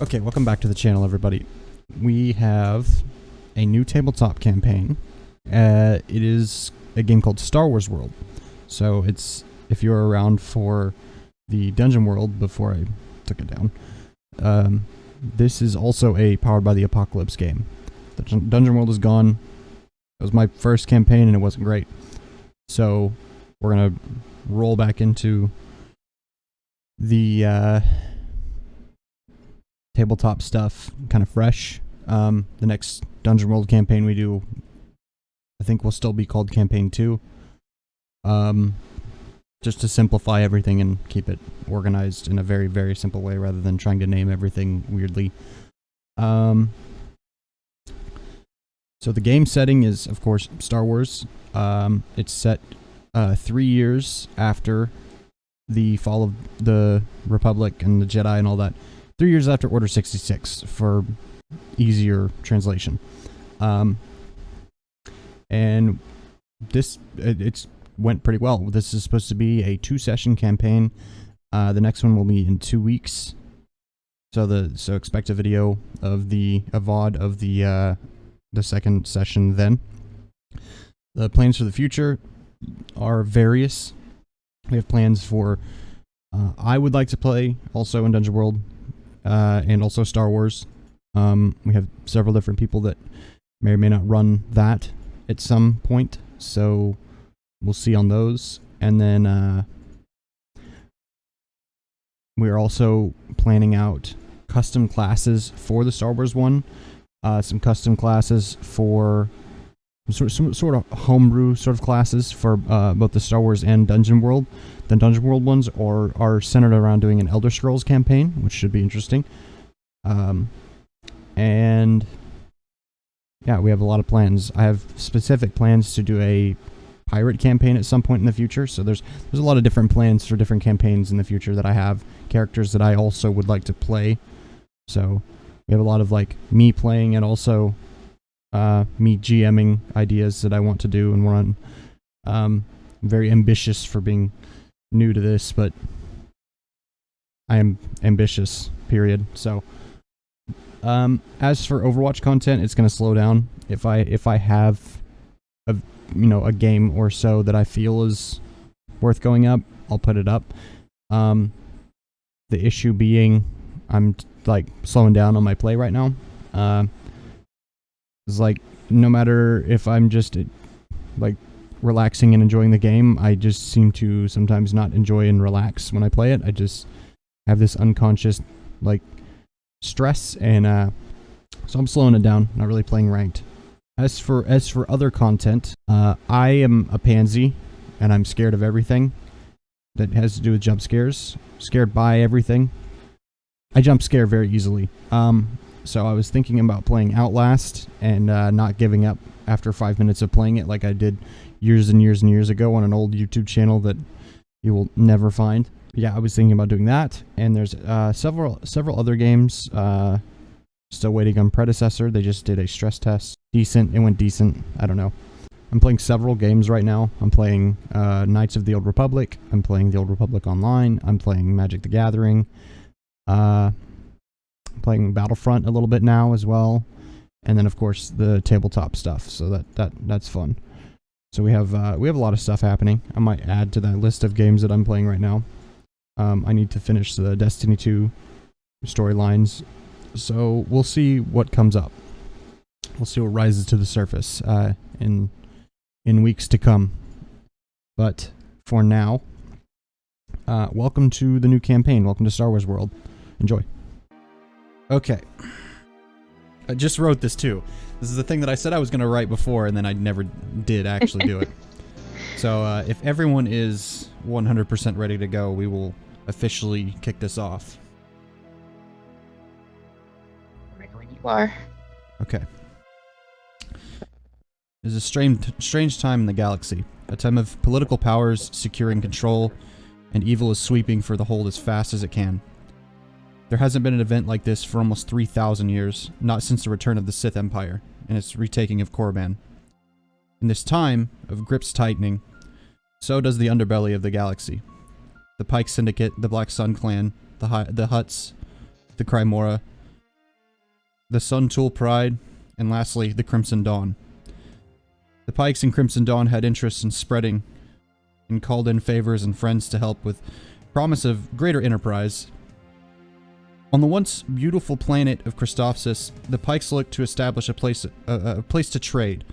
Okay, welcome back to the channel, everybody. We have a new tabletop campaign. It is a game called Star Wars World. So it's, if you're around for the Dungeon World before I took it down, this is also a Powered by the Apocalypse game. The Dungeon World is gone. It was my first campaign and it wasn't great. So we're gonna roll back into the tabletop stuff, kind of fresh. The next Dungeon World campaign we do, I think, will still be called Campaign 2. Just to simplify everything and keep it organized in a very, very simple way rather than trying to name everything weirdly. So the game setting is, of course, Star Wars. It's set 3 years after the fall of the Republic and the Jedi and all that. 3 years after Order 66 for easier translation. And this, it's went pretty well. This is supposed to be a 2-session campaign. The next one will be in 2 weeks. So expect a video of a VOD of the second session then. The plans for the future are various. We have plans for, I would like to play also in Dungeon World, and also Star Wars. We have several different people that may or may not run that at some point, so we'll see on those. And then we're also planning out custom classes for the Star Wars one, some custom classes for some sort of homebrew sort of classes for both the Star Wars and Dungeon World. The Dungeon World ones are centered around doing an Elder Scrolls campaign, which should be interesting. And yeah, we have a lot of plans. I have specific plans to do a pirate campaign at some point in the future. So there's a lot of different plans for different campaigns in the future that I have, characters that I also would like to play. So we have a lot of like me playing and also me GMing ideas that I want to do and run. I'm very ambitious for being new to this, but I am ambitious, period. So as for Overwatch content, it's going to slow down. If I have a game or so that I feel is worth going up, I'll put it up. The issue being I'm like slowing down on my play right now. It's like no matter if I'm just like relaxing and enjoying the game, I just seem to sometimes not enjoy and relax when I play it. I just have this unconscious like stress, and so I'm slowing it down, not really playing ranked. As for other content, I am a pansy and I'm scared of everything that has to do with jump scares. Scared by everything. I jump scare very easily. So I was thinking about playing Outlast and not giving up after 5 minutes of playing it like I did years and years and years ago on an old YouTube channel that you will never find. Yeah, I was thinking about doing that, and there's several other games. Still waiting on Predecessor. They just did a stress test. Decent. It went decent. I don't know. I'm playing several games right now. I'm playing Knights of the Old Republic. I'm playing the Old Republic Online. I'm playing Magic the Gathering. I'm playing Battlefront a little bit now as well, and then of course the tabletop stuff. So that's fun. So we have a lot of stuff happening. I might add to that list of games that I'm playing right now. I need to finish the Destiny 2 storylines, so we'll see what comes up. We'll see what rises to the surface in weeks to come. But for now, welcome to the new campaign. Welcome to Star Wars World. Enjoy. Okay. I just wrote this too. This is the thing that I said I was going to write before, and then I never did actually do it. So if everyone is 100% ready to go, we will officially kick this off. Ready when you are. Okay. There's a strange time in the galaxy. A time of political powers securing control, and evil is sweeping for the hold as fast as it can. There hasn't been an event like this for almost 3,000 years, not since the return of the Sith Empire and its retaking of Korriban. In this time of grips tightening, so does the underbelly of the galaxy. The Pike Syndicate, the Black Sun Clan, the Hutts, the Crymora, the Sun Tool Pride, and lastly, the Crimson Dawn. The Pikes and Crimson Dawn had interest in spreading and called in favors and friends to help with promise of greater enterprise. On the once beautiful planet of Christophsis, the Pikes looked to establish a place to trade.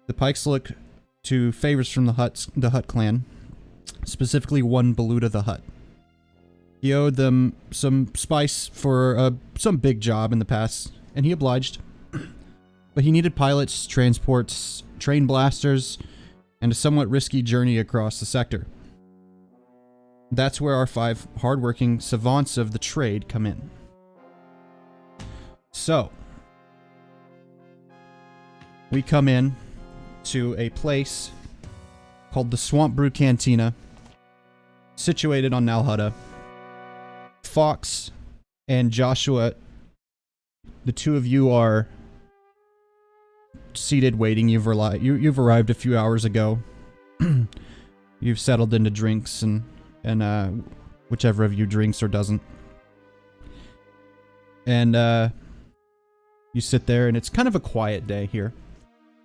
The Pikes looked to favors from the Hutt clan, specifically one Beluda the Hutt. He owed them some spice for some big job in the past, and he obliged. But he needed pilots, transports, train blasters, and a somewhat risky journey across the sector. That's where our 5 hardworking savants of the trade come in. So, we come in to a place called the Swamp Brew Cantina, situated on Nalhutta. Fox and Joshua, the two of you are seated waiting. You've arrived a few hours ago. You've settled into drinks and whichever of you drinks or doesn't. And you sit there, and it's kind of a quiet day here.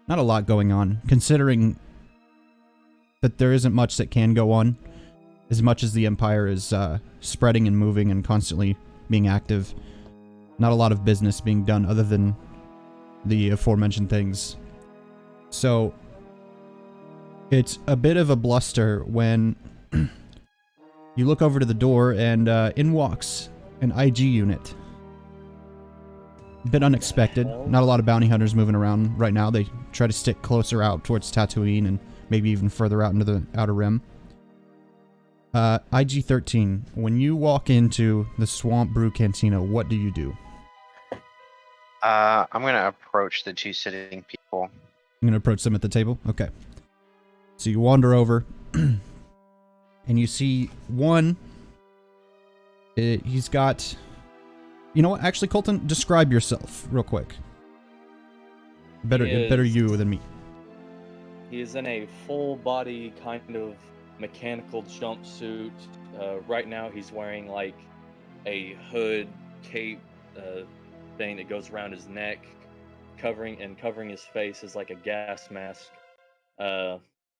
Not a lot going on, considering that there isn't much that can go on, as much as the Empire is spreading and moving and constantly being active. Not a lot of business being done other than the aforementioned things. So, it's a bit of a bluster when you look over to the door and in walks an IG unit. A bit unexpected. Not a lot of bounty hunters moving around right now. They try to stick closer out towards Tatooine and maybe even further out into the Outer Rim. IG-13, when you walk into the Swamp Brew Cantina, what do you do? I'm going to approach the 2 sitting people. I'm going to approach them at the table? Okay. So you wander over, and you see one. He's got... You know what? Actually, Colton, describe yourself real quick. Better you than me. He is in a full-body kind of mechanical jumpsuit. Right now, he's wearing like a hood cape thing that goes around his neck, covering his face is like a gas mask,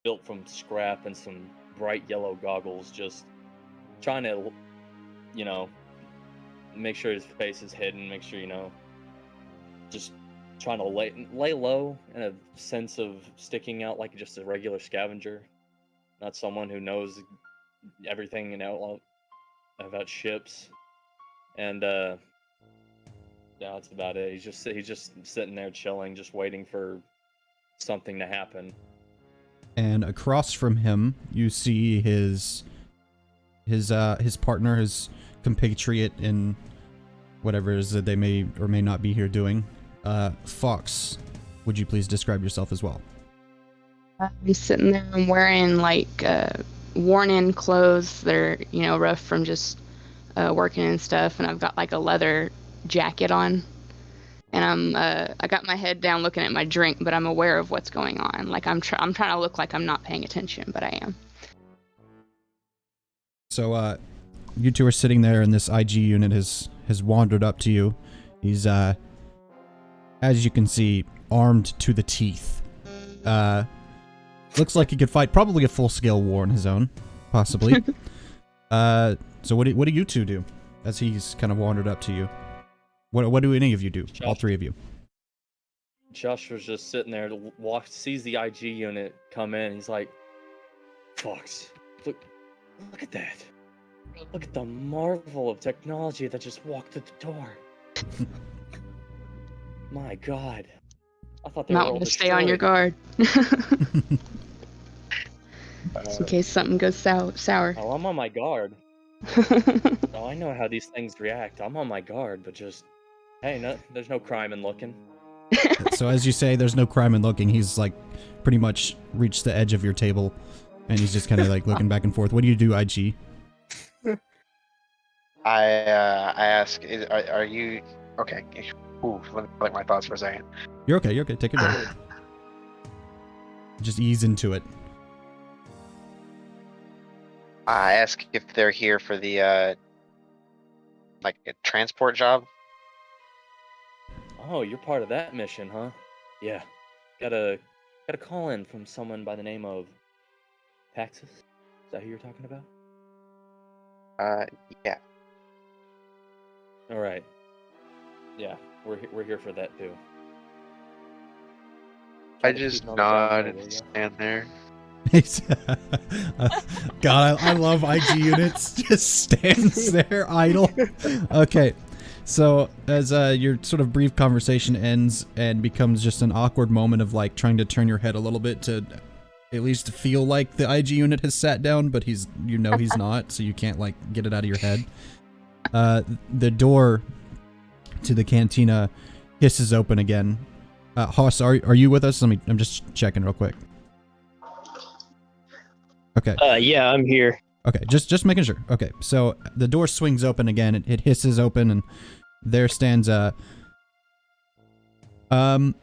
built from scrap, and some bright yellow goggles. Just trying to, make sure his face is hidden. Make sure just trying to lay low in a sense of sticking out like just a regular scavenger, not someone who knows everything about ships. And that's about it. He's just sitting there chilling, just waiting for something to happen. And across from him, you see his partner, his compatriot in whatever it is that they may or may not be here doing. Fox, would you please describe yourself as well? I'm sitting there. I'm wearing like worn-in clothes. They're rough from just working and stuff. And I've got like a leather jacket on. And I got my head down looking at my drink, but I'm aware of what's going on. Like I'm trying to look like I'm not paying attention, but I am. So you two are sitting there, and this IG unit has wandered up to you. He's as you can see, armed to the teeth. Looks like he could fight probably a full-scale war on his own, possibly. So what do you two do as he's kind of wandered up to you? What do any of you do? All 3 of you. Josh was just sitting there, sees the IG unit come in. He's like, "Fox, look at that! Look at the marvel of technology that just walked through the door." My God, I thought they were all Not to destroyed. stay on your guard. Just in case something goes sour. Oh, I'm on my guard. Oh, I know how these things react. I'm on my guard, but just, hey, there's no crime in looking. So as you say, there's no crime in looking. He's like pretty much reached the edge of your table, and he's just kind of like looking back and forth. What do you do, IG? I ask, are you okay? Ooh, let me collect my thoughts for a second. You're okay. Take your time. Just ease into it. I ask if they're here for the like a transport job. Oh, you're part of that mission, huh? Yeah. Got a call in from someone by the name of Paxis. Is that who you're talking about? Yeah. All right. Yeah, we're here for that too. I Try to just keep on the down nod low, and will ya? stand there. God, I love IG units. Just stands there idle. Okay, so as your sort of brief conversation ends and becomes just an awkward moment of like trying to turn your head a little bit to at least feel like the IG unit has sat down, but he's not, so you can't like get it out of your head. The door to the cantina hisses open again. Haas, are you with us? I'm just checking real quick. Okay. Yeah, I'm here. Okay, just making sure. Okay, so the door swings open again. It hisses open, and there stands an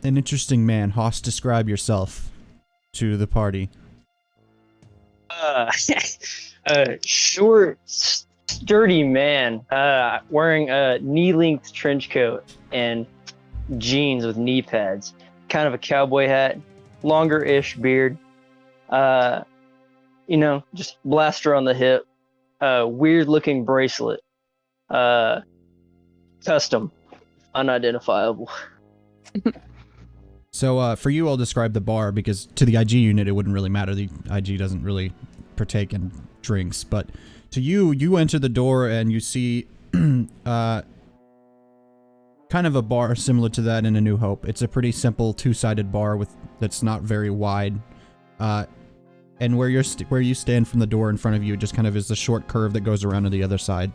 interesting man. Haas, describe yourself to the party. Short, sturdy man, wearing a knee-length trench coat and jeans with knee pads, kind of a cowboy hat, longer-ish beard, just blaster on the hip, weird-looking bracelet, custom, unidentifiable. So for you, I'll describe the bar because to the IG unit, it wouldn't really matter. The IG doesn't really partake in drinks, but to you enter the door and you see kind of a bar similar to that in A New Hope. It's a pretty simple two-sided bar that's not very wide, and where you stand from the door in front of you, just kind of is the short curve that goes around to the other side.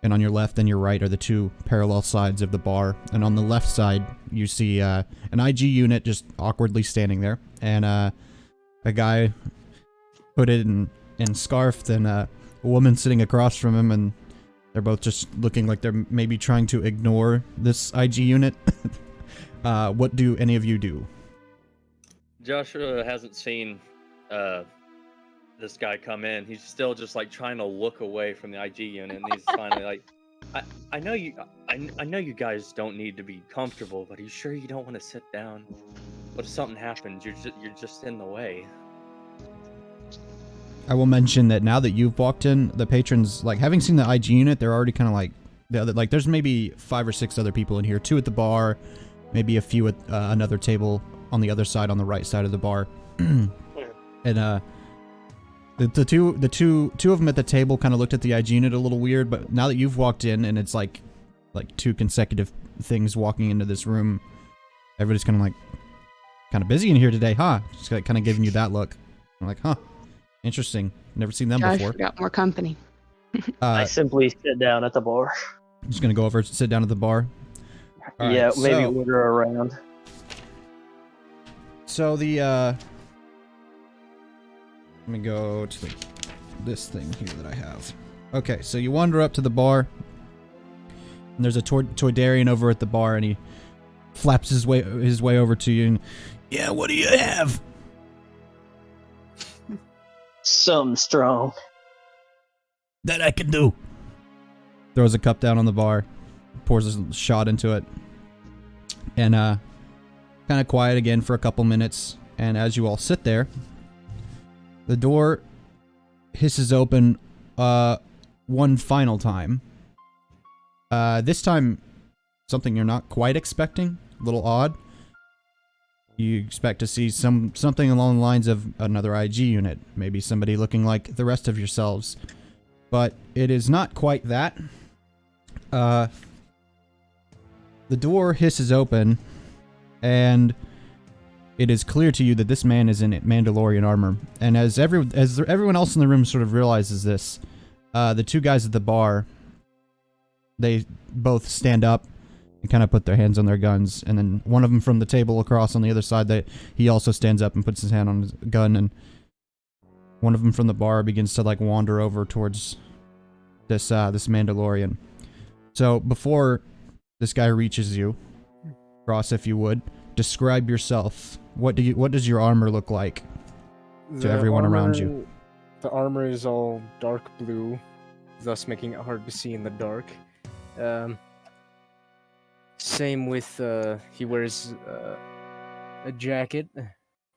And on your left and your right are the two parallel sides of the bar. And on the left side, you see an IG unit just awkwardly standing there, and a guy hooded and scarfed, and a woman sitting across from him, and they're both just looking like they're maybe trying to ignore this IG unit. What do any of you do? Joshua hasn't seen this guy come in. He's still just like trying to look away from the IG unit, and he's finally like, I know you guys don't need to be comfortable, but are you sure you don't want to sit down? What if something happens? You're just in the way. I will mention that now that you've walked in, the patrons, like, having seen the IG unit, they're already kind of like, there's maybe 5 or 6 other people in here, 2 at the bar, maybe a few at another table on the other side, on the right side of the bar. And the two of them at the table kind of looked at the IG unit a little weird, but now that you've walked in and it's like 2 consecutive things walking into this room, everybody's kind of busy in here today, huh? Just kind of giving you that look. I'm like, huh, interesting. Never seen them Josh before. got more company. I simply sit down at the bar. Just gonna go over and sit down at the bar. All yeah, right, maybe so, wander around. So let me go to this thing here that I have. Okay, so you wander up to the bar, and there's a Toydarian over at the bar, and he flaps his way over to you, and, yeah, what do you have? Something strong. That I can do. Throws a cup down on the bar, pours a shot into it, and kind of quiet again for a couple minutes. And as you all sit there, the door hisses open one final time. This time, something you're not quite expecting, a little odd. You expect to see something along the lines of another IG unit, maybe somebody looking like the rest of yourselves. But it is not quite that. The door hisses open, and it is clear to you that this man is in Mandalorian armor. And as everyone else in the room sort of realizes this, the 2 guys at the bar, they both stand up and kind of put their hands on their guns. And then one of them from the table across on the other side, he also stands up and puts his hand on his gun. And one of them from the bar begins to like wander over towards this Mandalorian. So before this guy reaches you, Ross, if you would, describe yourself. What does your armor look like to everyone around you? The armor is all dark blue, thus making it hard to see in the dark. Same with he wears a jacket.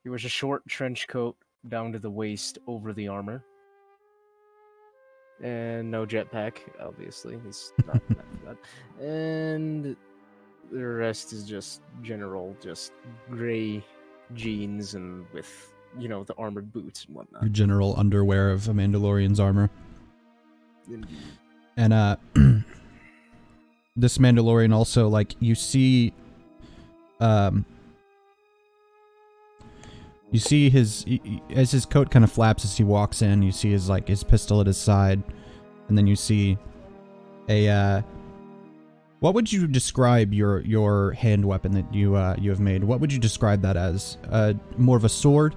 He wears a short trench coat down to the waist over the armor. And no jetpack, obviously. He's not that. And the rest is just general, just gray jeans and with, the armored boots and whatnot. Your general underwear of a Mandalorian's armor. Indeed. And this Mandalorian also, like, you see his as his coat kind of flaps as he walks in, you see his pistol at his side, and then you see a what would you describe your hand weapon that you have made? What would you describe that as? More of a sword?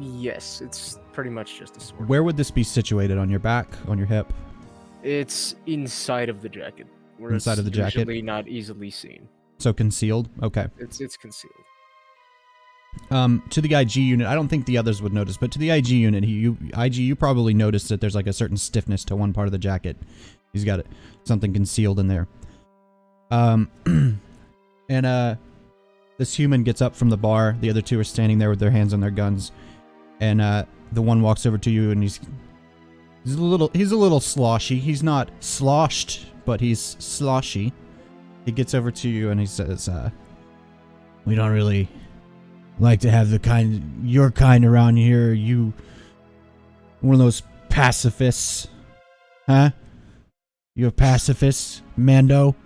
Yes, it's pretty much just a sword. Where would this be situated? On your back? On your hip? It's inside of the jacket. Where Inside of the jacket? Usually not easily seen. So concealed? Okay. It's concealed. To the IG unit, I don't think the others would notice, but to the IG unit, you probably noticed that there's like a certain stiffness to one part of the jacket. He's got something concealed in there. And this human gets up from the bar. The other two are standing there with their hands on their guns, and the one walks over to you, and he's a little sloshy. He's not sloshed, but he's sloshy. He gets over to you and he says, "We don't really like to have your kind around here. You one of those pacifists, huh? You a pacifist, Mando?"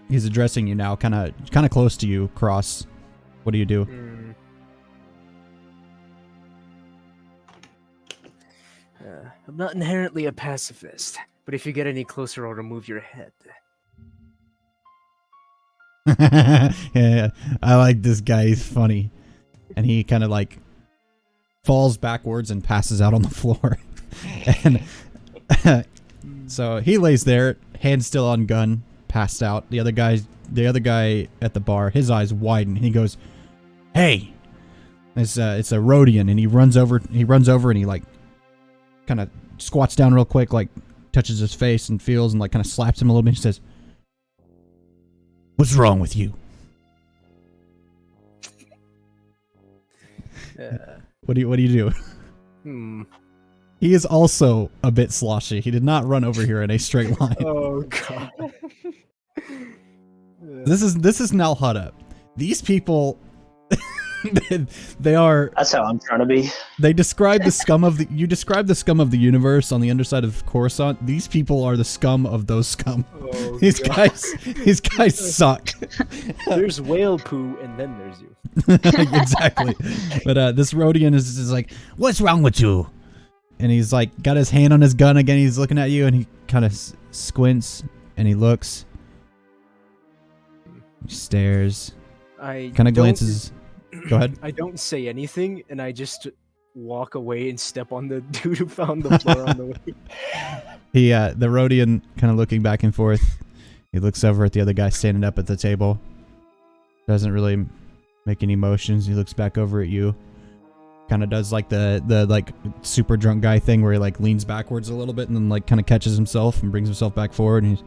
He's addressing you now, kind of close to you, Cross. What do you do? I'm not inherently a pacifist, but if you get any closer, I'll remove your head. Yeah, I like this guy. He's funny. And he kind of like falls backwards and passes out on the floor. And so he lays there, hand still on gun, passed out. The other guy at the bar, his eyes widen. He goes, "Hey!" It's a Rhodian, and he runs over and he like kind of squats down real quick, like touches his face and feels and like kind of slaps him a little bit. He says, "What's wrong with you?" What do you do? He is also a bit sloshy. He did not run over here in a straight line. Oh god. This is Nal Hutta. These people, they are. That's how I'm trying to be. They describe the scum of the. You describe the scum of the universe on the underside of Coruscant. These people are the scum of those scum. Oh, these guys suck. There's whale poo, and then there's you. Exactly. But this Rhodian is like, "What's wrong with you?" And he's like, got his hand on his gun again. He's looking at you, and he kind of squints, and he looks. He stares. Kind of glances. Go ahead. I don't say anything, and I just walk away and step on the dude who found the floor on the way. The Rhodian kind of looking back and forth. He looks over at the other guy standing up at the table. Doesn't really make any motions. He looks back over at you. Kind of does like the like super drunk guy thing where he like leans backwards a little bit and then like kind of catches himself and brings himself back forward and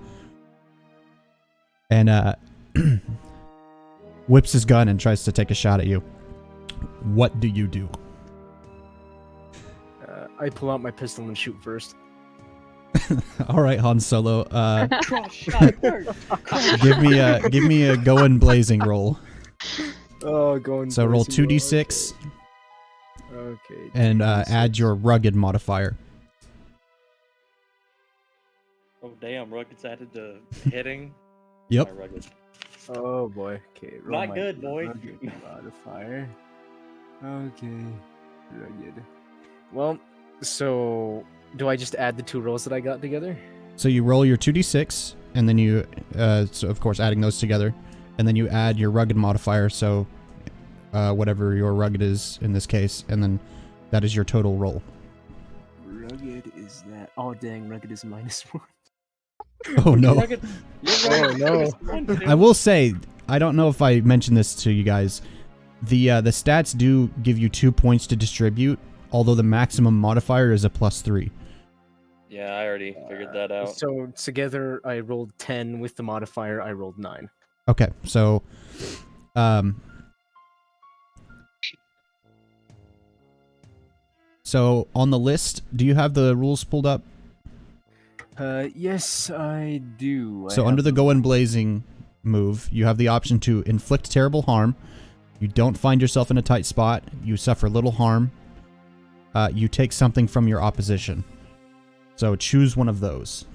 whips his gun and tries to take a shot at you. What do you do? I pull out my pistol and shoot first. All right, Han Solo. Give me a going blazing roll. Oh, going. So roll blazing 2d6. Okay. And 2d6. add your rugged modifier. Oh damn, rugged's added to hitting. Yep. My rugged. Oh boy. Okay. roll Not my good, boy. rugged modifier. Okay. Rugged. Well, so do I just add the two rolls that I got together? So you roll your 2d6, and then you, so of course adding those together, and then you add your rugged modifier, so whatever your rugged is in this case, and then that is your total roll. Rugged is that? Oh dang, rugged is -1. Oh no. Rugged, Oh no. I will say, I don't know if I mentioned this to you guys, the stats do give you 2 points to distribute, although the maximum modifier is a +3. Yeah, I already figured that out. So together, I rolled 10 with the modifier. I rolled 9. Okay, so, so on the list, do you have the rules pulled up? Yes, I do. So under the Go in Blazing move, you have the option to inflict terrible harm. You don't find yourself in a tight spot. You suffer little harm. You take something from your opposition. So choose one of those.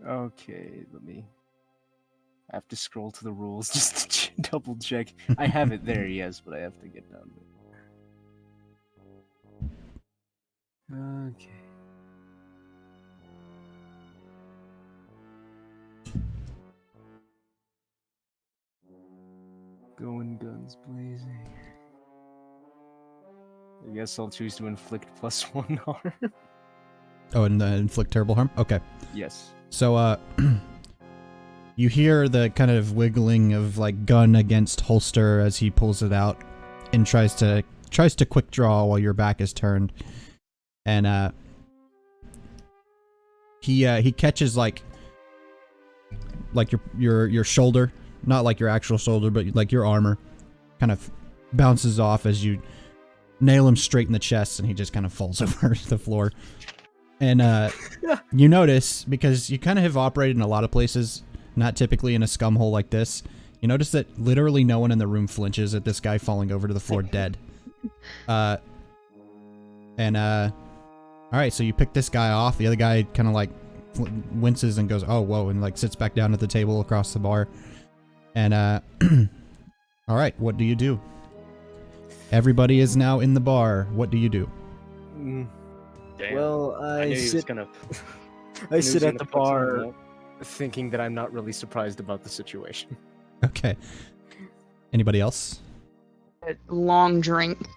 Okay, let me... I have to scroll to the rules just to double check. I have it there, yes, but I have to get down to it. Okay. Going guns blazing. I guess I'll choose to inflict +1 harm. Oh, and inflict terrible harm? Okay. Yes. So, you hear the kind of wiggling of, like, gun against holster as he pulls it out and tries to quick draw while your back is turned. And, he catches, like your shoulder, not like your actual shoulder, but like your armor, kind of bounces off as you nail him straight in the chest, and he just kind of falls over the floor. And you notice, because you kind of have operated in a lot of places, not typically in a scum hole like this, you notice that literally no one in the room flinches at this guy falling over to the floor dead. Alright, so you pick this guy off. The other guy kind of like winces and goes, oh, whoa, and like sits back down at the table across the bar. And alright, what do you do? Everybody is now in the bar. What do you do? Damn. Well, I knew he was gonna. I sit at the bar thinking that I'm not really surprised about the situation. Okay. Anybody else? A long drink.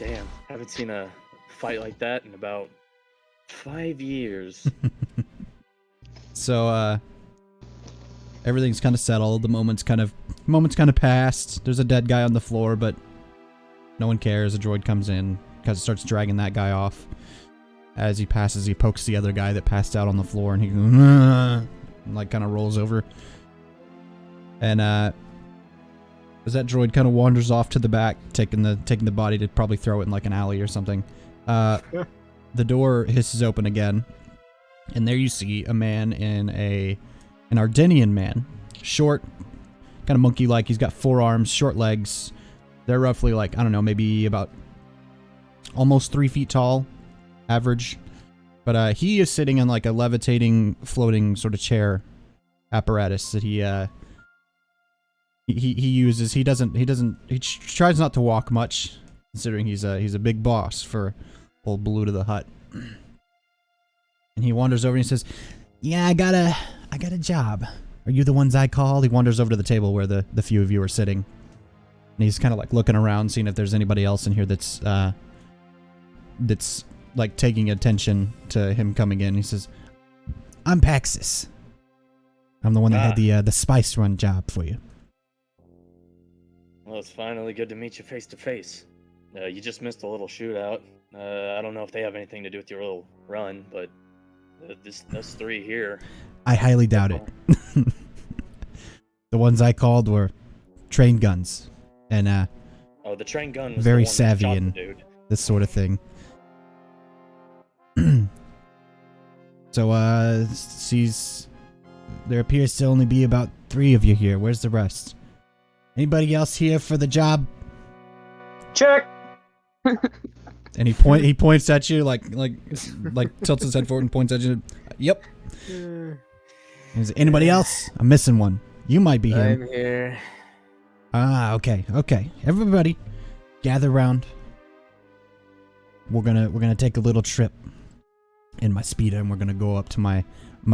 Damn, haven't seen a fight like that in about 5 years. So, everything's kind of settled. The moment's kind of passed. There's a dead guy on the floor, but no one cares. A droid comes in because it starts dragging that guy off. As he passes, he pokes the other guy that passed out on the floor, and he goes, and like kind of rolls over. And as that droid kind of wanders off to the back, taking the body to probably throw it in like an alley or something, the door hisses open again, and there you see a man in an Ardenian man, short, kind of monkey-like. He's got 4 arms, short legs. They're roughly like, I don't know, maybe about almost 3 feet tall, average. But he is sitting in like a levitating, floating sort of chair apparatus that he uses. He tries not to walk much, considering he's a big boss for old Blue to the Hutt. And he wanders over and he says, "Yeah, I got a job. Are you the ones I called?" He wanders over to the table where the few of you are sitting. And he's kind of like looking around, seeing if there's anybody else in here that's like taking attention to him coming in. He says, "I'm Paxis. I'm the one that had the spice run job for you." Well, it's finally good to meet you face to face. You just missed a little shootout. I don't know if they have anything to do with your little run, but those 3 here. I highly doubt it. The ones I called were train guns, and oh, the train gun was very the one that savvy shot in the dude. this sort of thing. So, there appears to only be about 3 of you here. Where's the rest? Anybody else here for the job? Check. And he points at you like tilts his head forward and points at you. Yep. Is anybody else? I'm missing one. You might be him. I'm here. Ah, okay. Everybody, gather round. We're gonna take a little trip in my speeder, and we're gonna go up to my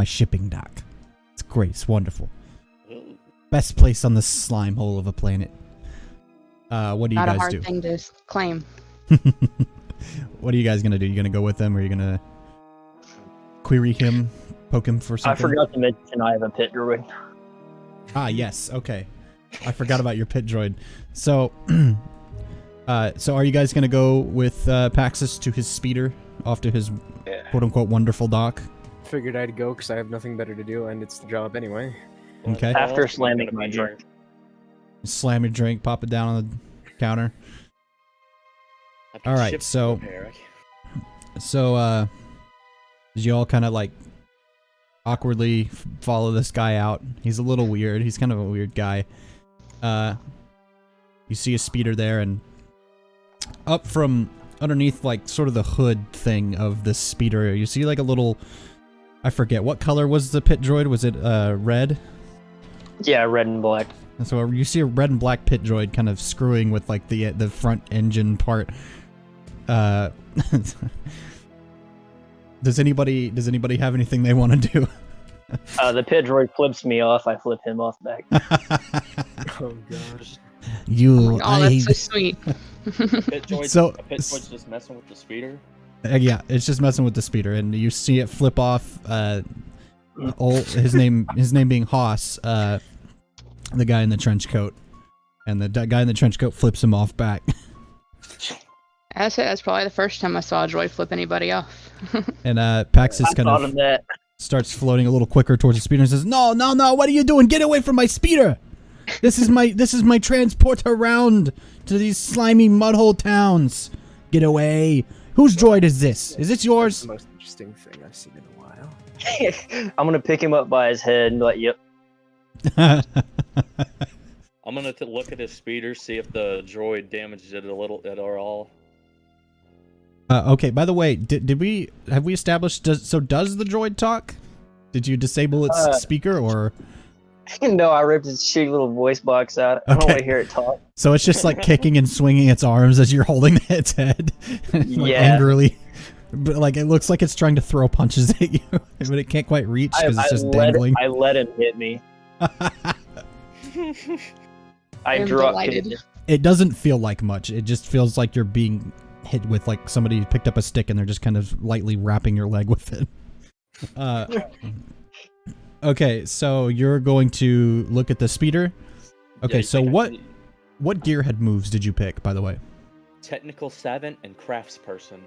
shipping dock. It's great. It's wonderful. Best place on this slime hole of a planet. What do you Not a guys hard do? thing to claim. What are you guys gonna do? You gonna go with them, or are you gonna query him, poke him for something? I forgot to mention I have a pit druid. Ah, yes. Okay. I forgot about your pit droid. So, so are you guys gonna go with Paxis to his speeder off to his Yeah. quote-unquote wonderful dock. Figured I'd go because I have nothing better to do, and it's the job anyway. Okay. Well, After else am I slamming gonna my be here? drink. Slam your drink, pop it down on the counter. I've got All right, ships to so- repair. So, as you all kind of like awkwardly follow this guy out. He's a little weird. He's kind of a weird guy. You see a speeder there, and up from underneath, like, sort of the hood thing of the speeder, you see like a little, I forget, what color was the pit droid? Was it red? Yeah, red and black. And so you see a red and black pit droid kind of screwing with like the front engine part. Does anybody have anything they want to do? The pit droid flips me off. I flip him off back. Oh gosh. You, Oh, that's so sweet. A pit droid's just messing with the speeder. Yeah, it's just messing with the speeder, and you see it flip off. His name being Haas, the guy in the trench coat, and the guy in the trench coat flips him off back. That's probably the first time I saw a droid flip anybody off. And Paxis I kind taught of him that. starts floating a little quicker towards the speeder and says, "No, what are you doing? Get away from my speeder! This is my transport around to these slimy mudhole towns. Get away! Whose droid is this? Is this That's yours?" the most interesting thing I've seen in a while. I'm gonna pick him up by his head and be like, "Yep." I'm gonna look at his speeder, see if the droid damaged it a little at all. Okay. By the way, have we established? Does the droid talk? Did you disable its speaker or? No, I ripped his shitty little voice box out. I don't want Okay. to hear it talk. So it's just like kicking and swinging its arms as you're holding its head, like Yeah. angrily. But like it looks like it's trying to throw punches at you, but it can't quite reach because it's just dangling. I let him hit me. I I'm dropped delighted. him. It doesn't feel like much. It just feels like you're being hit with like somebody picked up a stick and they're just kind of lightly wrapping your leg with it. Okay, so you're going to look at the speeder. Okay, Yeah, so what gearhead moves did you pick, by the way? Technical savant and craftsperson.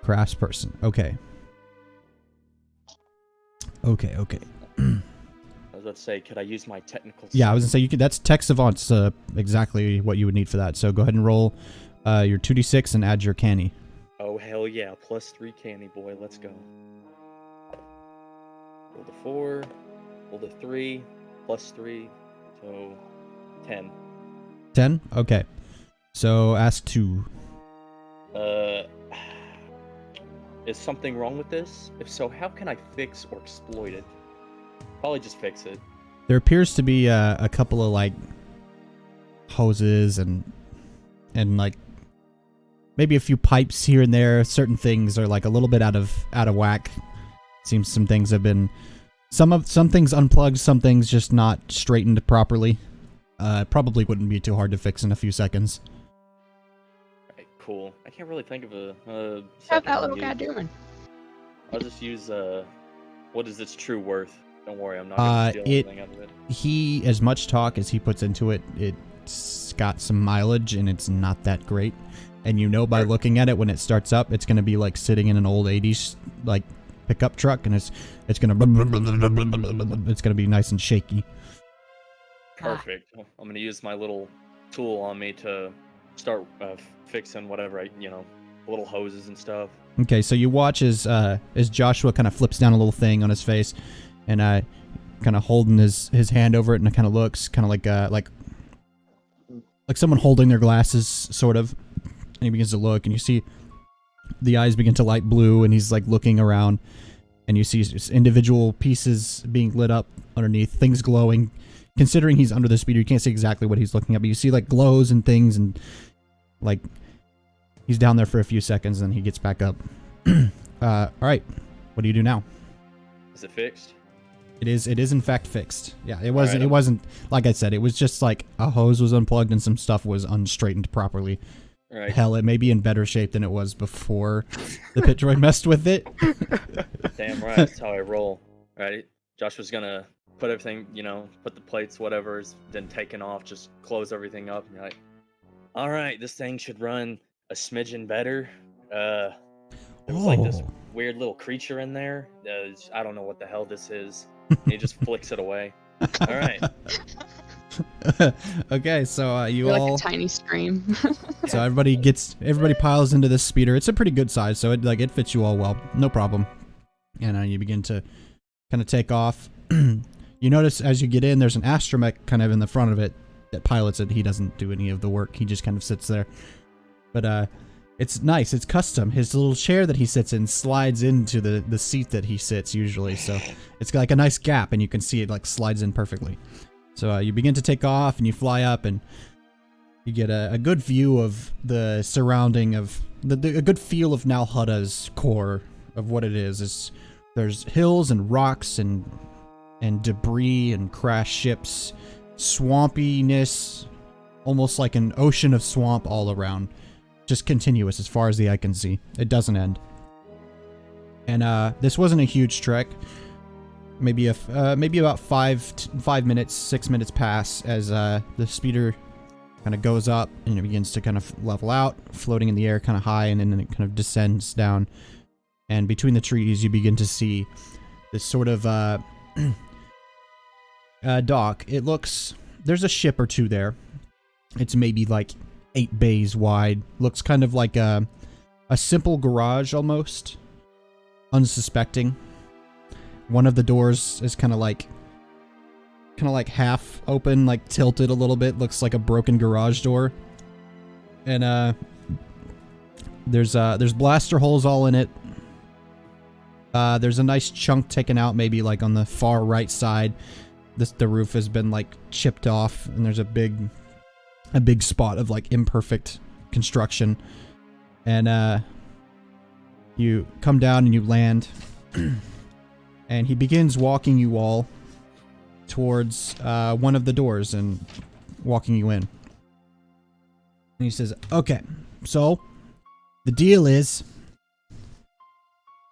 Craftsperson. Okay. Okay. I was about to say, could I use my technical? Yeah, I was gonna say you could. That's tech savant's exactly what you would need for that. So go ahead and roll your 2d6 and add your canny. Oh hell yeah! +3 canny boy. Let's go. Roll the 4. Roll the 3. +3. So 10. 10. Okay. So ask 2. Is something wrong with this? If so, how can I fix or exploit it? Probably just fix it. There appears to be a couple of like hoses and like maybe a few pipes here and there. Certain things are like a little bit out of whack. Seems some things have been some things unplugged, some things just not straightened properly. Probably wouldn't be too hard to fix in a few seconds. Alright, cool. I can't really think of a What's second that one, little dude. guy doing? I'll just use what is its true worth? Don't worry, I'm not gonna steal anything out of it. He, as much talk as he puts into it, it's got some mileage and it's not that great. And you know by looking at it when it starts up, it's gonna be like sitting in an old 80s like pickup truck, and it's gonna be nice and shaky. Perfect. I'm gonna use my little tool on me to start fixing whatever little hoses and stuff. Okay, so you watch as Joshua kind of flips down a little thing on his face, and kind of holding his hand over it, and it kind of looks kind of like someone holding their glasses, sort of. And he begins to look, and you see the eyes begin to light blue, and he's like looking around, and you see just individual pieces being lit up underneath, things glowing. Considering he's under the speeder, you can't see exactly what he's looking at, but you see like glows and things, and like he's down there for a few seconds, and then he gets back up. All right, what do you do now? Is it fixed? It is in fact fixed. Yeah, it Alright, wasn't like I said. It was just like a hose was unplugged and some stuff was unstraightened properly. Alright. Hell, it may be in better shape than it was before the pit droid messed with it. Damn right, that's how I roll. Alright. Joshua's gonna put everything, put the plates, whatever's been taken off, just close everything up, and you're like, alright, this thing should run a smidgen better. There was like this Oh. weird little creature in there. I don't know what the hell this is. And he just flicks it away. All right. Okay, so you You're all like a tiny stream. so everybody piles into this speeder. It's a pretty good size, so it fits you all well, no problem. And you begin to kind of take off. You notice as you get in, there's an astromech kind of in the front of it that pilots it. He doesn't do any of the work. He just kind of sits there. But it's nice. It's custom. His little chair that he sits in slides into the seat that he sits usually. So it's got like a nice gap, and you can see it like slides in perfectly. So you begin to take off, and you fly up, and you get a good view of the surrounding of a good feel of Nalhuda's core of what it is. There's hills and rocks and debris and crashed ships, swampiness, almost like an ocean of swamp all around. Just continuous as far as the eye can see. It doesn't end. And this wasn't a huge trek. Maybe about 5 minutes, 6 minutes pass as the speeder kind of goes up and it begins to kind of level out, floating in the air kind of high, and then it kind of descends down. And between the trees, you begin to see this sort of dock. It looks, there's a ship or two there. It's maybe like 8 bays wide. Looks kind of like a simple garage almost. Unsuspecting. One of the doors is kind of like half open, like tilted a little bit. Looks like a broken garage door. And there's blaster holes all in it. There's a nice chunk taken out, maybe like on the far right side. The roof has been like chipped off, and there's a big spot of like imperfect construction. And you come down and you land, and he begins walking you all towards one of the doors and walking you in. And he says, "Okay, so the deal is,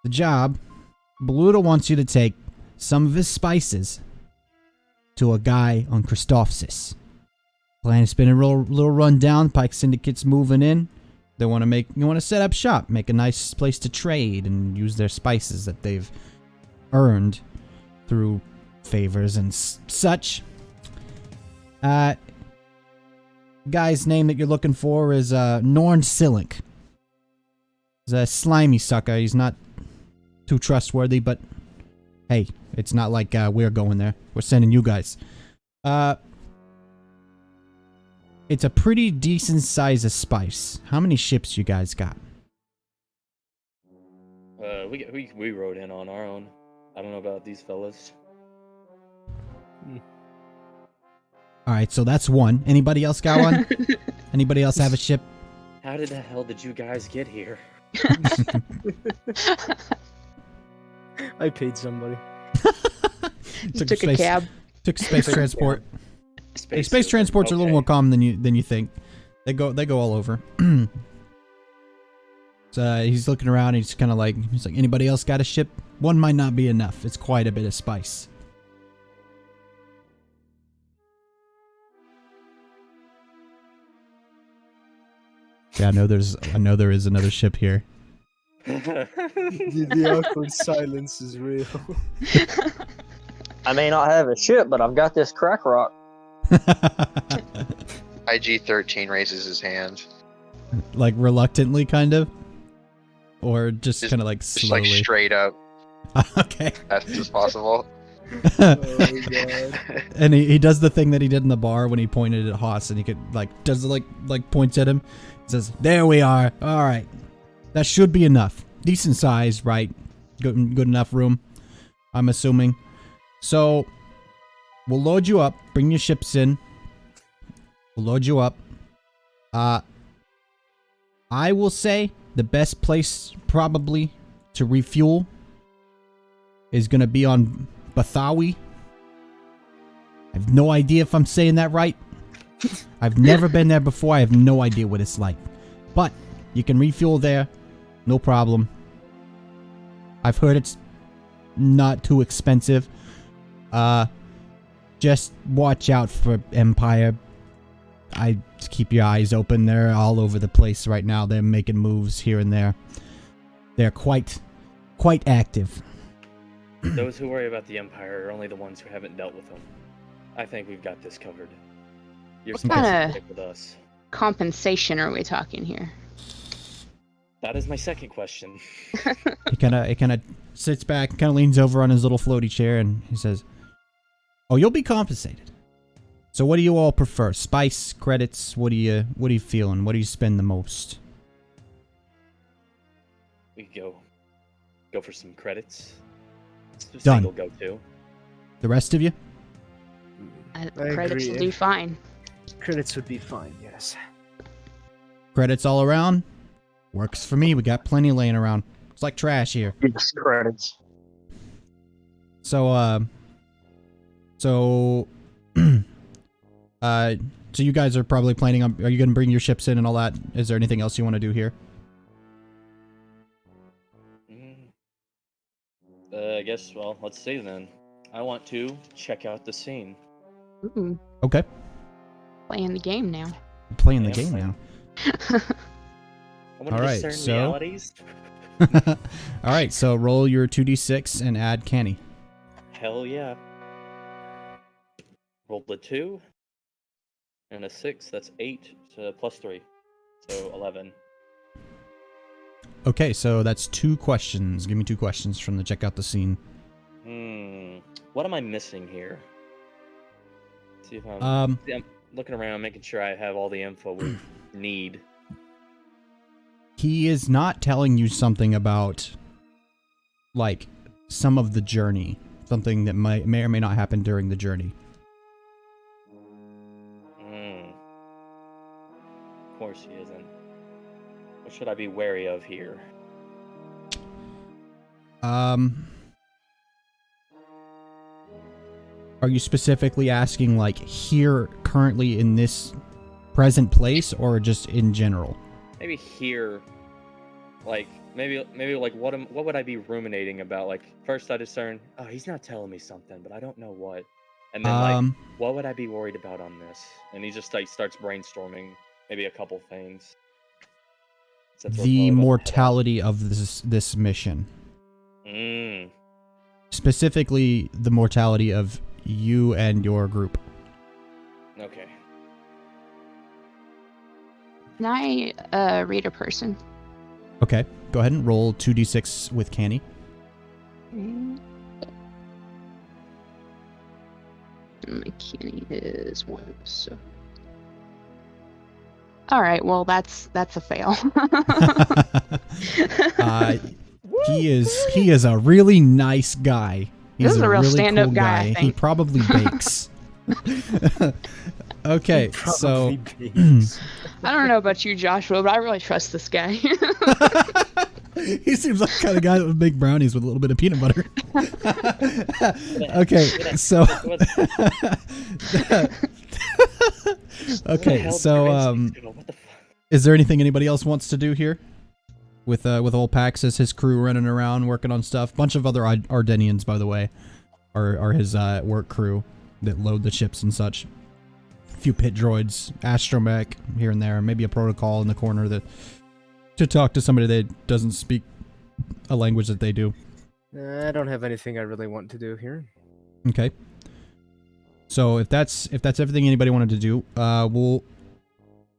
the job, Beluda wants you to take some of his spices to a guy on Christophsis. Plan has been a little run down. Pike Syndicate's moving in. They want to set up shop, make a nice place to trade, and use their spices that they've earned through favors and such. Guy's name that you're looking for is Norn Silink. He's a slimy sucker. He's not too trustworthy, but hey, it's not like we're going there. We're sending you guys. It's a pretty decent size of spice. How many ships you guys got?" We rode in on our own. I don't know about these fellas. Alright, so that's one. Anybody else got one? Anybody else have a ship? How did the hell did you guys get here? I paid somebody. You took a cab. Took space transport. Space transports are a little more common than you think. They go all over. So he's looking around. He's kind of like, anybody else got a ship? One might not be enough. It's quite a bit of spice. Yeah, I know there is another ship here. The awkward silence is real. I may not have a ship, but I've got this crack rock. IG-13 raises his hand. Like reluctantly, kind of? Or just kind of like Just slowly? like straight up. Okay. As fast as possible. Oh god. And he does the thing that he did in the bar when he pointed at Haas, and he could points at him. He says, "There we are. All right, that should be enough. Decent size, right? Good enough room, I'm assuming. So we'll load you up. Bring your ships in. We'll load you up. I will say the best place probably to refuel is gonna be on Bathawi. I have no idea if I'm saying that right. I've never been there before. I have no idea what it's like. But you can refuel there. No problem. I've heard it's not too expensive. Just watch out for Empire. I keep your eyes open. They're all over the place right now. They're making moves here and there. They're quite active. Those who worry about the Empire are only the ones who haven't dealt with them. I think we've got this covered. You're What supposed to kinda- stick with us. Compensation are we talking here? That is my second question. He kind of sits back, kind of leans over on his little floaty chair, and he says, "Oh, you'll be compensated. So, what do you all prefer? Spice, credits? What are you feeling? What do you spend the most?" We could go for some credits. It's a Done. single go-to. The rest of you? Credits will agree. do fine. Credits would be fine, yes. Credits all around? Works for me. We got plenty laying around. It's like trash here. Yes, credits. So you guys are probably planning on, are you going to bring your ships in and all that? Is there anything else you want to do here? I guess, well, let's see then. I want to check out the scene. Ooh, Okay. playing the game now. Playing the Yeah, game playing. now. I want to Alright, discern so- realities. Alright, so roll your 2d6 and add canny. Hell yeah. Rolled a 2 and a 6. That's 8 plus 3. So 11. Okay, so that's 2 questions. Give me 2 questions from the check out the scene. What am I missing here? See if I'm, Um, see, I'm looking around, making sure I have all the info we need. He is not telling you something about, like, some of the journey. Something that may or may not happen during the journey. Of course he isn't. What should I be wary of here? Are you specifically asking, like, here, currently in this present place, or just in general? Maybe here, like maybe like what would I be ruminating about? Like first I discern, oh, he's not telling me something, but I don't know what. And then like, what would I be worried about on this? And he just like starts brainstorming maybe a couple things. Since we're The probably about to head out. mortality of this mission. Specifically, the mortality of you and your group. Okay. Can I read a person? Okay, go ahead and roll 2d6 with canny. And my canny is 1, so. All right, well that's a fail. He is a really nice guy. He's This is a real really stand-up cool guy, I He think. probably bakes. Okay, so Probably bakes. I don't know about you, Joshua, but I really trust this guy. he seems like the kind of guy that would make brownies with a little bit of peanut butter. Okay, so okay, so what the fuck? is there anything anybody else wants to do here? With old Paxis, his crew running around working on stuff. Bunch of other Ardenians, by the way, are his work crew that load the ships and such. A few pit droids, astromech here and there, maybe a protocol in the corner to talk to somebody that doesn't speak a language that they do. I don't have anything I really want to do here. Okay. So if that's everything anybody wanted to do,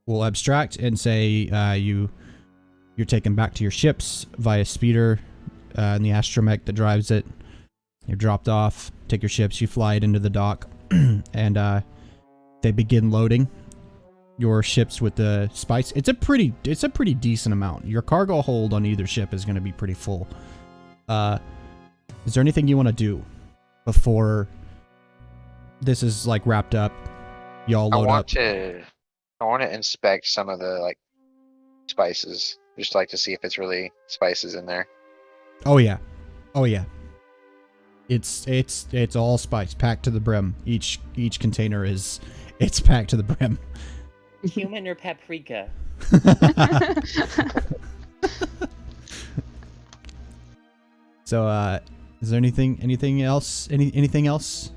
we'll abstract and say you're taken back to your ships via speeder and the astromech that drives it. You're dropped off, take your ships, you fly it into the dock, and they begin loading your ships with the spice. It's a pretty decent amount. Your cargo hold on either ship is going to be pretty full. Is there anything you want to do before this is like wrapped up? Y'all load up. I want to inspect some of the like spices, just like to see if it's really spices in there. Oh yeah. It's all spice, packed to the brim. Each container it's packed to the brim. Human or paprika? So is there anything else? Anything else?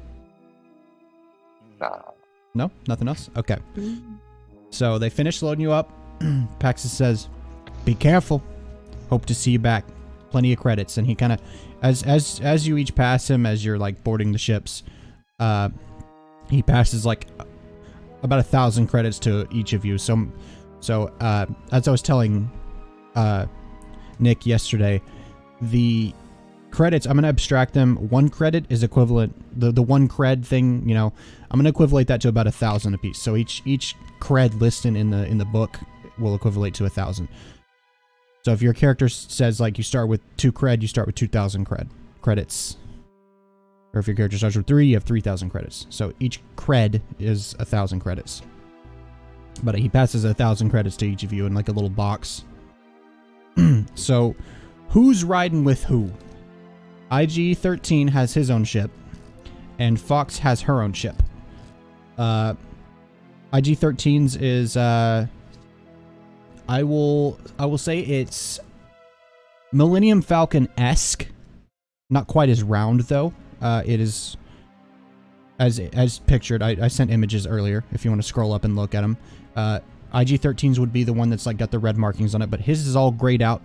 Nah. No, nothing else. Okay. So they finish loading you up. Paxis says, "Be careful. Hope to see you back plenty of credits, and he kind of, as you each pass him as you're like boarding the ships, he passes like about 1,000 credits to each of you. So as I was telling Nick yesterday, the credits, I'm going to abstract them. 1 credit is equivalent, the 1 cred thing, you know, I'm going to equivalent that to about 1,000 apiece. So each cred listed in the book will equivalent to 1,000. So if your character says like you start with 2 cred, you start with 2,000 credits. Or if your character starts with 3, you have 3,000 credits. So each cred is 1,000 credits. But he passes 1,000 credits to each of you in like a little box. So who's riding with who? IG-13 has his own ship, and Fox has her own ship. IG-13's is I will say it's Millennium Falcon-esque. Not quite as round though. It is as pictured. I sent images earlier if you want to scroll up and look at them. IG-13's would be the one that's like got the red markings on it, but his is all grayed out.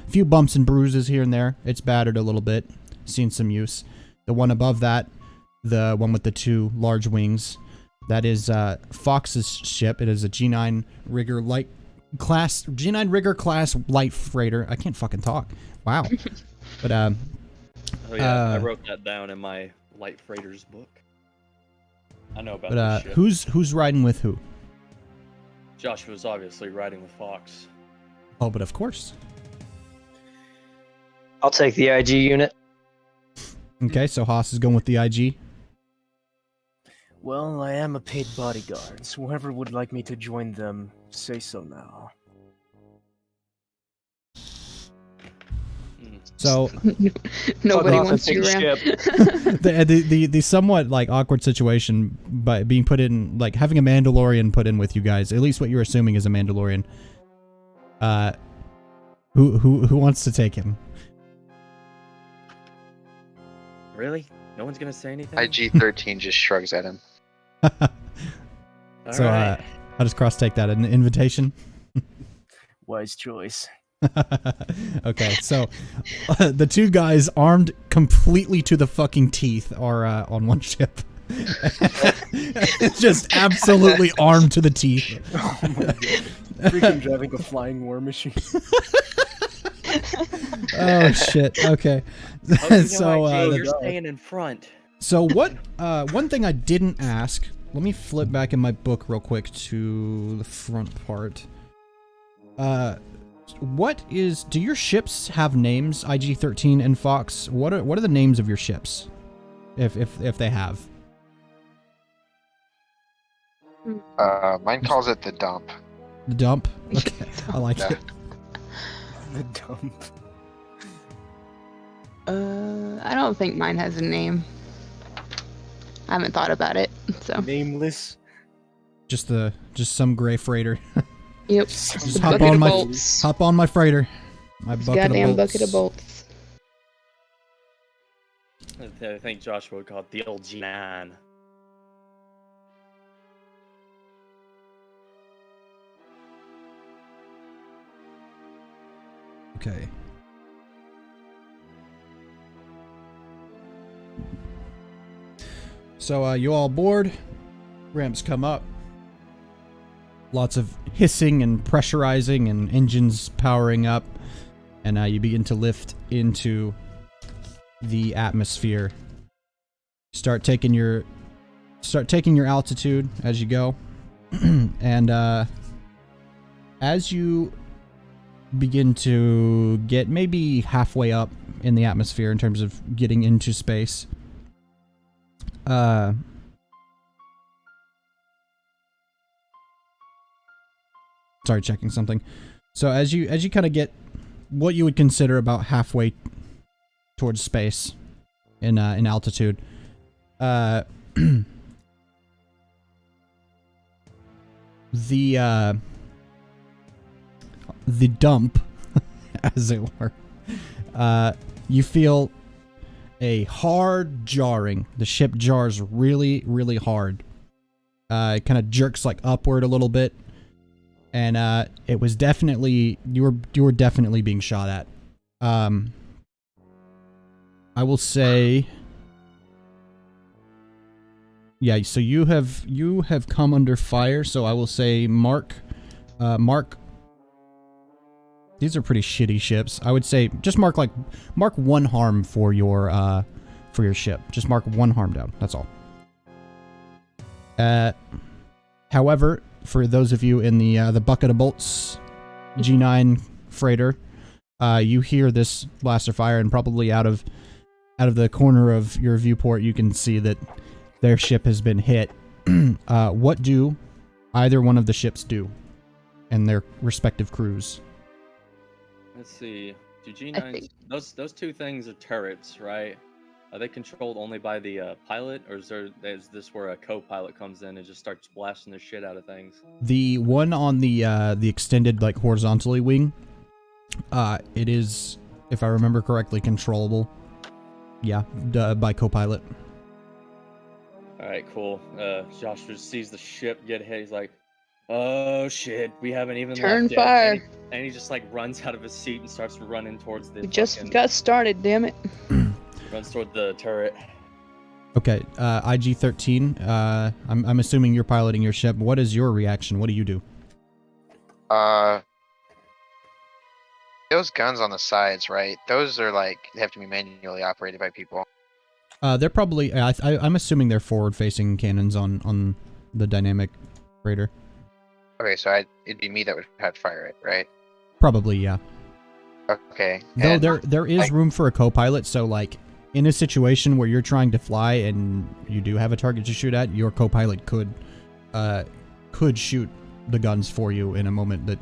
A few bumps and bruises here and there. It's battered a little bit. Seen some use. The one above that, the one with the 2 large wings, that is Fox's ship. It is a G9 rigger class light freighter. I can't fucking talk. Wow. But Oh yeah, I wrote that down in my light freighters book. I know about this ship. Who's riding with who? Joshua's obviously riding with Fox. Oh, but of course. I'll take the IG unit. Okay, so Haas is going with the IG. Well, I am a paid bodyguard, so whoever would like me to join them, say so now. So Nobody Fuck off wants and you take around. the the somewhat like awkward situation by being put in, like having a Mandalorian put in with you guys, at least what you're assuming is a Mandalorian. Who wants to take him? Really? No one's gonna say anything? IG-13 just shrugs at him. So Alright. I'll just cross take that an invitation. Wise choice. Okay, so the 2 guys armed completely to the fucking teeth are on one ship. Just absolutely armed to the teeth. Oh my god. Freaking driving a flying war machine. Oh shit. Okay. So you're staying in front. so what one thing I didn't ask, let me flip back in my book real quick to the front part. Do your ships have names, IG-13 and Fox? What are the names of your ships? If they have. Mine calls it the dump. The dump? Okay. I like Yeah. it. The dump. I don't think mine has a name. I haven't thought about it, so. Nameless. Just some gray freighter. Yep. Just The hop bucket on of my bolts. hop on my freighter. My bucket Goddamn of bolts. bucket of bolts. I think Joshua would call it the old G9. Okay. So you all board. Ramps come up. Lots of hissing and pressurizing and engines powering up. And you begin to lift into the atmosphere. Start taking your altitude as you go. And as you begin to get maybe halfway up in the atmosphere in terms of getting into space, sorry, checking something. So as you kind of get what you would consider about halfway towards space in altitude, the dump, as it were, you feel a hard jarring. The ship jars really, really hard. It kind of jerks like upward a little bit, and it was definitely you were definitely being shot at. I will say, yeah. So you have come under fire. So I will say, Mark. These are pretty shitty ships. I would say just mark 1 harm for your ship. Just mark 1 harm down. That's all. However, for those of you in the bucket of bolts G9 freighter, you hear this blaster fire, and probably out of the corner of your viewport, you can see that their ship has been hit. What do either one of the ships do, and their respective crews? Let's see. Do G9s, those 2 things are turrets, right? Are they controlled only by the pilot, or is this where a co-pilot comes in and just starts blasting the shit out of things? The one on the extended, like, horizontally wing, it is, if I remember correctly, controllable. Yeah, by co-pilot. Alright, cool. Josh just sees the ship get hit. He's like, oh shit, we haven't even Turn left fire. yet. And he just like runs out of his seat and starts running towards the We just got started, damn it. runs toward the turret. Okay, IG-13, I'm assuming you're piloting your ship. What is your reaction? What do you do? Those guns on the sides, right? Those are like, they have to be manually operated by people. They're probably, I'm assuming they're forward-facing cannons on the dynamic freighter. Okay, so it'd be me that would have to fire it, right? Probably, yeah. Okay. Though and there is room for a co-pilot, so like in a situation where you're trying to fly and you do have a target to shoot at, your co-pilot could shoot the guns for you in a moment that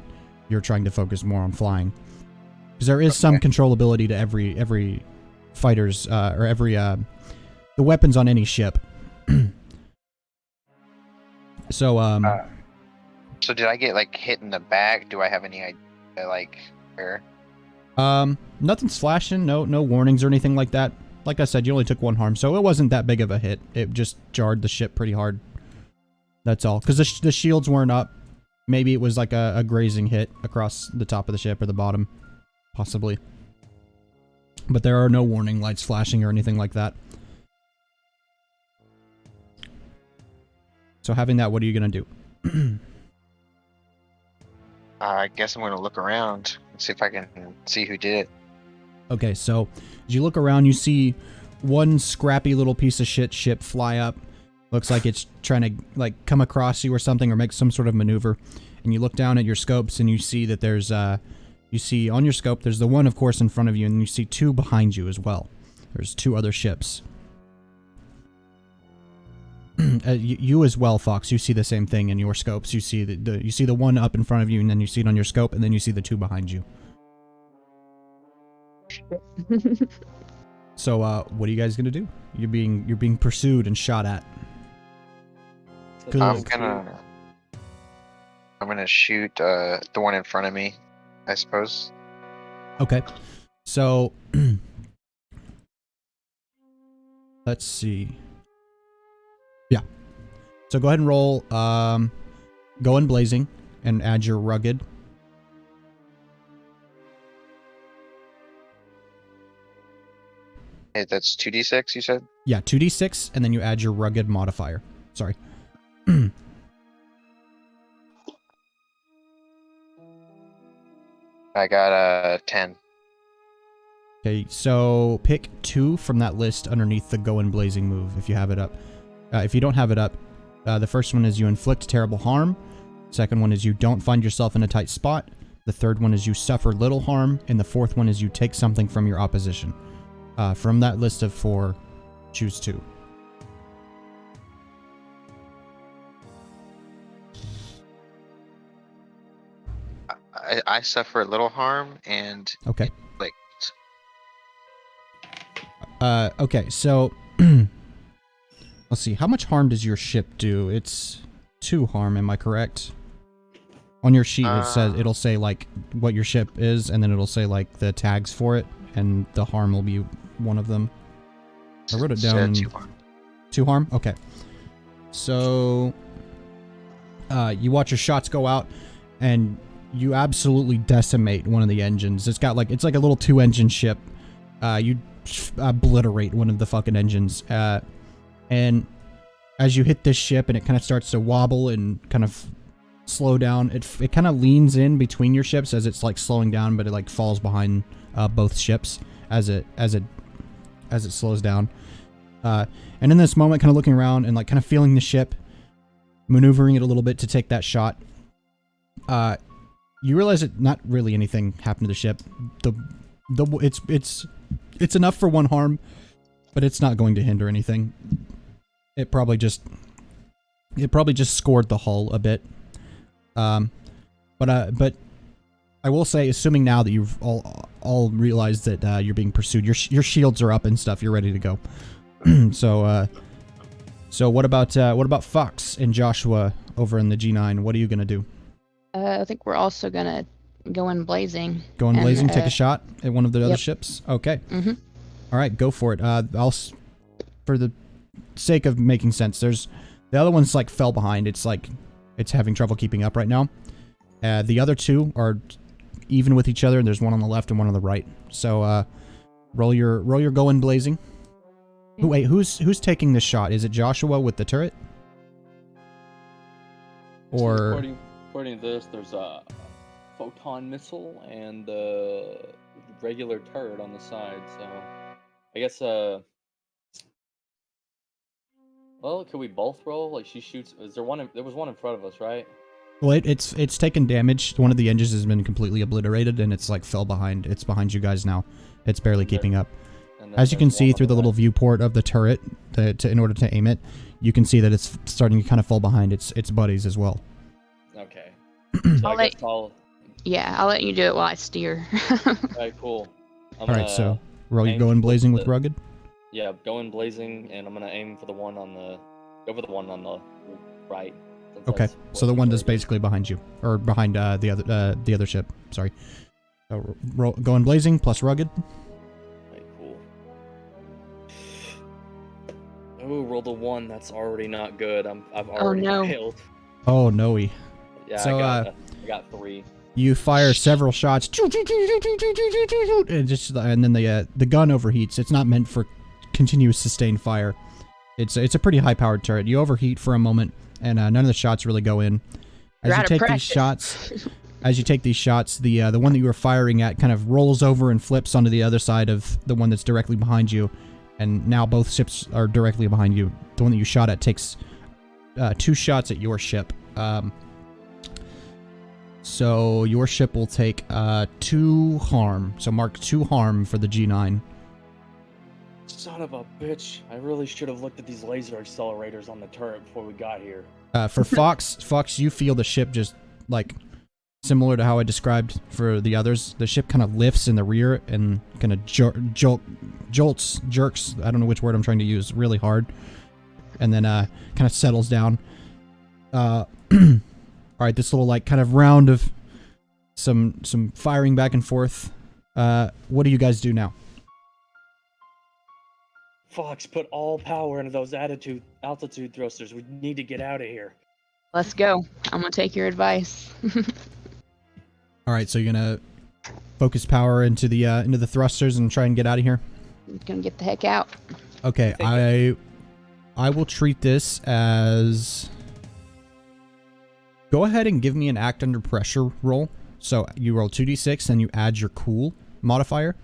you're trying to focus more on flying. Because there is some controllability to every fighter's or every the weapons on any ship. So So did I get like hit in the back? Do I have any idea like where? Nothing's flashing, no warnings or anything like that. Like I said, you only took 1 harm, so it wasn't that big of a hit. It just jarred the ship pretty hard. That's all. Because the shields weren't up. Maybe it was like a grazing hit across the top of the ship or the bottom. Possibly. But there are no warning lights flashing or anything like that. So having that, what are you going to do? I guess I'm gonna look around and see if I can see who did it. Okay, so as you look around, you see one scrappy little piece of shit ship fly up. Looks like it's trying to like come across you or something, or make some sort of maneuver. And you look down at your scopes and you see that there's you see on your scope there's the one, of course, in front of you, and you see 2 behind you as well. There's 2 other ships. You as well, Fox. You see the same thing in your scopes. You see you see the one up in front of you, and then you see it on your scope, and then you see the 2 behind you. So, what are you guys gonna do? You're being pursued and shot at. So I'm gonna shoot the one in front of me, I suppose. Okay. So, let's see. Yeah. So go ahead and roll Go in Blazing and add your rugged. Hey, that's 2d6, you said? Yeah, 2d6, and then you add your rugged modifier. Sorry. I got 10. Okay, so pick 2 from that list underneath the Go in Blazing move, if you have it up. If you don't have it up, the first one is you inflict terrible harm. Second one is you don't find yourself in a tight spot. The third one is you suffer little harm. And the fourth one is you take something from your opposition. From that list of 4, choose 2. I suffer a little harm and Okay. like Okay, so let's see. How much harm does your ship do? It's 2 harm, am I correct? On your sheet, it'll say like what your ship is, and then it'll say like the tags for it, and the harm will be one of them. I wrote it down. 2 harm. 2 harm? Okay. So you watch your shots go out, and you absolutely decimate one of the engines. It's like a little 2-engine ship. You obliterate one of the fucking engines. And as you hit this ship and it kind of starts to wobble and kind of slow down, it kind of leans in between your ships as it's like slowing down, but it like falls behind both ships as it slows down. And in this moment, kind of looking around and like kind of feeling the ship, maneuvering it a little bit to take that shot, you realize that not really anything happened to the ship. It's enough for one harm, but it's not going to hinder anything. It probably just scored the hull a bit. But I will say, assuming now that you've all realized that you're being pursued, your shields are up and stuff, you're ready to go. So what about Fox and Joshua over in the G9? What are you gonna do? I think we're also gonna go in blazing. Go in and, blazing, take a shot at one of the other yep. ships? Okay. Mm-hmm. All right, go for it. For the sake of making sense, the other one's like fell behind. It's like it's having trouble keeping up right now. The other two are even with each other, and there's one on the left and one on the right. So roll your go in blazing. Okay. Wait, who's taking this shot? Is it Joshua with the turret? Or according to this, there's a photon missile and a regular turret on the side. So I guess well, could we both roll? Like she shoots. Is there one? There was one in front of us, right? Well, it's taken damage. One of the engines has been completely obliterated, and it's like fell behind. It's behind you guys now. It's barely keeping up. As you can see through the little viewport of the turret, in order to aim it, you can see that it's starting to kind of fall behind its buddies as well. Okay. So I'll let you do it while I steer. Alright, cool. Alright, so you go in blazing with rugged? Yeah, go in blazing, and I'm gonna aim for the one on the right. Okay, so the one that's basically behind you, or behind the other ship. Sorry. So go in blazing plus rugged. Alright, cool. Oh, rolled a 1. That's already not good. I've already failed. Oh no. Yeah, so I got 3. You fire several shots, and then the gun overheats. It's not meant for continuous sustained fire. It's a pretty high powered turret. You overheat for a moment, and none of the shots really go in. As you take these shots, the one that you were firing at kind of rolls over and flips onto the other side of the one that's directly behind you, and now both ships are directly behind you. The one that you shot at takes 2 shots at your ship. So your ship will take 2 harm. So mark 2 harm for the G9. Son of a bitch. I really should have looked at these laser accelerators on the turret before we got here. For Fox, you feel the ship just, like, similar to how I described for the others. The ship kind of lifts in the rear and kind of jerks, I don't know which word I'm trying to use, really hard. And then kind of settles down. Alright, this little, like, kind of round of some firing back and forth. What do you guys do now? Fox, put all power into those altitude thrusters. We need to get out of here. Let's go. I'm gonna take your advice. Alright, so you're gonna focus power into the thrusters and try and get out of here? I'm gonna get the heck out. Okay, I will treat this as... Go ahead and give me an act under pressure roll. So you roll 2d6 and you add your cool modifier.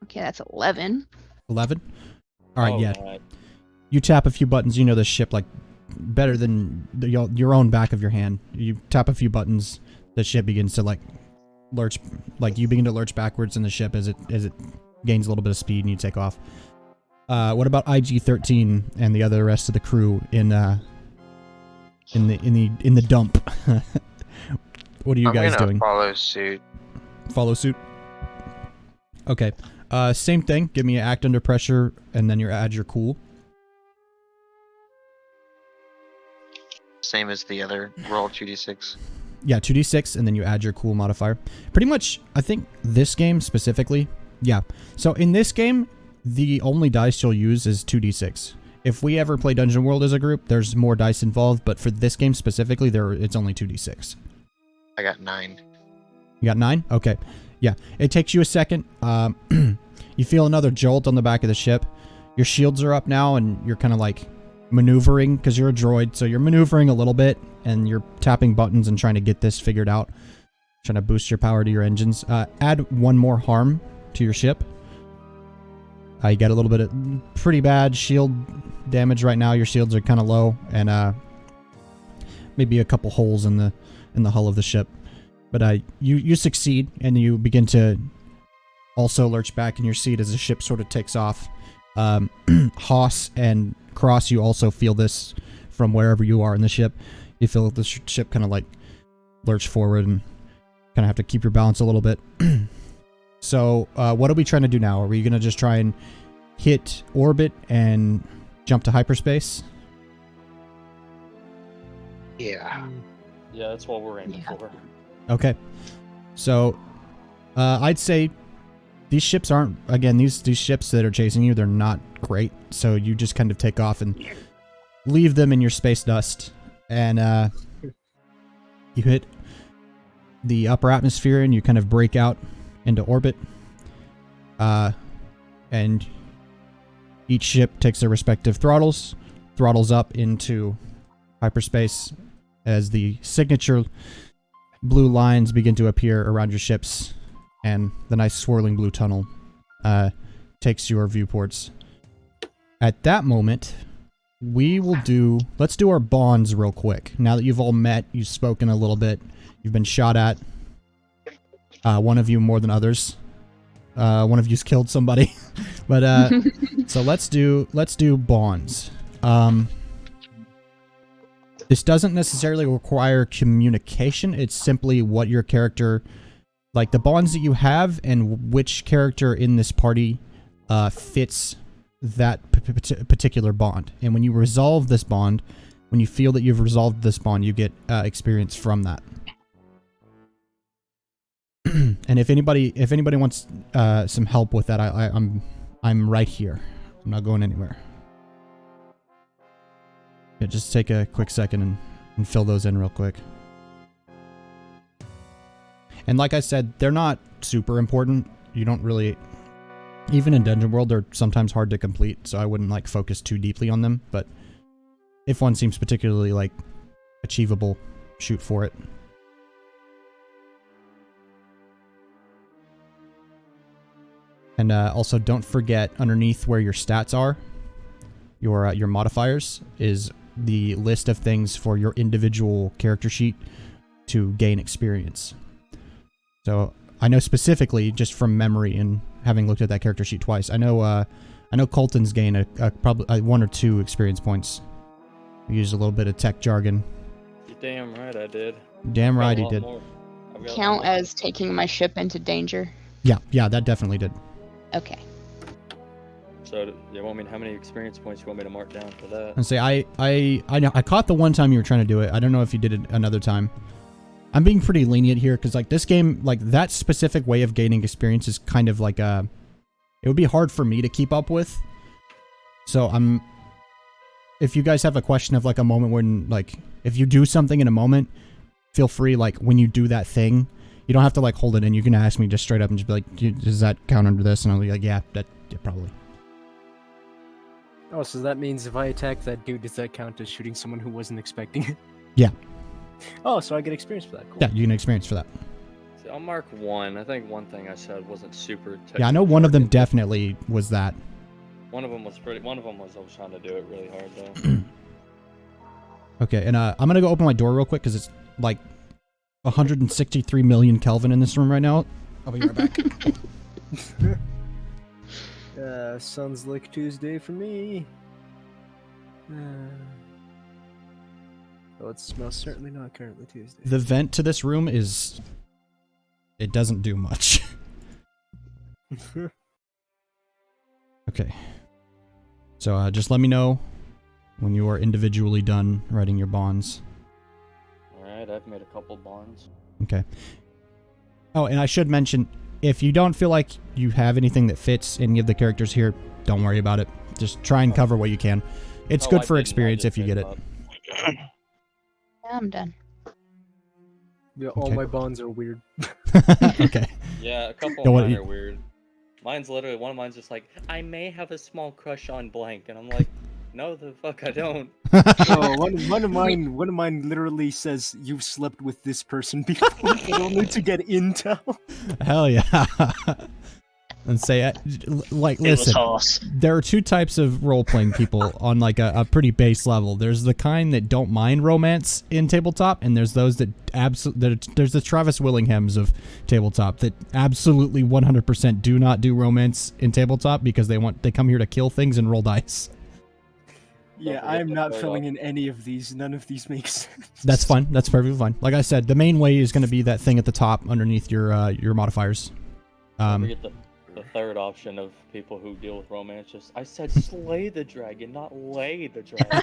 Okay, that's 11. 11? Alright, yeah. Right. You tap a few buttons, you know the ship like better than your own back of your hand. You tap a few buttons, the ship begins to like lurch, like you begin to lurch backwards in the ship as it gains a little bit of speed and you take off. What about IG-13 and the rest of the crew in the dump? What are you guys doing? Follow suit. Follow suit? Okay. Same thing. Give me an act under pressure, and then add your cool. Same as the other. Roll 2d6. Yeah, 2d6, and then you add your cool modifier. Pretty much, I think this game specifically, yeah. So in this game, the only dice you'll use is 2d6. If we ever play Dungeon World as a group, there's more dice involved, but for this game specifically, it's only 2d6. I got 9. You got 9? Okay. Yeah. It takes you a second. You feel another jolt on the back of the ship. Your shields are up now, and you're kind of like maneuvering because you're a droid. So you're maneuvering a little bit, and you're tapping buttons and trying to get this figured out. Trying to boost your power to your engines. Add 1 more harm to your ship. You got a little bit of pretty bad shield damage right now. Your shields are kind of low, and maybe a couple holes in the hull of the ship. But you succeed, and you begin to also lurch back in your seat as the ship sort of takes off. Haas and Cross, you also feel this from wherever you are in the ship. You feel the ship kind of like lurch forward and kind of have to keep your balance a little bit. So, what are we trying to do now? Are we going to just try and hit orbit and jump to hyperspace? Yeah. Yeah, that's what we're aiming for. Okay. So, I'd say these ships aren't, again, these ships that are chasing you, they're not great. So you just kind of take off and leave them in your space dust. And you hit the upper atmosphere and you kind of break out into orbit. And each ship takes their respective throttles up into hyperspace as the signature blue lines begin to appear around your ships, and the nice swirling blue tunnel takes your viewports. At that moment, let's do our bonds real quick. Now that you've all met, you've spoken a little bit, you've been shot at, one of you more than others. One of you's killed somebody. But so let's do bonds. This doesn't necessarily require communication. It's simply what your character, like the bonds that you have and which character in this party fits that particular bond. And when you resolve this bond, when you feel that you've resolved this bond, you get experience from that. And if anybody wants some help with that, I'm right here. I'm not going anywhere. Yeah, just take a quick second and fill those in real quick. And like I said, they're not super important. You don't really, even in Dungeon World, they're sometimes hard to complete, so I wouldn't like focus too deeply on them. But if one seems particularly like achievable, shoot for it. And also, don't forget underneath where your stats are, your modifiers, is the list of things for your individual character sheet to gain experience. So I know specifically, just from memory and having looked at that character sheet twice, I know Colton's gain probably 1 or 2 experience points. We used a little bit of tech jargon. You're damn right I did. Damn right he did. Count as taking my ship into danger. Yeah, that definitely did. Okay. So you want me to, how many experience points you want me to mark down for that? And say I know I caught the one time you were trying to do it. I don't know if you did it another time. I'm being pretty lenient here because like this game, like that specific way of gaining experience is kind of like it would be hard for me to keep up with. So if you guys have a question of like a moment when like if you do something in a moment, feel free, like when you do that thing, you don't have to like hold it in. You can ask me just straight up and just be like, does that count under this? And I'll be like, yeah, probably. Oh, so that means if I attack that dude, does that count as shooting someone who wasn't expecting it? Yeah. Oh, so I get experience for that. Cool. Yeah, you can experience for that. See, I'll mark 1. I think one thing I said wasn't super technical. Yeah, I know one of them definitely was that. One of them was I was trying to do it really hard though. Okay, and I'm gonna go open my door real quick because it's like 163 million Kelvin in this room right now. I'll be right back. Sounds like Tuesday for me. Oh, it's most certainly not currently Tuesday. The vent to this room is... it doesn't do much. Okay. So just let me know when you are individually done writing your bonds. Alright, I've made a couple bonds. Okay. Oh, and I should mention, if you don't feel like you have anything that fits any of the characters here, don't worry about it. Just try and cover what you can. It's good for experience if you get it. Yeah, I'm done. Yeah, all Okay. my bonds are weird. Okay. Yeah, a couple Don't of wanna mine eat- are weird. Mine's literally one of mine's just like, I may have a small crush on blank, and I'm like, no, the fuck I don't. Oh, one of mine literally says you've slept with this person before, but only to get intel. Hell yeah. And say, like, It was listen, Hoss. there are two types of role-playing people on like a pretty base level. There's the kind that don't mind romance in tabletop, and there's those that there's the Travis Willinghams of tabletop that absolutely 100% do not do romance in tabletop because they come here to kill things and roll dice. Yeah, forget I am the not third filling in any of these. None of these make sense. That's fine. That's perfectly fine. Like I said, the main way is going to be that thing at the top underneath your modifiers. Forget the third option of people who deal with romance. Just I said slay the dragon, not lay the dragon.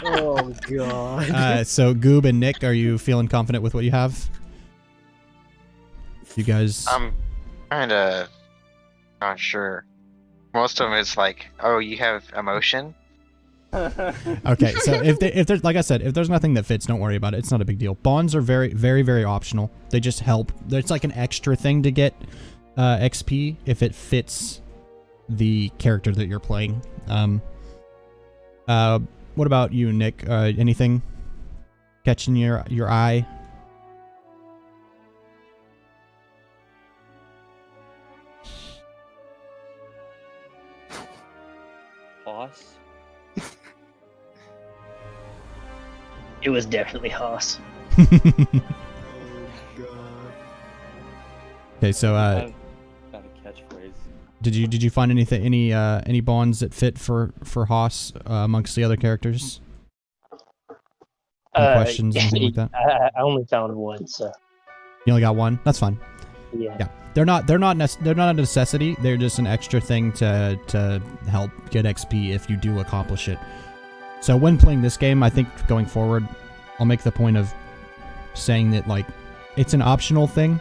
Oh god. So Goob and Nick, are you feeling confident with what you have? You guys. I'm kind of not sure. Most of them is like, oh, you have emotion. Okay, so if there's, like I said, if there's nothing that fits, don't worry about it. It's not a big deal. Bonds are very, very, very optional. They just help. It's like an extra thing to get XP if it fits the character that you're playing. What about you, Nick? Anything catching your eye? Boss. It was definitely Hoss. Oh god. Okay, so Got a catchphrase. did you find any bonds that fit for Haas amongst the other characters? Any questions, anything like that? I only found one, so You only got one. That's fine. yeah. Yeah, they're not a necessity. They're just an extra thing to help get XP if you do accomplish it. So when playing this game, I think going forward, I'll make the point of saying that like it's an optional thing.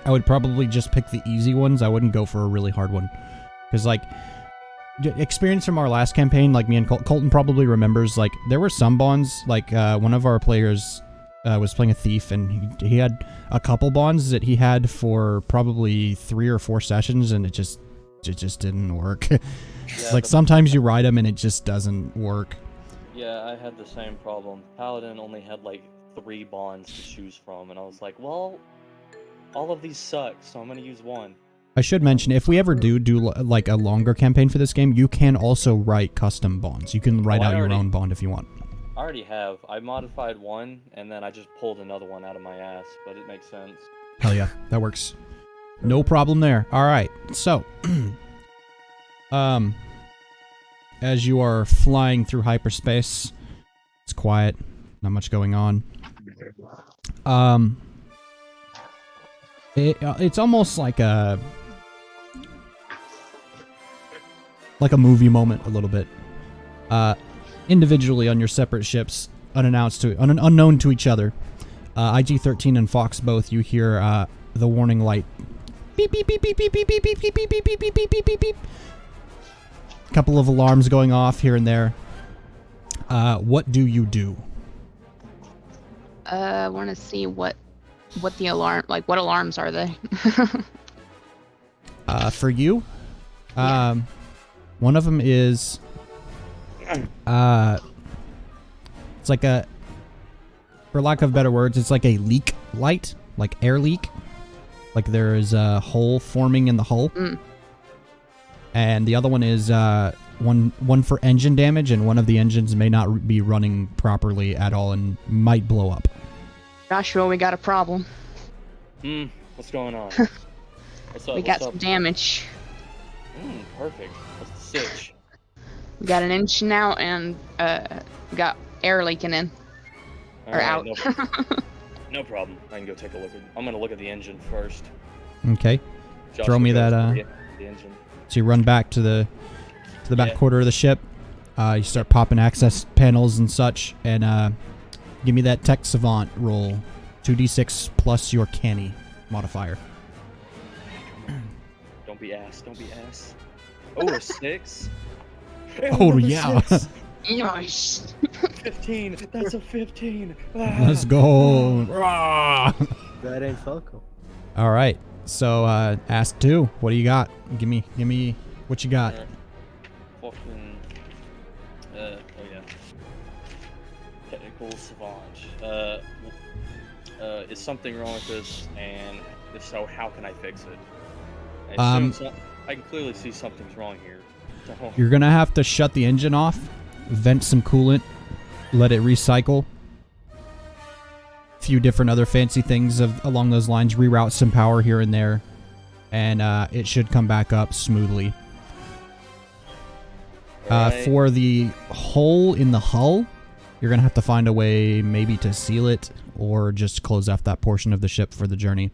I would probably just pick the easy ones. I wouldn't go for a really hard one, because like experience from our last campaign, like me and Colton probably remembers, like there were some bonds. Like one of our players was playing a thief, and he had a couple bonds that he had for probably 3 or 4 sessions, and it just didn't work. It's like sometimes you ride them and it just doesn't work. Yeah, I had the same problem. Paladin only had like 3 bonds to choose from, and I was like, well, all of these suck, so I'm gonna use one. I should mention, if we ever do like a longer campaign for this game, you can also write custom bonds. You can write out your own bond if you want. I already have. I modified one, and then I just pulled another one out of my ass, but it makes sense. Hell yeah, that works. No problem there. All right, so as you are flying through hyperspace, it's quiet, not much going on. It's almost like a movie moment a little bit. Individually on your separate ships, unknown to each other, IG-13 and Fox both, you hear the warning light. Beep beep beep beep beep beep beep beep beep beep beep beep beep beep beep beep. Couple of alarms going off here and there. What do you do? I want to see what the alarm, like what alarms are they? For you, Yeah. one of them is, it's like a, for lack of better words, it's like a leak light, like air leak. Like there is a hole forming in the hull. Mm. And the other one is one for engine damage, and one of the engines may not be running properly at all and might blow up. Joshua, we got a problem. What's going on? What's up? We got what's some up? damage. Perfect. What's the sitch? We got an engine out and we got air leaking in. Or out. Alright, no problem. I can go take a look at. I'm gonna look at the engine first. Okay. Josh Throw me goes that, to the engine. So you run back to the back Yeah. quarter of the ship. You start popping access panels and such, and give me that tech savant roll, 2d6 plus your canny modifier. Don't be ass. Don't be ass. Oh, a 6. Oh yeah. Nice. 15. That's a 15. Let's go. Rah! That ain't Falco. All right. So, ask 2. What do you got? Give me what you got. Fucking. Oh yeah. Technical savant. Is something wrong with this? And if so, how can I fix it? I can clearly see something's wrong here. So, You're gonna have to shut the engine off, vent some coolant, let it recycle. A few different other fancy things along those lines. Reroute some power here and there, and it should come back up smoothly. alright. For the hole in the hull, you're gonna have to find a way maybe to seal it or just close off that portion of the ship for the journey.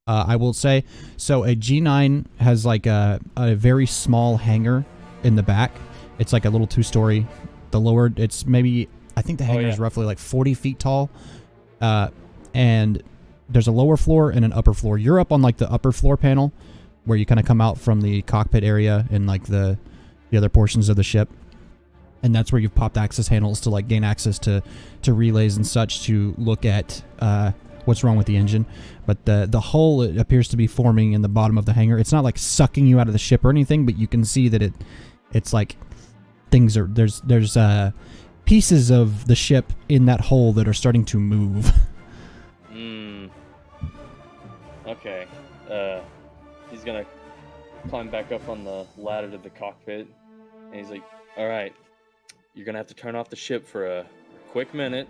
I will say, so a G9 has like a very small hangar in the back. It's like a little 2-story. The lower, it's maybe, I think the hangar is roughly like 40 feet tall. And there's a lower floor and an upper floor. You're up on like the upper floor panel where you kind of come out from the cockpit area and like the other portions of the ship. And that's where you've popped access handles to like gain access to relays and such to look at what's wrong with the engine. But the hull, it appears to be forming in the bottom of the hangar. It's not like sucking you out of the ship or anything, but you can see that it's like things are there's pieces of the ship in that hole that are starting to move. Okay. He's gonna climb back up on the ladder to the cockpit, and he's like, "Alright, you're gonna have to turn off the ship for a quick minute.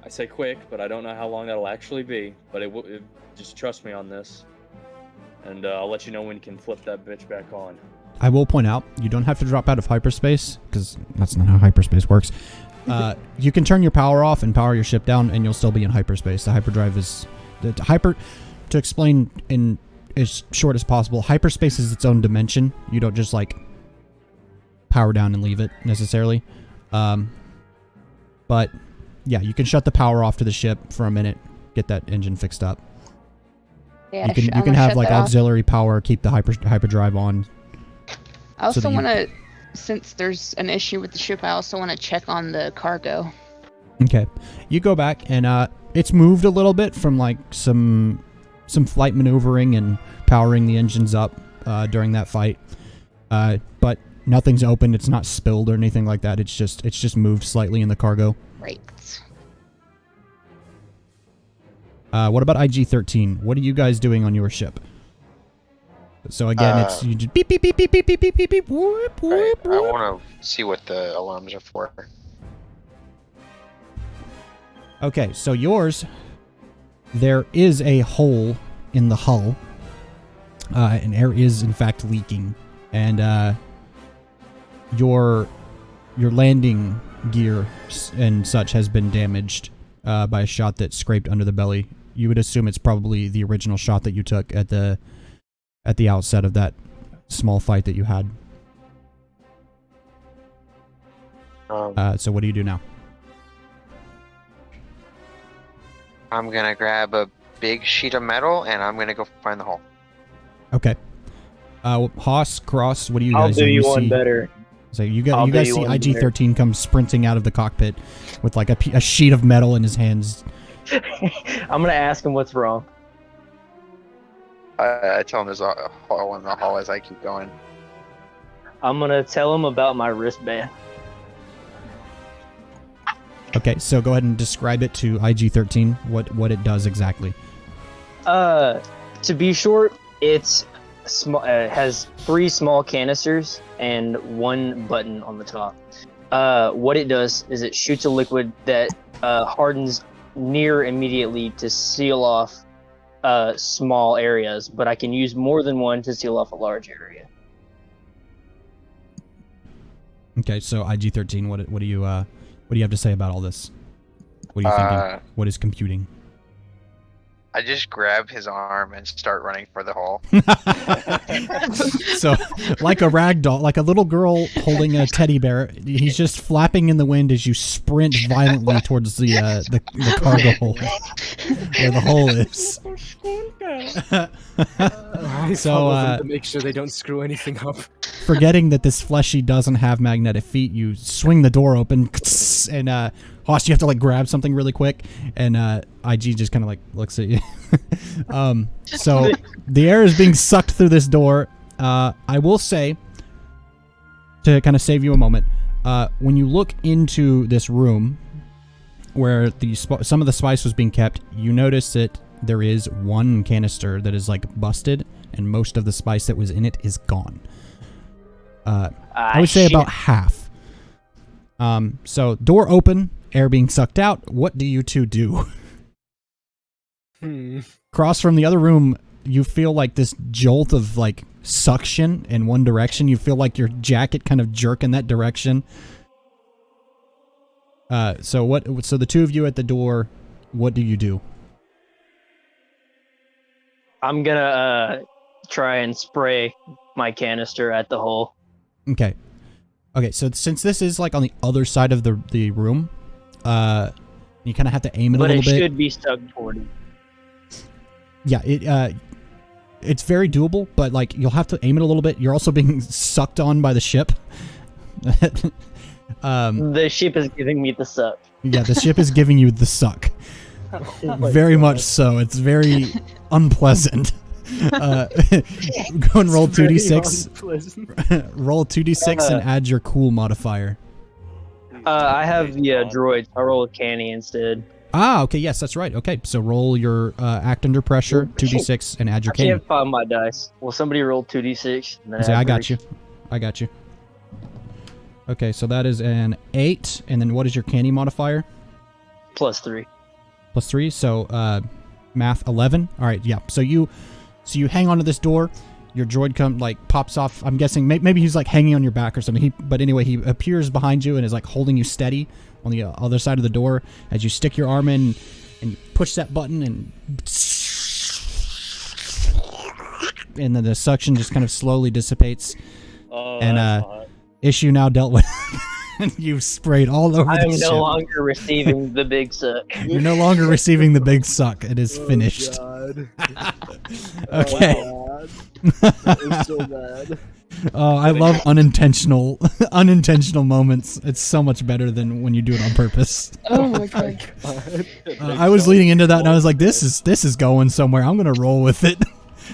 I say quick, but I don't know how long that'll actually be, but just trust me on this. And I'll let you know when you can flip that bitch back on." I will point out, you don't have to drop out of hyperspace, because that's not how hyperspace works. You can turn your power off and power your ship down, and you'll still be in hyperspace. The hyperdrive is... To explain in as short as possible, hyperspace is its own dimension. You don't just, like, power down and leave it, necessarily. But, yeah, you can shut the power off to the ship for a minute, get that engine fixed up. Yeah, You can have, like, auxiliary power, keep the hyperdrive on. I also want to, since there's an issue with the ship, I also want to check on the cargo. Okay. You go back, and it's moved a little bit from, like, some flight maneuvering and powering the engines up during that fight. But nothing's opened. It's not spilled or anything like that. It's just moved slightly in the cargo. Right. What about IG-13? What are you guys doing on your ship? So again, it's you just beep beep beep beep beep beep beep beep beep whoop whoop. I want to see what the alarms are for. Okay, so yours, there is a hole in the hull, and air is in fact leaking, and your landing gear and such has been damaged by a shot that scraped under the belly. You would assume it's probably the original shot that you took at the outset of that small fight that you had. So what do you do now? I'm gonna grab a big sheet of metal and I'm gonna go find the hole. Okay. Haas, Cross, what do you guys do? I'll do you see, one better. So you guys see IG-13 come sprinting out of the cockpit with like a sheet of metal in his hands. I'm gonna ask him what's wrong. I tell him there's a hole in the hall as I keep going. I'm gonna tell him about my wristband. Okay, so go ahead and describe it to IG-13, what it does exactly. To be short, it's has 3 small canisters and 1 button on the top. What it does is it shoots a liquid that hardens near immediately to seal off small areas, but I can use more than 1 to seal off a large area. Okay, so IG-13, what do you have to say about all this? What are you thinking? What is computing? I just grab his arm and start running for the hole. So, like a rag doll, like a little girl holding a teddy bear, he's just flapping in the wind as you sprint violently towards the cargo hole, where the hole is. I follow them to make sure they don't screw anything up. forgetting that this fleshy doesn't have magnetic feet, you swing the door open, and Hoss, you have to like grab something really quick, and IG just kind of like looks at you. So the air is being sucked through this door. I will say, to kind of save you a moment, when you look into this room where some of the spice was being kept, you notice that there is one canister that is like busted, and most of the spice that was in it is gone. I would say about half. So door open, air being sucked out. What do you two do? Across from the other room, you feel like this jolt of like suction in one direction. You feel like your jacket kind of jerk in that direction. So the two of you at the door, what do you do? I'm gonna try and spray my canister at the hole. Okay. So since this is like on the other side of the room, you kind of have to aim it a little bit. But it should be stuck toward it. Yeah, it's very doable, but like you'll have to aim it a little bit. You're also being sucked on by the ship. The ship is giving me the suck. Yeah, the ship is giving you the suck. Very much so. It's very unpleasant. Go and roll 2d6. Roll 2d6 and add your cool modifier. I have the droid. I roll a canny instead. Ah, okay, yes, that's right. Okay, so roll your act under pressure, 2d6, and add your canny. I can't find my dice. Will somebody roll 2d6? I got you. Okay, so that is an 8, and then what is your canny modifier? +3. +3, so math 11. All right, yeah. So you hang onto this door. Your droid pops off. I'm guessing maybe he's like hanging on your back or something. But anyway, he appears behind you and is like holding you steady on the other side of the door as you stick your arm in and you push that button and then the suction just kind of slowly dissipates. Oh, and issue now dealt with. You've sprayed all over the ship. I'm no longer receiving the big suck. You're no longer receiving the big suck. It is finished. God. Okay. Oh, that is so bad. Oh, I love unintentional moments. It's so much better than when you do it on purpose. Oh my god. I was leading into that and I was like, this is going somewhere. I'm gonna roll with it.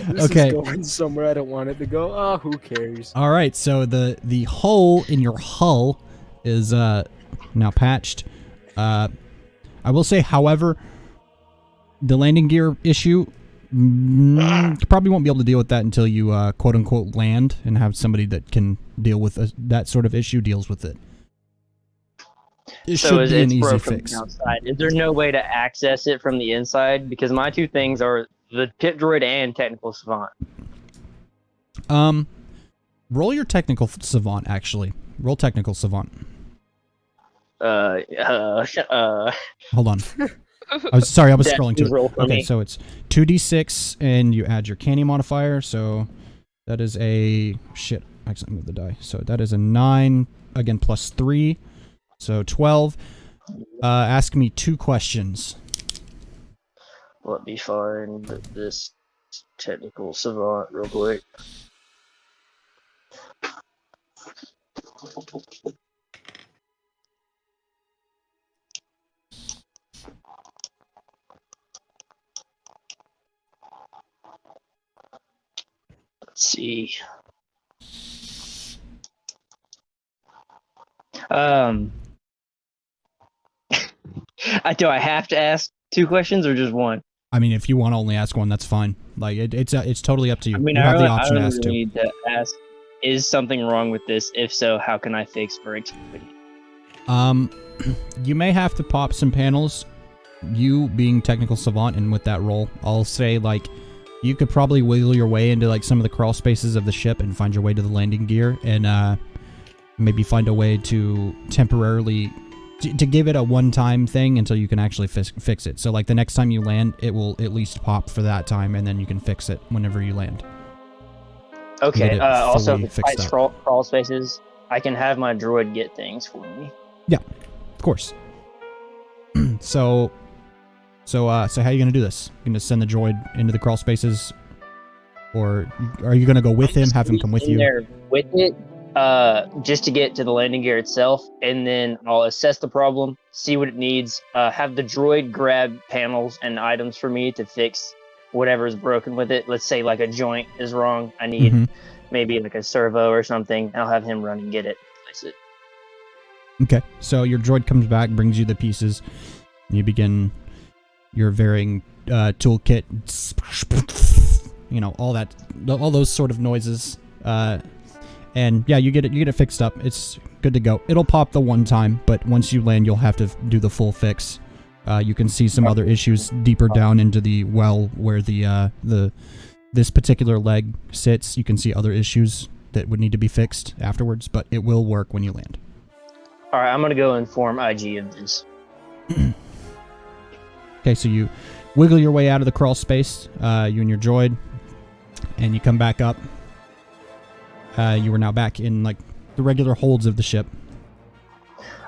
This Okay. is going somewhere I don't want it to go. Oh, who cares? All right. So the hole in your hull is now patched. I will say, however, the landing gear issue, you probably won't be able to deal with that until you quote unquote land and have somebody that can deal with that sort of issue deals with it. It should be an easy fix. Outside. Is there no way to access it from the inside? Because my two things are the pit droid and technical savant. Roll your technical savant. Actually, roll technical savant. Hold on. I was scrolling to it. Okay, so it's 2d6 and you add your canny modifier. So that is a I accidentally moved the die. So that is a 9 again +3, so 12. Ask me 2 questions. Let me find this technical savant real quick. Let's see. Do I have to ask 2 questions or just 1? I mean, if you want to only ask 1, that's fine. Like it's totally up to you. I mean, you have the I option to really ask 2. need to ask: is something wrong with this? If so, how can I fix for activity? You may have to pop some panels. You being technical savant and with that roll, I'll say like you could probably wiggle your way into like some of the crawl spaces of the ship and find your way to the landing gear and maybe find a way to temporarily to give it a one-time thing until you can actually fix it. So like the next time you land, it will at least pop for that time, and then you can fix it whenever you land. Okay. Also, if fixed it's crawl spaces, I can have my droid get things for me. Yeah, of course. So how are you gonna do this? You gonna send the droid into the crawl spaces? or are you gonna go with him? Have him come with in you? there with it, just to get to the landing gear itself, and then I'll assess the problem, see what it needs, have the droid grab panels and items for me to fix whatever is broken with it. Let's say like a joint is wrong. I need Mhm. maybe like a servo or something. I'll have him run and get it, place it. Okay, so your droid comes back, brings you the pieces, and you begin your varying toolkit. You know, all those sort of noises. And yeah, you get it fixed up. It's good to go. It'll pop the one time, but once you land, you'll have to do the full fix. You can see some other issues deeper down into the well where this particular leg sits. You can see other issues that would need to be fixed afterwards, but it will work when you land. All right, I'm gonna go inform IG of this. Okay, so you wiggle your way out of the crawl space, you and your droid, and you come back up. You are now back in like the regular holds of the ship.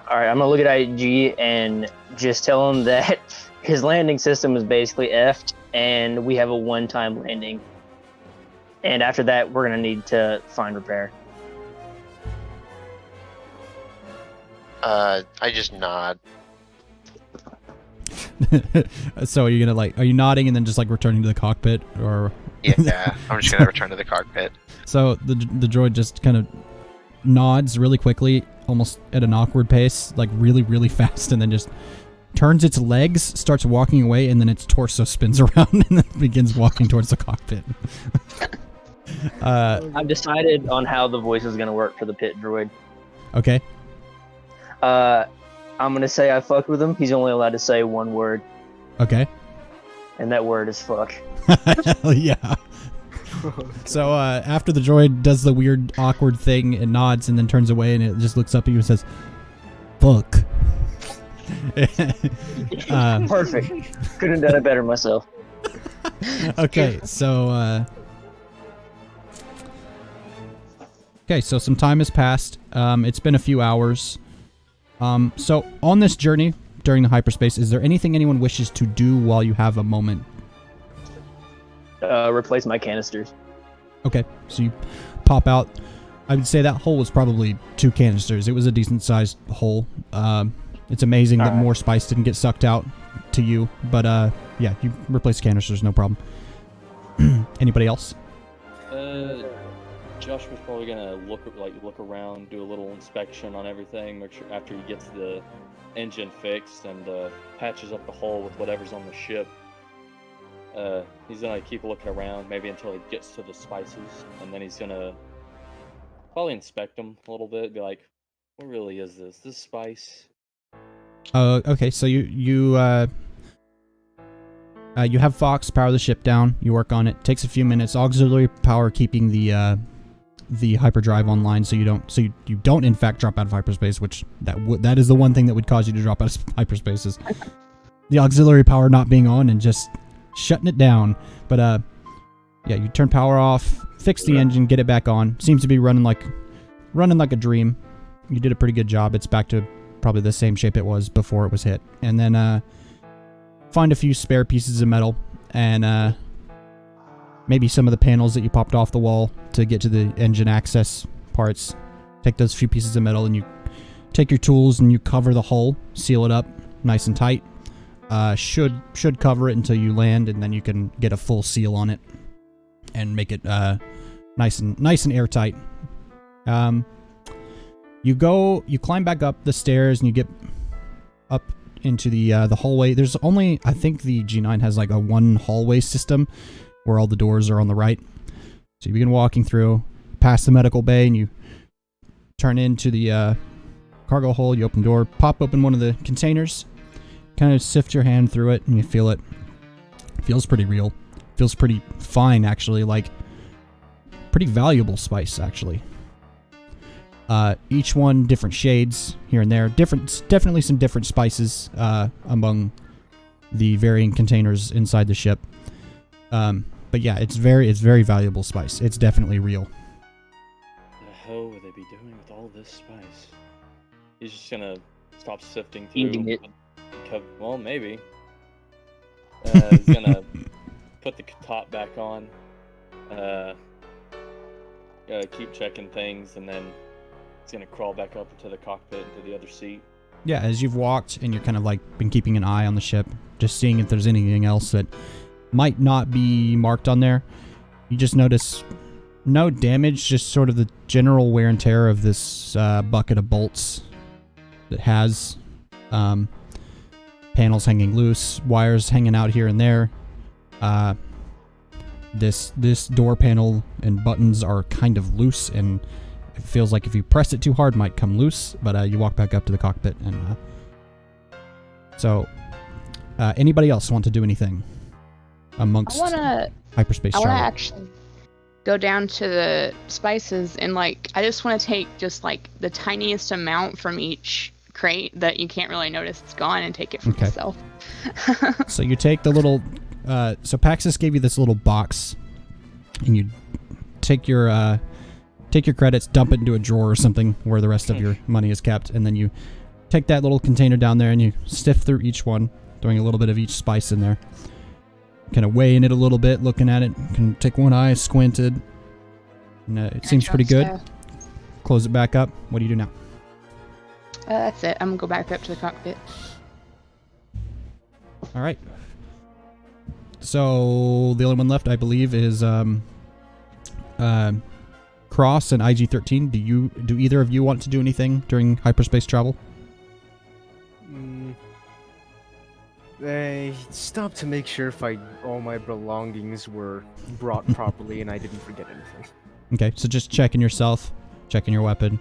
All right, I'm gonna look at IG and just tell him that his landing system is basically effed, and we have a one-time landing. And after that, we're gonna need to find repair. I just nod. So are you nodding and then just like returning to the cockpit, or? Yeah, I'm just gonna return to the cockpit. So the droid just kind of nods really quickly, almost at an awkward pace, like really, really fast, and then just turns its legs, starts walking away, and then its torso spins around and then begins walking towards the cockpit. I've decided on how the voice is gonna work for the pit droid. Okay. I'm gonna say I fucked with him. He's only allowed to say one word, Okay. and that word is fuck. Hell yeah. So after the droid does the weird, awkward thing and nods and then turns away and it just looks up at you and says, "Fuck." Perfect. Couldn't have done it better myself. Okay, so some time has passed. It's been a few hours. So on this journey during the hyperspace, is there anything anyone wishes to do while you have a moment? Replace my canisters. Okay, so you pop out. I would say that hole was probably 2 canisters. It was a decent sized hole. It's amazing that more spice didn't get sucked out to you, but yeah, you replace canisters, no problem. Anybody else? Josh was probably gonna look around, do a little inspection on everything, make sure after he gets the engine fixed and patches up the hole with whatever's on the ship. He's gonna keep looking around, maybe until he gets to the spices, and then he's gonna probably inspect them a little bit, be like, "What really is this? This spice?" Okay, so you have Fox power the ship down. You work on it. Takes a few minutes. Auxiliary power keeping the hyperdrive online, so you don't in fact drop out of hyperspace, which that is the one thing that would cause you to drop out of hyperspace is the auxiliary power not being on and just shutting it down. But yeah, you turn power off, fix the engine, get it back on. Seems to be running like a dream. You did a pretty good job. It's back to probably the same shape it was before it was hit. And then find a few spare pieces of metal and maybe some of the panels that you popped off the wall to get to the engine access parts. Take those few pieces of metal and you take your tools and you cover the hull, seal it up nice and tight. Should cover it until you land, and then you can get a full seal on it and make it nice and airtight. You climb back up the stairs and you get up into the hallway. There's only, I think the G9 has like a one hallway system where all the doors are on the right. So you begin walking through, past the medical bay, and you turn into the cargo hold. You open the door, pop open one of the containers, kind of sift your hand through it, and you feel it. Feels pretty real. Feels pretty fine, actually. Like, pretty valuable spice, actually. Each one different shades here and there. Definitely some different spices among the varying containers inside the ship. But yeah, it's very valuable spice. It's definitely real. What the hell would they be doing with all this spice? He's just gonna stop sifting through. Eating it. Well, maybe. He's gonna put the top back on, keep checking things, and then he's gonna crawl back up into the cockpit into the other seat. Yeah, as you've walked and you're kind of like been keeping an eye on the ship, just seeing if there's anything else that might not be marked on there, you just notice no damage, just sort of the general wear and tear of this bucket of bolts that has panels hanging loose, wires hanging out here and there. This door panel and buttons are kind of loose, and it feels like if you press it too hard, it might come loose. But you walk back up to the cockpit, and anybody else want to do anything amongst hyperspace I travel? want to actually go down to the spices, and like I just want to take just like the tiniest amount from each crate that you can't really notice it's gone, and take it for myself. So you take the little so Paxis gave you this little box, and you take your credits, dump it into a drawer or something where the rest of your money is kept, and then you take that little container down there and you sift through each one, throwing a little bit of each spice in there, kind of weighing it a little bit, looking at it. You can take one eye, squinted, and it seems pretty good. Close it back up. What do you do now? That's it. I'm gonna go back up to the cockpit. All right. So the only one left, I believe, is Cross and IG-13. Do either of you want to do anything during hyperspace travel? I stopped to make sure if all my belongings were brought properly and I didn't forget anything. Okay, so just checking yourself, checking your weapon,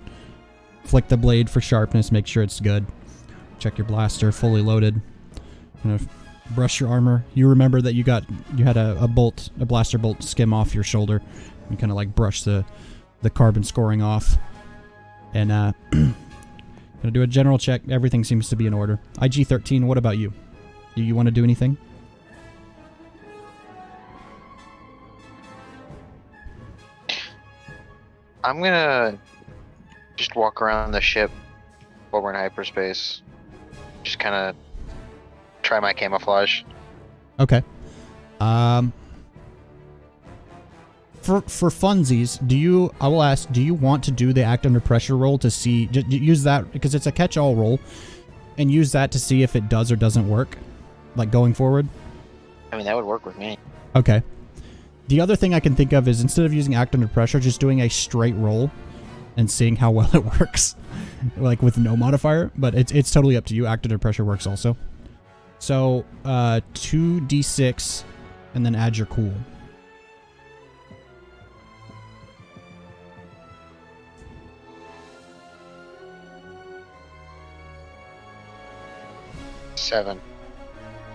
flick the blade for sharpness, make sure it's good. Check your blaster, fully loaded. Kind of brush your armor. You remember that you had a blaster bolt skim off your shoulder. You kind of like brush the carbon scoring off, and gonna do a general check. Everything seems to be in order. IG-13, what about you? Do you want to do anything? I'm gonna just walk around the ship while we're in hyperspace. Just kind of try my camouflage. Okay. For funsies, I will ask, do you want to do the act under pressure roll to see, use that, because it's a catch-all roll, and use that to see if it does or doesn't work, like going forward? I mean, that would work with me. Okay. The other thing I can think of is instead of using act under pressure, just doing a straight roll and seeing how well it works, like with no modifier, but it's totally up to you. Act under pressure works also. So, 2d6, and then add your cool. Seven.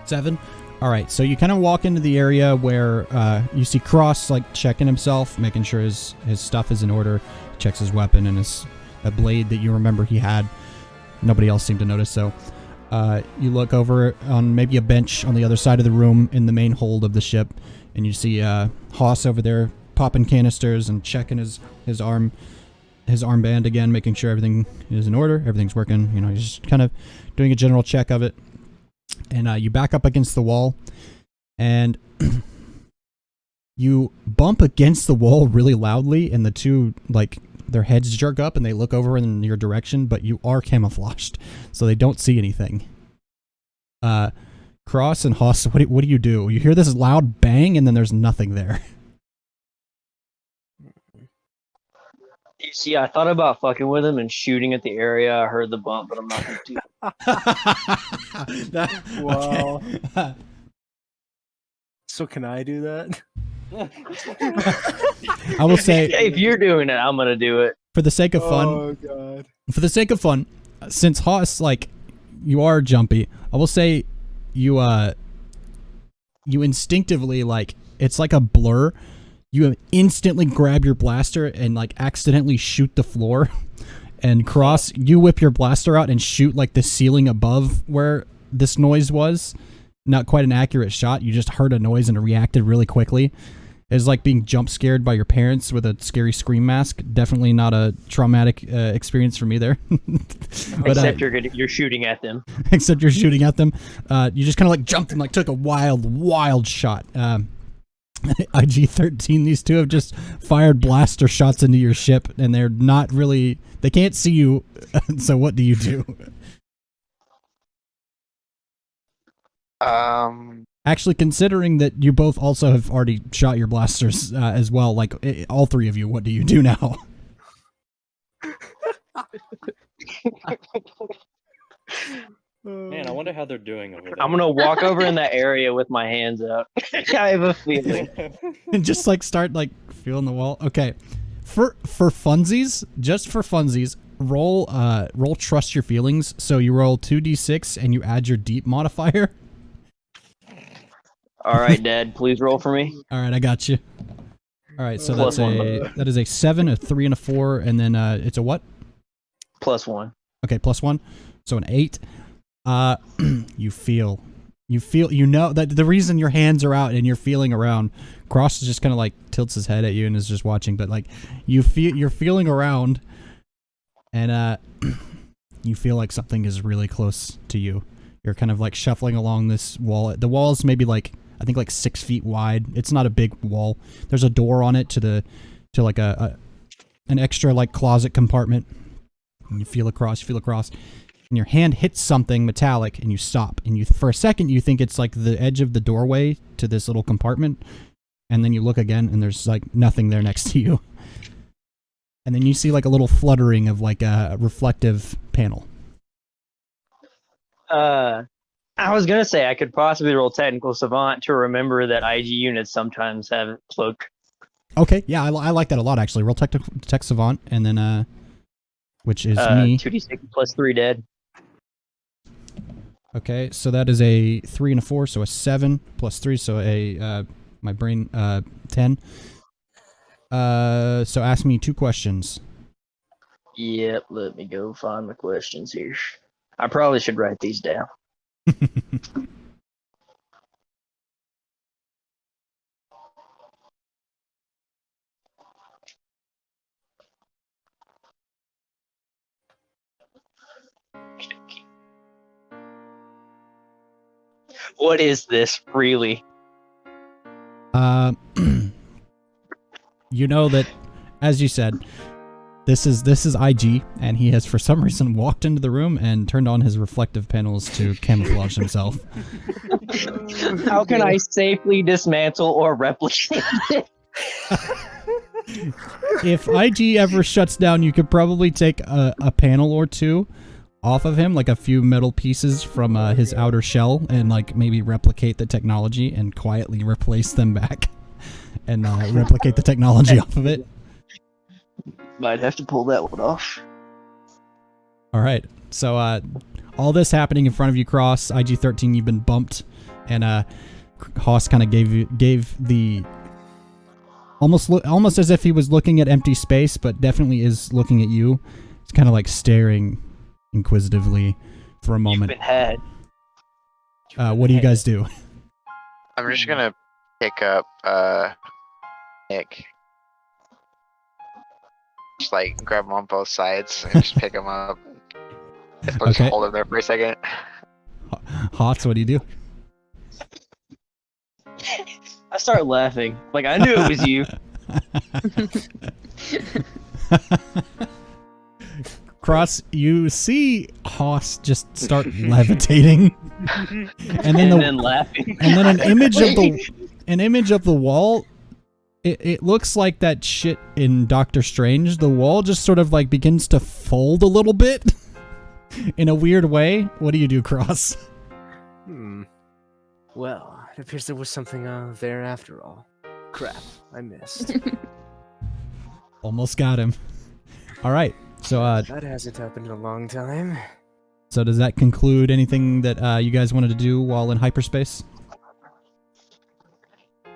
7? Alright, so you kind of walk into the area where you see Cross like checking himself, making sure his stuff is in order, checks his weapon and a blade that you remember he had. Nobody else seemed to notice, so you look over on maybe a bench on the other side of the room in the main hold of the ship, and you see Haas over there popping canisters and checking his armband again, making sure everything is in order, everything's working. You know, he's just kind of doing a general check of it. And you back up against the wall, and you bump against the wall really loudly, and the two, like, their heads jerk up, and they look over in your direction, but you are camouflaged, so they don't see anything. Cross and Haas, what do you do? You hear this loud bang, and then there's nothing there. You see, I thought about fucking with him and shooting at the area. I heard the bump, but I'm not gonna do that. Wow. Okay. So can I do that? I will say, hey, if you're doing it, I'm gonna do it. For the sake of fun. Oh god. For the sake of fun, since Haas, like, you are jumpy, I will say you instinctively, like, it's like a blur. You instantly grab your blaster and, like, accidentally shoot the floor. And Cross, you whip your blaster out and shoot, like, the ceiling above where this noise was. Not quite an accurate shot. You just heard a noise and reacted really quickly. It's like being jump scared by your parents with a scary scream mask. Definitely not a traumatic experience for me there. But, except you're shooting at them. Except you're shooting at them. You just kind of, like, jumped and, like, took a wild shot. IG-13, these two have just fired blaster shots into your ship, and they're not really... They can't see you, so what do you do? Actually, considering that you both also have already shot your blasters as well, like, all three of you, what do you do now? Man, I wonder how they're doing over there. I'm gonna walk over in that area with my hands out. I have a feeling. And just, like, start, like, feeling the wall? Okay. For funsies, just for funsies, roll trust your feelings. So you roll 2d6 and you add your deep modifier. All right, Dad, please roll for me. All right, I got you. All right, so Plus that is a 7, a 3, and a 4, and then it's a what? +1. Okay, +1. So an 8. You know that the reason your hands are out and you're feeling around. Cross just kind of like tilts his head at you and is just watching, but like you're feeling around, and you feel like something is really close to you. You're kind of like shuffling along this wall. The wall is maybe like, I think, like 6 feet wide. It's not a big wall. There's a door on it to like an extra like closet compartment. And you feel across, and your hand hits something metallic, and you stop. And for a second you think it's like the edge of the doorway to this little compartment, and then you look again, and there's like nothing there next to you. And then you see like a little fluttering of like a reflective panel. I was gonna say I could possibly roll Technical Savant to remember that IG units sometimes have cloak. Okay, yeah, I like that a lot actually. Roll Tech Savant, and then which is me. 2d6 +3 dead. Okay, so that is a 3 and a 4, so a 7 +3, so a my brain 10. So ask me 2 questions. Yep, let me go find my questions here. I probably should write these down. What is this, really? You know that, as you said, this is IG, and he has for some reason walked into the room and turned on his reflective panels to camouflage himself. How can I safely dismantle or replicate it? If IG ever shuts down, you could probably take a panel or two off of him, like a few metal pieces from his outer shell, and like maybe replicate the technology and quietly replace them back, and replicate the technology off of it. Might have to pull that one off. All right, so all this happening in front of you, Cross. IG-13, you've been bumped, and Haas kind of gave the almost as if he was looking at empty space, but definitely is looking at you. It's kind of like staring inquisitively for a moment. You've been had. What do you guys do? I'm just gonna pick up Nick. Just like grab him on both sides and just pick him up. Just Okay. hold him there for a second. Hots, what do you do? I start laughing. Like, I knew it was you. Cross, you see Haas just start levitating, and then laughing. and then an image of the wall. It looks like that shit in Doctor Strange. The wall just sort of like begins to fold a little bit in a weird way. What do you do, Cross? Well, it appears there was something there after all. Crap, I missed. Almost got him. All right. So That hasn't happened in a long time. so does that conclude anything that you guys wanted to do while in hyperspace?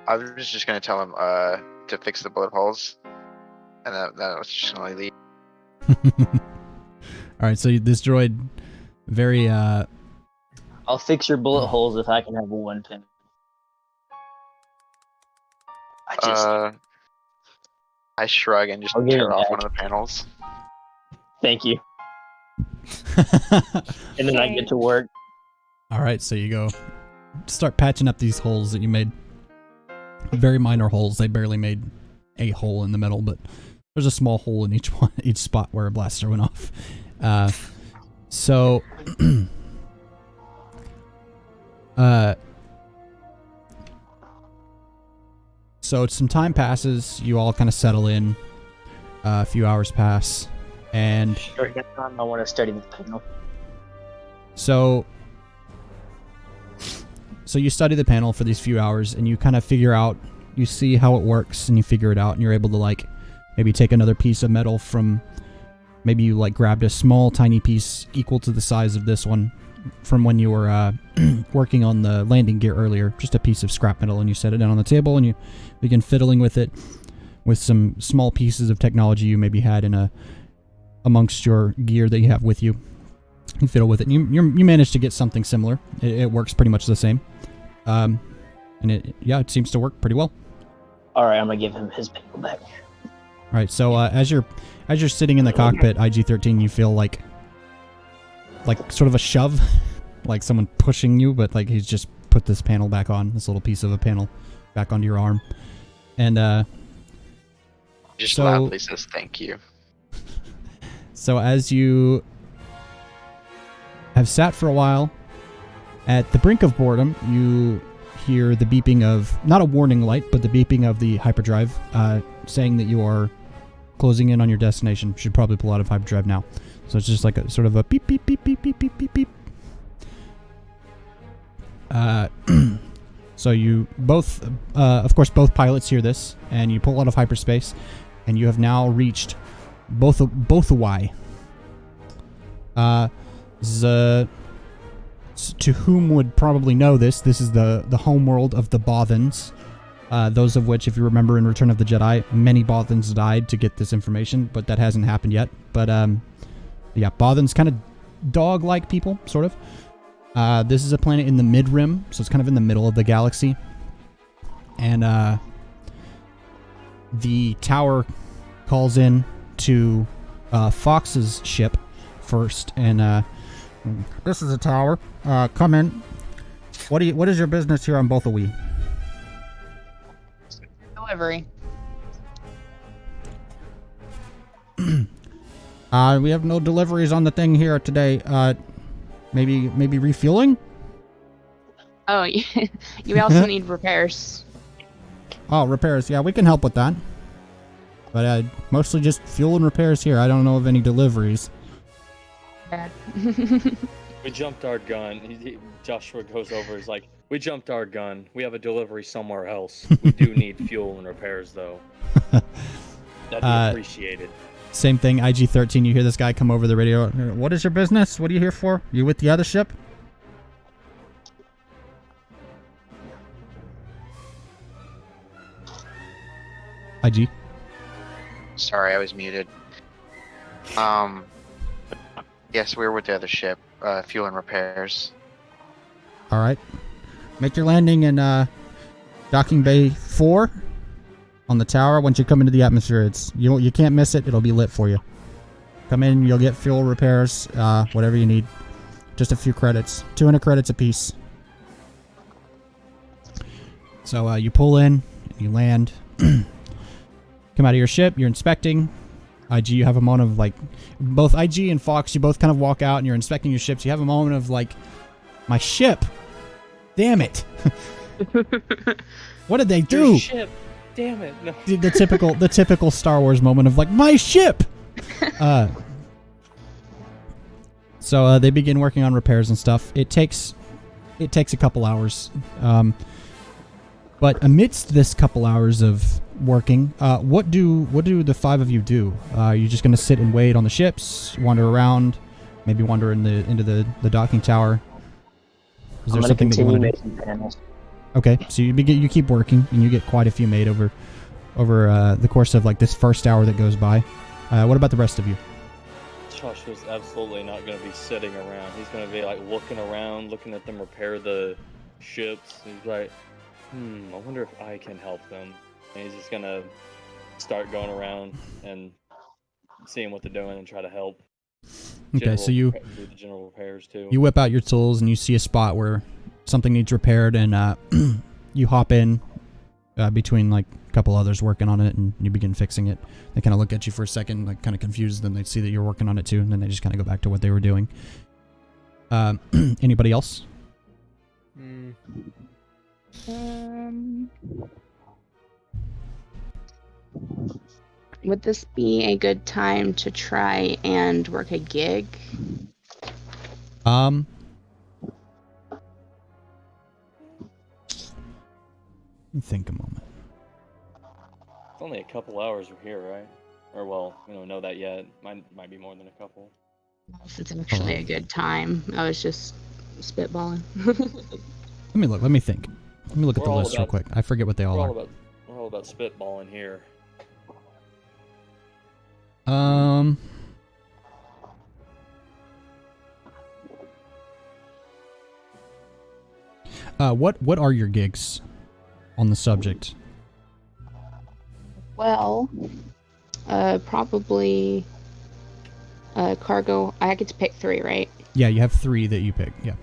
I was just gonna tell him to fix the bullet holes, and that was just gonna leave. All right. So this droid, very I'll fix your bullet holes if I can have one pin. I shrug and just I'll give turn it off back. one of the panels. Thank you. And then I get to work. All right, so you go start patching up these holes that you made. Very minor holes. They barely made a hole in the middle, but there's a small hole in each spot where a blaster went off. So some time passes. You all kind of settle in. A few hours pass, and During that time, I want to study the panel. So you study the panel for these few hours, and you kind of figure out, you see how it works, and you figure it out, and you're able to, like, maybe take another piece of metal from, maybe you, like, grabbed a small, tiny piece equal to the size of this one from when you were working on the landing gear earlier, just a piece of scrap metal, and you set it down on the table, and you begin fiddling with it, with some small pieces of technology you maybe had amongst your gear that you have with you. You fiddle with it, and you manage to get something similar. It works pretty much the same, and it seems to work pretty well. All right, I'm gonna give him his panel back. All right, so as you're sitting in the cockpit, IG-13, you feel like sort of a shove, like someone pushing you, but like he's just put this panel back on, this little piece of a panel back onto your arm, and Just so- loudly says thank you. So as you have sat for a while, at the brink of boredom, you hear the beeping of, not a warning light, but the beeping of the hyperdrive, saying that you are closing in on your destination. You should probably pull out of hyperdrive now. So it's just like a sort of a beep, beep, beep, beep, beep, beep, beep, beep. So you both, of course, both pilots hear this, and you pull out of hyperspace, and you have now reached Bothawai. To whom would probably know this is the homeworld of the Bothans. Those of which, if you remember in Return of the Jedi, many Bothans died to get this information, but that hasn't happened yet. But yeah, Bothans kind of dog-like people, sort of. This is a planet in the mid-rim, so it's kind of in the middle of the galaxy. And the tower calls in to Fox's ship first, and this is a tower. Come in. What is your business here on Bothawai? Delivery. We have no deliveries on the thing here today. Maybe refueling? Oh, yeah. You also need repairs. Oh, repairs. Yeah, we can help with that. But mostly just fuel and repairs here. I don't know of any deliveries. Yeah. We jumped our gun. Joshua goes over. He's like, "We jumped our gun. We have a delivery somewhere else. We do need fuel and repairs, though. That'd be appreciated." Same thing. IG-13. You hear this guy come over the radio. What is your business? What are you here for? You with the other ship? IG. Sorry, I was muted. Yes, we were with the other ship. Fuel and repairs. All right. Make your landing in docking bay 4 on the tower. Once you come into the atmosphere, you can't miss it. It'll be lit for you. Come in, you'll get fuel, repairs, whatever you need. Just a few credits. 200 credits apiece. So you pull in, you land. Come out of your ship, you're inspecting. IG, you have a moment of like, both IG and Fox, you both kind of walk out and you're inspecting your ships. You have a moment of like, my ship. Damn it. What did they do? Your ship. Damn it. No. The typical Star Wars moment of like, my ship. So they begin working on repairs and stuff. It takes a couple hours. But amidst this couple hours of working, what do the 5 of you do? Are you just going to sit and wait on the ships, wander around, maybe wander into the docking tower? Is there something that you want to do? Making panels. Okay, so you keep working, and you get quite a few made over the course of like this first hour that goes by. What about the rest of you? Joshua's absolutely not going to be sitting around. He's going to be like looking around, looking at them repair the ships. He's like, I wonder if I can help them. And he's just going to start going around and seeing what they're doing and try to help. Okay, so you do the general repairs too. You whip out your tools and you see a spot where something needs repaired, and you hop in, between like a couple others working on it, and you begin fixing it. They kind of look at you for a second, like kind of confused, then they see that you're working on it too, and then they just kind of go back to what they were doing. Anybody else? Would this be a good time to try and work a gig? Let me think a moment. It's only a couple hours from here, right? Or well, we don't know that yet. Might be more than a couple. If it's actually a good time. I was just spitballing. Let me look. Let me think. Let me look at the list real quick. I forget what they all are. We're all about spitballing here. What are your gigs on the subject? Well, probably cargo. I get to pick 3, right? Yeah, you have 3 that you pick. Yeah.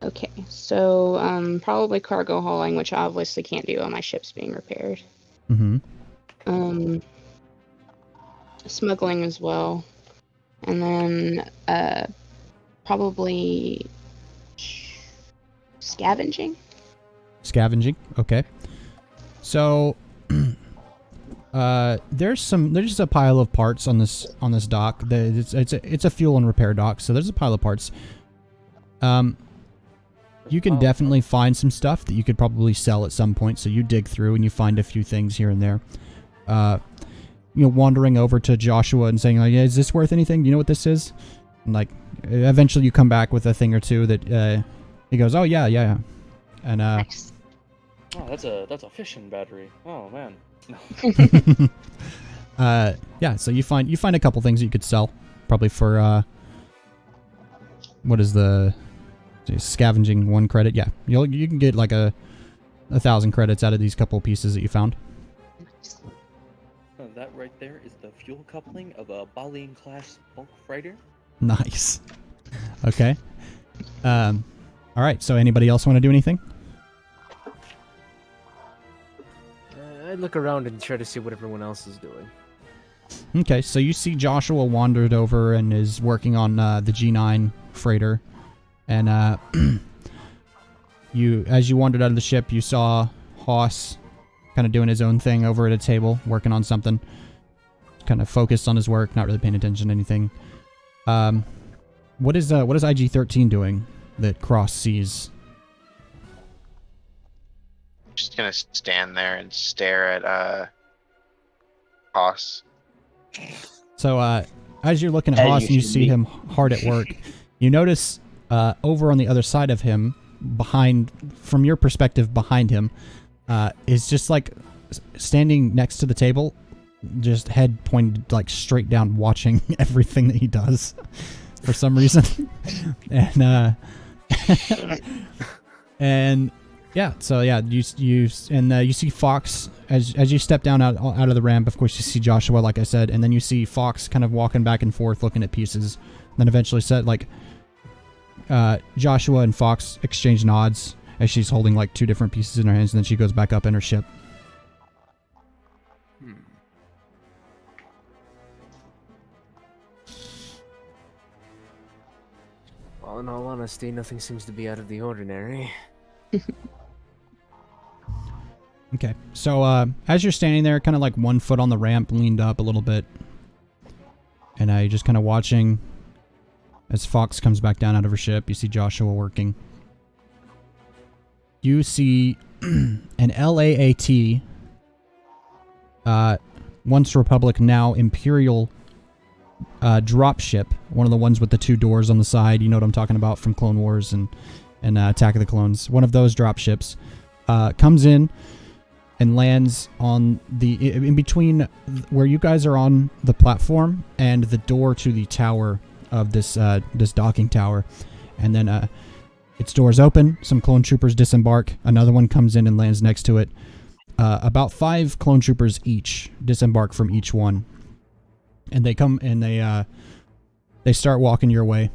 Okay, so probably cargo hauling, which I obviously can't do while my ship's being repaired. Mm-hmm. Smuggling as well, and then probably scavenging. Scavenging. Okay. So there's just a pile of parts on this dock. It's a fuel and repair dock, so there's a pile of parts. You can definitely find some stuff that you could probably sell at some point. So you dig through and you find a few things here and there. Wandering over to Joshua and saying, like, "Is this worth anything? Do you know what this is?" And like, eventually you come back with a thing or two that he goes, "Oh yeah." And Nice. Oh, that's a fishing battery. Oh man. yeah. So you find a couple things that you could sell, probably for what is the scavenging 1 credit? Yeah, you can get like 1,000 credits out of these couple pieces that you found. That right there is the fuel coupling of a Balian class bulk freighter. Nice. Okay. All right. So anybody else want to do anything? I'd look around and try to see what everyone else is doing. Okay. So you see Joshua wandered over and is working on the G9 freighter, and as you wandered out of the ship, you saw Haas kind of doing his own thing over at a table, working on something. Kind of focused on his work, not really paying attention to anything. What is IG-13 doing that Cross sees? Just gonna stand there and stare at Haas. So as you're looking at Haas and you see him hard at work, you notice over on the other side of him, from your perspective behind him, is just like standing next to the table, just head pointed like straight down, watching everything that he does for some reason. And yeah, so yeah, you see Fox as you step down out of the ramp. Of course, you see Joshua, like I said, and then you see Fox kind of walking back and forth, looking at pieces. And then eventually, Joshua and Fox exchange nods as she's holding like 2 different pieces in her hands, and then she goes back up in her ship. Well, in all honesty, nothing seems to be out of the ordinary. Okay, so as you're standing there, kind of like 1 foot on the ramp, leaned up a little bit, and you're just kind of watching as Fox comes back down out of her ship. You see Joshua working. You see an LAAT, once Republic, now Imperial dropship, one of the ones with the 2 doors on the side. You know what I'm talking about from Clone Wars and Attack of the Clones. One of those dropships comes in and lands on in between where you guys are on the platform and the door to the tower of this docking tower. And then its doors open, some clone troopers disembark, another one comes in and lands next to it. About 5 clone troopers each disembark from each one. And they come and they start walking your way.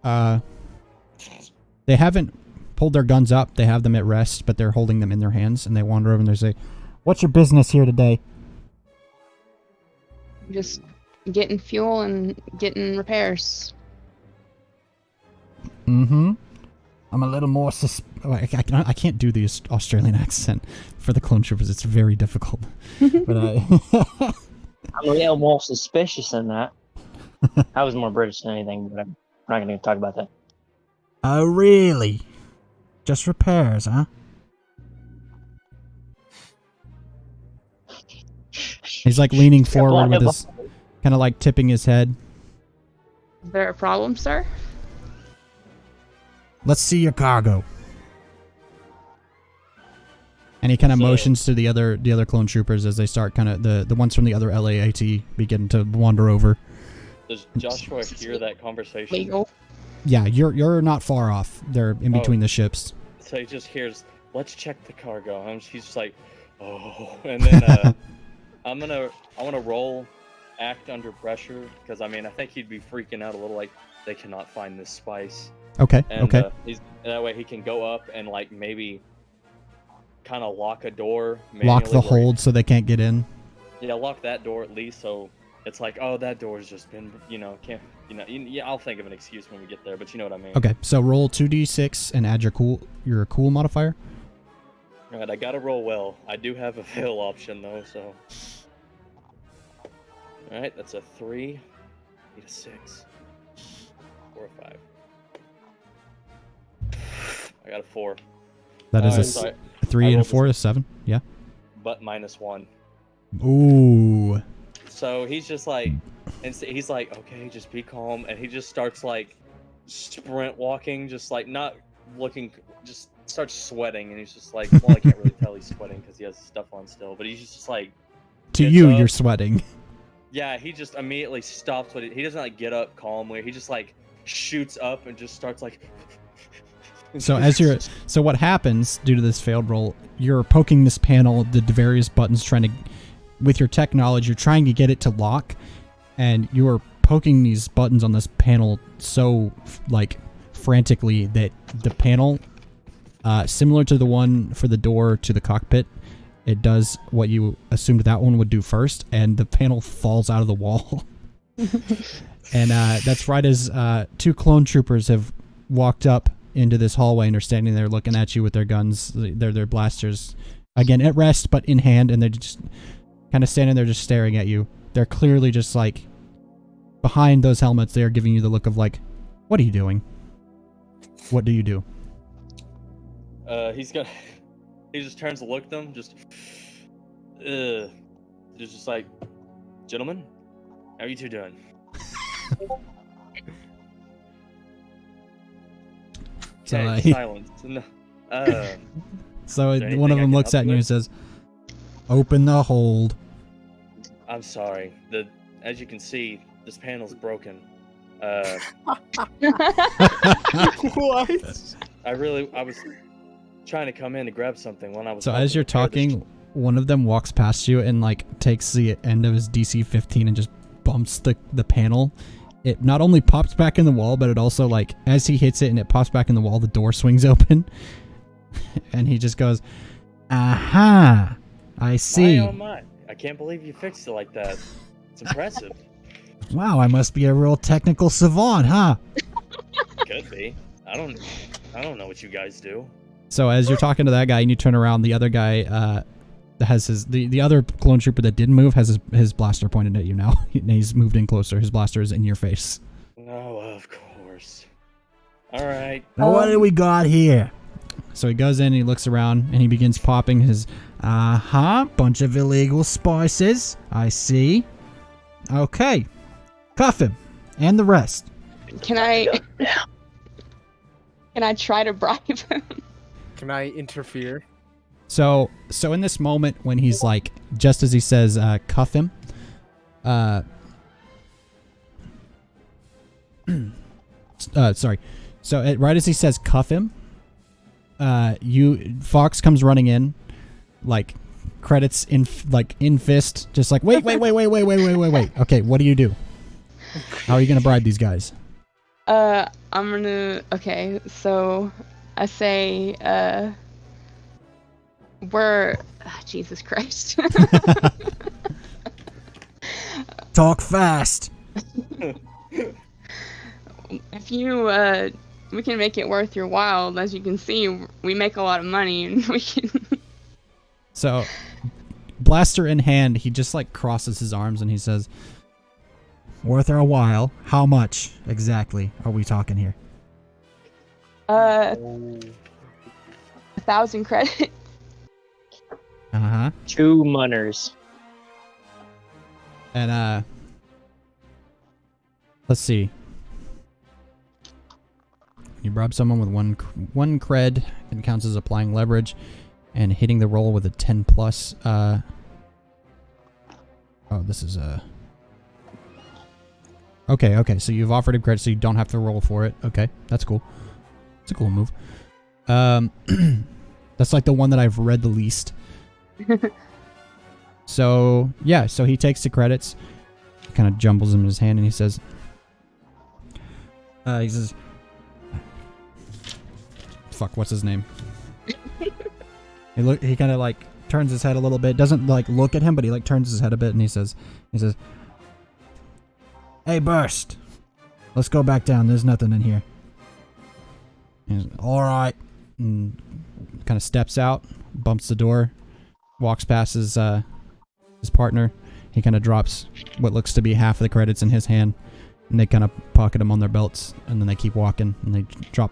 They haven't pulled their guns up. They have them at rest, but they're holding them in their hands, and they wander over and they say, "What's your business here today?" Just getting fuel and getting repairs. Mm-hmm. I'm a little more I can't do the Australian accent for the clone troopers. It's very difficult. But I'm a little more suspicious than that. I was more British than anything, but I'm not going to talk about that. Oh, really? Just repairs, huh? He's like leaning forward with his, kind of like tipping his head. Is there a problem, sir? Let's see your cargo. And he kind of motions to the other clone troopers as they start kind of the ones from the other LAAT begin to wander over. Does Joshua hear that conversation? Legal. Yeah, you're not far off. They're in between the ships. So he just hears, "Let's check the cargo." And he's just like, "Oh," and then I want to roll act under pressure because I think he'd be freaking out a little, like they cannot find this spice. Okay. And, okay. That way he can go up and like maybe kind of lock a door. Lock the hold so they can't get in. Yeah, lock that door at least so it's like, oh, that door's just been, can't, I'll think of an excuse when we get there, but you know what I mean. Okay, so roll 2d6 and add your cool modifier. All right, I gotta roll well. I do have a fail option though, so. All right, that's a 3, need a 6, 4 or 5. I got a 4. That is a 3 and a 4 is 7. Yeah. But -1. Ooh. So he's just like, and he's like, okay, just be calm, and he just starts like sprint walking, just like not looking, just starts sweating, and he's just like, well, I can't really tell he's sweating because he has stuff on still, but he's just like. To you, you're sweating. Yeah, he just immediately stops what he doesn't like get up calmly. He just like shoots up and just starts like. So what happens due to this failed roll? You're poking this panel, the various buttons, trying to, with your tech knowledge, you're trying to get it to lock, and you are poking these buttons on this panel so like frantically that the panel, similar to the one for the door to the cockpit, it does what you assumed that one would do first, and the panel falls out of the wall. And that's right as 2 clone troopers have walked up into this hallway and are standing there looking at you with their guns, their blasters, again at rest but in hand, and they're just kind of standing there just staring at you. They're clearly just like, behind those helmets, they are giving you the look of like, what are you doing? What do you do? He just turns to look at them, just like, gentlemen, how are you two doing? So, silence. So one of them looks at you and says, "Open the hold." I'm sorry. As you can see, this panel's broken. What? I was trying to come in to grab something when I was. So as you're talking, one of them walks past you and like takes the end of his DC 15 and just bumps the panel. It not only pops back in the wall, but it also, like, as he hits it and it pops back in the wall, the door swings open. And he just goes, "Aha! I see." My, oh my. I can't believe you fixed it like that. It's impressive. Wow, I must be a real technical savant, huh? Could be. I don't know what you guys do. So as you're talking to that guy and you turn around, the other guy has the other clone trooper that didn't move has his blaster pointed at you now. He's moved in closer. His blaster is in your face. Oh, of course. All right. Now what do we got here? So he goes in and he looks around and he begins popping his, bunch of illegal spices. I see. Okay. Cuff him. And the rest. Can I try to bribe him? Can I interfere? So in this moment when he's like, just as he says, cuff him, sorry. So right as he says cuff him, Fox comes running in, like credits in fist, just like wait. Okay, what do you do? How are you gonna bribe these guys? Okay, so I say, we're Jesus Christ. Talk fast. If you we can make it worth your while. As you can see, we make a lot of money, and we can. So, blaster in hand, he just like crosses his arms and he says, "Worth our while? How much exactly are we talking here?" 1,000 credit. Uh-huh. 2 munners. And let's see. You rob someone with one cred, and counts as applying leverage, and hitting the roll with a 10 plus. Oh, this is a. Okay. So you've offered him credit, so you don't have to roll for it. Okay, that's cool. It's a cool move. That's like the one that I've read the least. So yeah, so he takes the credits, kind of jumbles them in his hand, and he says, "Fuck, what's his name?" He kind of like turns his head a little bit, doesn't like look at him, but he like turns his head a bit, and he says, "Hey, Burst, let's go back down. There's nothing in here." He's, "All right," and kind of steps out, bumps the door, walks past his partner. He kind of drops what looks to be half of the credits in his hand, and they kind of pocket them on their belts, and then they keep walking, and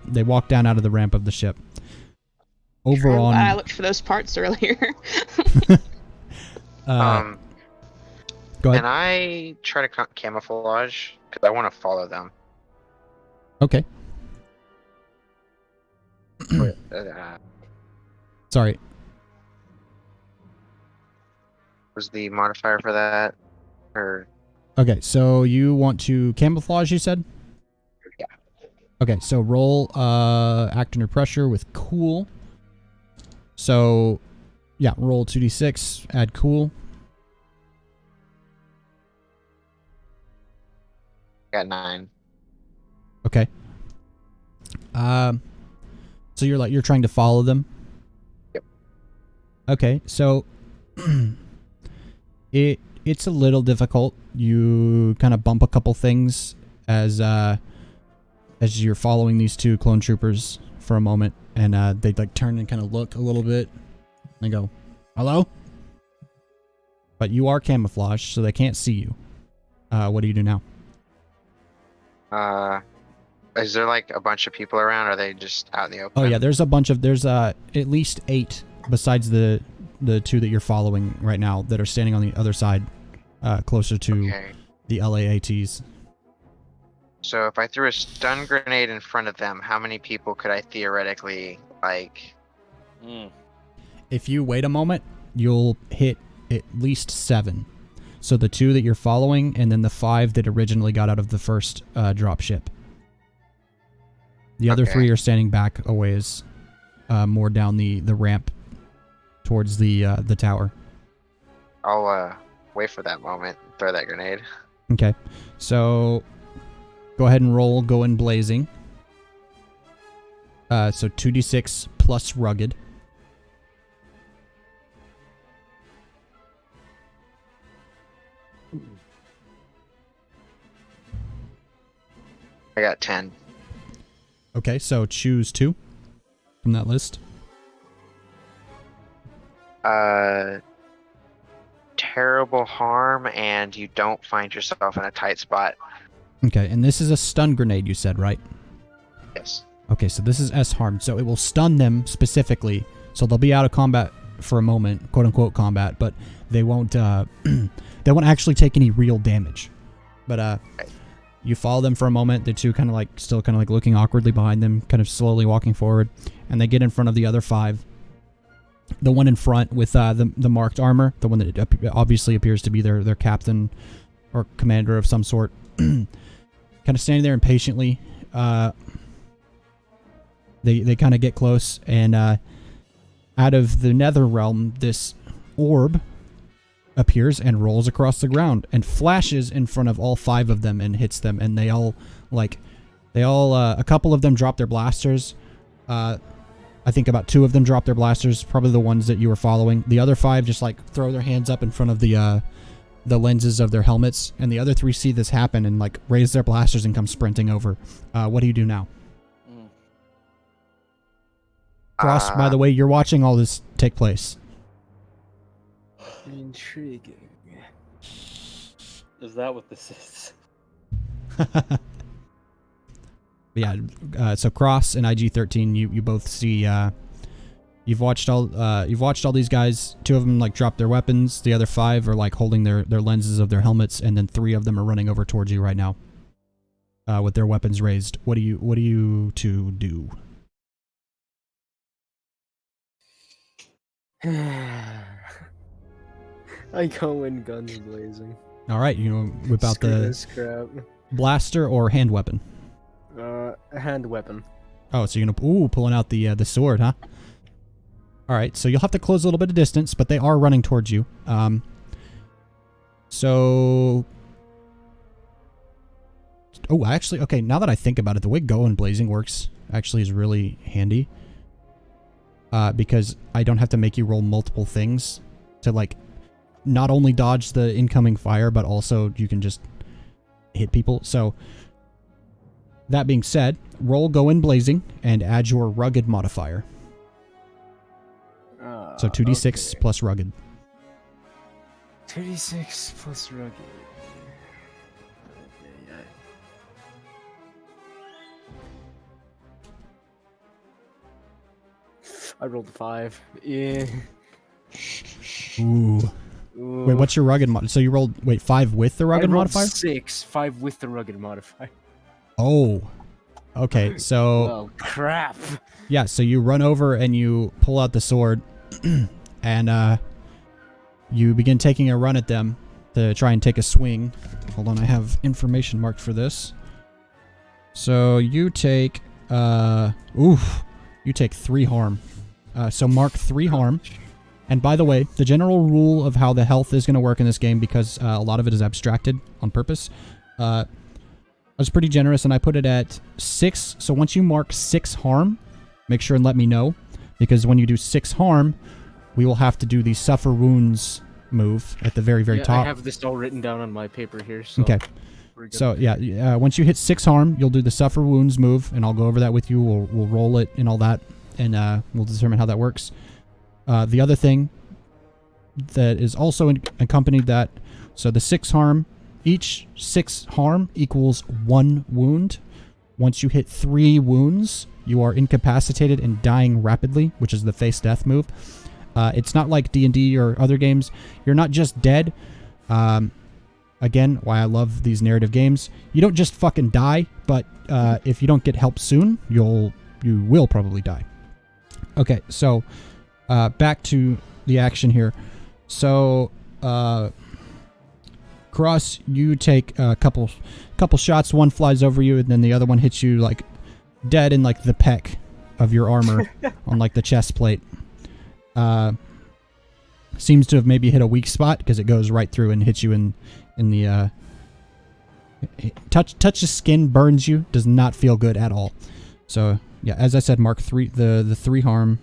they walk down out of the ramp of the ship. Over on. I looked for those parts earlier. Go ahead. Can I try to camouflage? Because I want to follow them. Okay. Sorry. Was the modifier for that? Or Okay, so you want to camouflage, you said? Yeah. Okay, so roll act under pressure with cool. So, yeah, roll 2d6, add cool. got 9. Okay. So you're trying to follow them? Yep. Okay, so it's a little difficult. You kind of bump a couple things as you're following these 2 clone troopers for a moment, and they like turn and kind of look a little bit. And they go, "Hello?" But you are camouflaged, so they can't see you. What do you do now? Is there like a bunch of people around, or are they just out in the open? Oh yeah, there's at least 8 besides the 2 that you're following right now that are standing on the other side, closer to the LAATs. So if I threw a stun grenade in front of them, how many people could I theoretically like? If you wait a moment, you'll hit at least 7. So the 2 that you're following, and then the 5 that originally got out of the first drop ship. The other 3 are standing back a ways, more down the ramp towards the tower. I'll wait for that moment and throw that grenade. Okay, so go ahead and roll. Go in blazing. So 2d6 plus rugged. I got 10. Okay, so choose 2 from that list. Terrible harm, and you don't find yourself in a tight spot. Okay, and this is a stun grenade, you said, right? Yes. Okay, so this is S harm, so it will stun them specifically, so they'll be out of combat for a moment, quote unquote combat, but they won't they won't actually take any real damage. But you follow them for a moment, the 2 kind of like still kind of like looking awkwardly behind them, kind of slowly walking forward, and they get in front of the other 5. The one in front with the marked armor, the one that obviously appears to be their captain or commander of some sort, kind of standing there impatiently. They kind of get close, and out of the nether realm, this orb appears and rolls across the ground and flashes in front of all 5 of them and hits them, and a couple of them drop their blasters. I think about 2 of them drop their blasters, probably the ones that you were following. The other 5 just like throw their hands up in front of the lenses of their helmets, and the other 3 see this happen and like raise their blasters and come sprinting over. What do you do now? Cross, by the way, you're watching all this take place. Intriguing. Is that what this is? Yeah, so Cross and IG-13, you both see. You've watched all these guys. 2 of them like drop their weapons. The other 5 are like holding their lenses of their helmets, and then 3 of them are running over towards you right now, with their weapons raised. What do you 2 do? I go in guns blazing. All right, you whip out Screw the this crap. blaster or hand weapon. A hand weapon. Oh, so you're gonna pulling out the sword, huh? All right, so you'll have to close a little bit of distance, but they are running towards you. Actually, okay. Now that I think about it, the way Go and Blazing works actually is really handy. Because I don't have to make you roll multiple things to like not only dodge the incoming fire, but also you can just hit people. So that being said, roll Go in Blazing and add your rugged modifier. So 2d6 okay. plus rugged. 2d6 plus rugged. I rolled a 5. Yeah. Ooh. Ooh. Wait, what's your rugged mod? So you rolled 5 with the rugged I rolled modifier? 6. 5 with the rugged modifier. Oh. Okay, so Oh crap. yeah, so you run over and you pull out the sword and you begin taking a run at them to try and take a swing. Hold on, I have information marked for this. So you take you take 3 harm. So mark 3 harm. And by the way, the general rule of how the health is going to work in this game, because a lot of it is abstracted on purpose, I was pretty generous and I put it at 6. So once you mark 6 harm, make sure and let me know. Because when you do 6 harm, we will have to do the Suffer Wounds move at the very, very top. I have this all written down on my paper here. So Okay. we're good. So yeah, once you hit 6 harm, you'll do the Suffer Wounds move, and I'll go over that with you. We'll roll it and all that, and we'll determine how that works. The other thing that is also accompanied that, so the 6 harm, each 6 harm equals 1 wound. Once you hit 3 wounds, you are incapacitated and dying rapidly, which is the face death move. It's not like D&D or other games. You're not just dead. Again, why I love these narrative games. You don't just fucking die, but if you don't get help soon, you will probably die. Okay, so back to the action here. So Cross, you take a couple shots. One flies over you, and then the other one hits you like dead in like the peck of your armor on like the chest plate. Seems to have maybe hit a weak spot because it goes right through and hits you in the touch the skin, burns you, does not feel good at all. So yeah, as I said, mark 3 the 3 harm.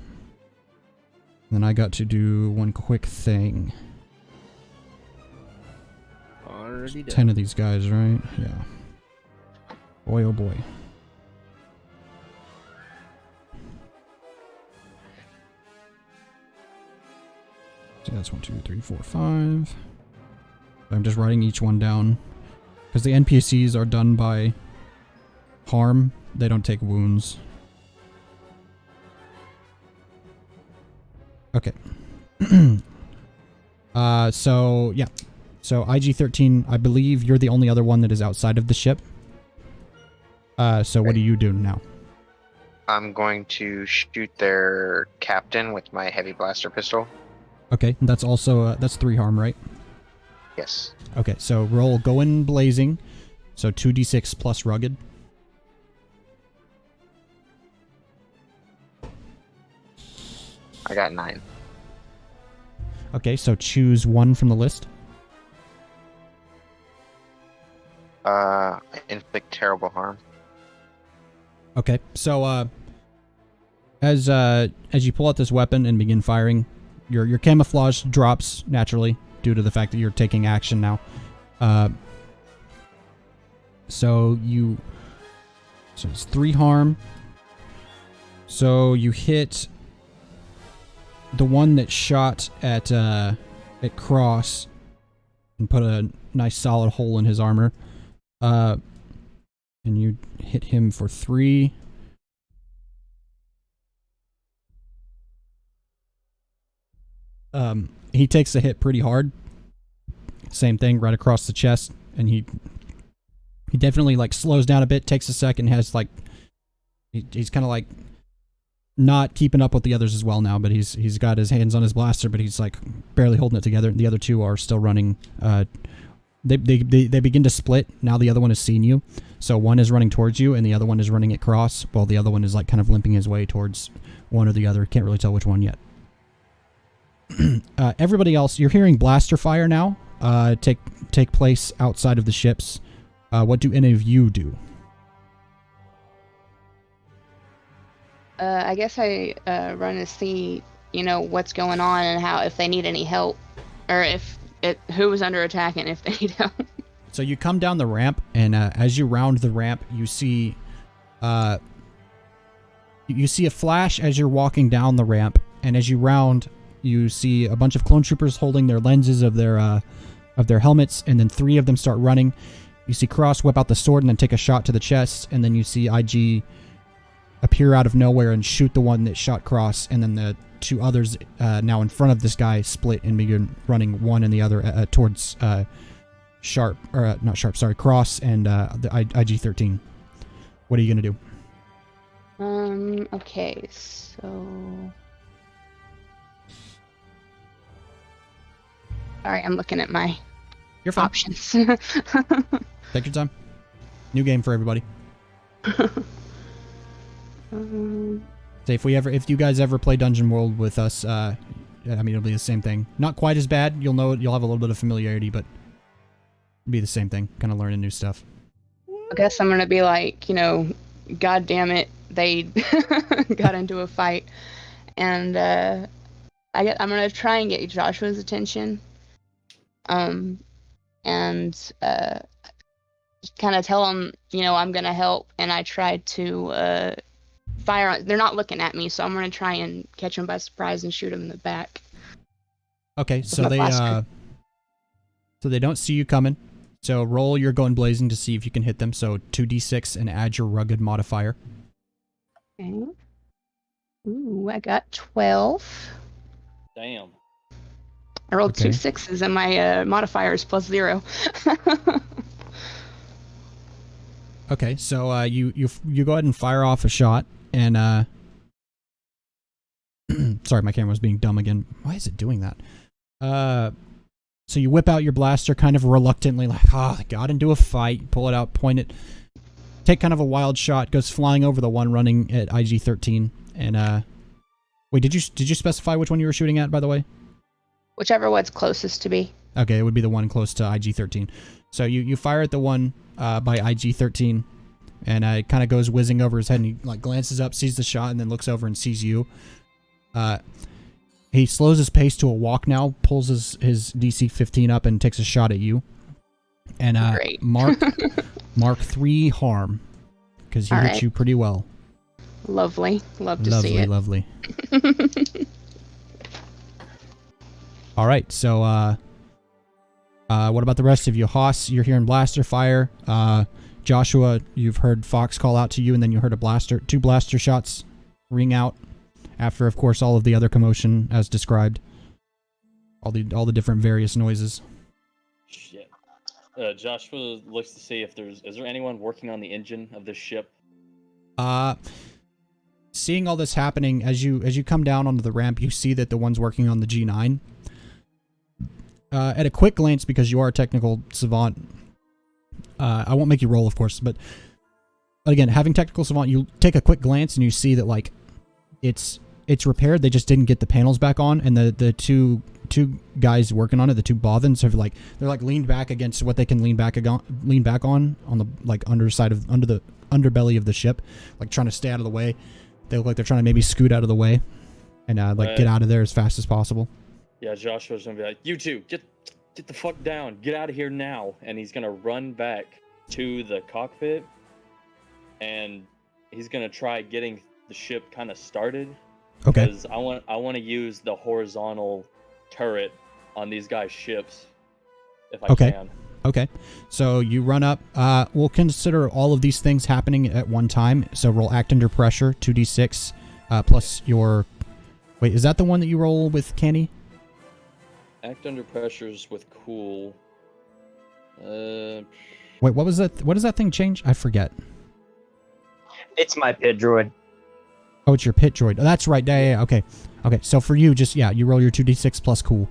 Then I got to do one quick thing. Already done. 10 of these guys, right? Yeah. Boy, oh boy. So that's 1, 2, 3, 4, 5. I'm just writing each one down because the NPCs are done by harm. They don't take wounds. Okay. So yeah. So IG-13, I believe you're the only other one that is outside of the ship. So what do you do now? I'm going to shoot their captain with my heavy blaster pistol. Okay, that's also that's 3 harm, right? Yes. Okay, so roll Go in Blazing. So 2d6 plus rugged. I got 9. Okay, so choose 1 from the list. Inflict terrible harm. Okay, so As you pull out this weapon and begin firing, your camouflage drops naturally due to the fact that you're taking action now. So it's 3 harm. So you hit the one that shot at Cross and put a nice solid hole in his armor. And you hit him for 3. He takes the hit pretty hard. Same thing, right across the chest, and he definitely like slows down a bit, takes a second, has like he's kind of like not keeping up with the others as well now, but he's got his hands on his blaster, but he's like barely holding it together. The other two are still running. They begin to split. Now the other one has seen you, so one is running towards you, and the other one is running at Cross, while the other one is like kind of limping his way towards one or the other. Can't really tell which one yet. Everybody else, you're hearing blaster fire now. Take place outside of the ships. What do any of you do? I guess I run to see, what's going on and how, if they need any help, or who was under attack and if they need help. So you come down the ramp, and as you round the ramp, you see a flash as you're walking down the ramp, and as you round, you see a bunch of clone troopers holding their lenses of their helmets, and then 3 of them start running. You see Cross whip out the sword and then take a shot to the chest, and then you see IG appear out of nowhere and shoot the one that shot Cross, and then the 2 others now in front of this guy split and begin running one and the other towards Cross and the IG-13. What are you gonna do? Okay, so... Sorry, I'm looking at my You're fine. options. Take your time. New game for everybody. Say if you guys ever play Dungeon World with us, it'll be the same thing. Not quite as bad. You'll have a little bit of familiarity, but it'll be the same thing. Kind of learning new stuff. I guess I'm gonna be like, God damn it, they got into a fight, and I'm gonna try and get Joshua's attention. And kind of tell them, I'm gonna help, and I try to fire on. They're not looking at me, so I'm gonna try and catch them by surprise and shoot them in the back. Okay, so they don't see you coming. So roll your going blazing to see if you can hit them. So 2d6 and add your rugged modifier. Okay. Ooh, I got 12. Damn. I rolled Okay. 2 6s, and my modifier is +0. Okay, so you go ahead and fire off a shot, and sorry, my camera was being dumb again. Why is it doing that? So you whip out your blaster kind of reluctantly, like, they got into a fight. Pull it out, point it, take kind of a wild shot, goes flying over the one running at IG-13. And wait, did you specify which one you were shooting at, by the way? Whichever one's closest to me. Okay, it would be the one close to IG-13. So you fire at the one by IG-13, and it kind of goes whizzing over his head, and he like glances up, sees the shot, and then looks over and sees you. He slows his pace to a walk now, pulls his DC 15 up, and takes a shot at you. And Great. mark 3 harm, because he hit you pretty well. Lovely. Love to see it. Lovely. All right, so what about the rest of you? Haas, you're hearing blaster fire. Joshua, you've heard Fox call out to you, and then you heard 2 blaster shots ring out. After, of course, all of the other commotion as described, all the different various noises. Shit. Joshua looks to see if is there anyone working on the engine of this ship? Seeing all this happening, as you come down onto the ramp, you see that the one's working on the G9. At a quick glance, because you are a technical savant, I won't make you roll, of course, but again, having technical savant, you take a quick glance and you see that like it's repaired. They just didn't get the panels back on, and the two guys working on it, the 2 Bothans, have they're leaned back against what they can lean back on the like under the underbelly of the ship, like trying to stay out of the way. They look like they're trying to maybe scoot out of the way and get out of there as fast as possible. Yeah, Joshua's gonna be like, "You two, get the fuck down, get out of here now!" And he's gonna run back to the cockpit, and he's gonna try getting the ship kind of started. Okay. Because I want to use the horizontal turret on these guys' ships, if I can. Okay. So you run up. We'll consider all of these things happening at one time. So roll act under pressure, 2d6, plus your. Wait, is that the one that you roll with Canny? Act under pressures with cool. Wait, what was that? What does that thing change? I forget. It's my pit droid. Oh, it's your pit droid. Oh, that's right. Yeah. Okay. So for you, just you roll your 2d6 plus cool,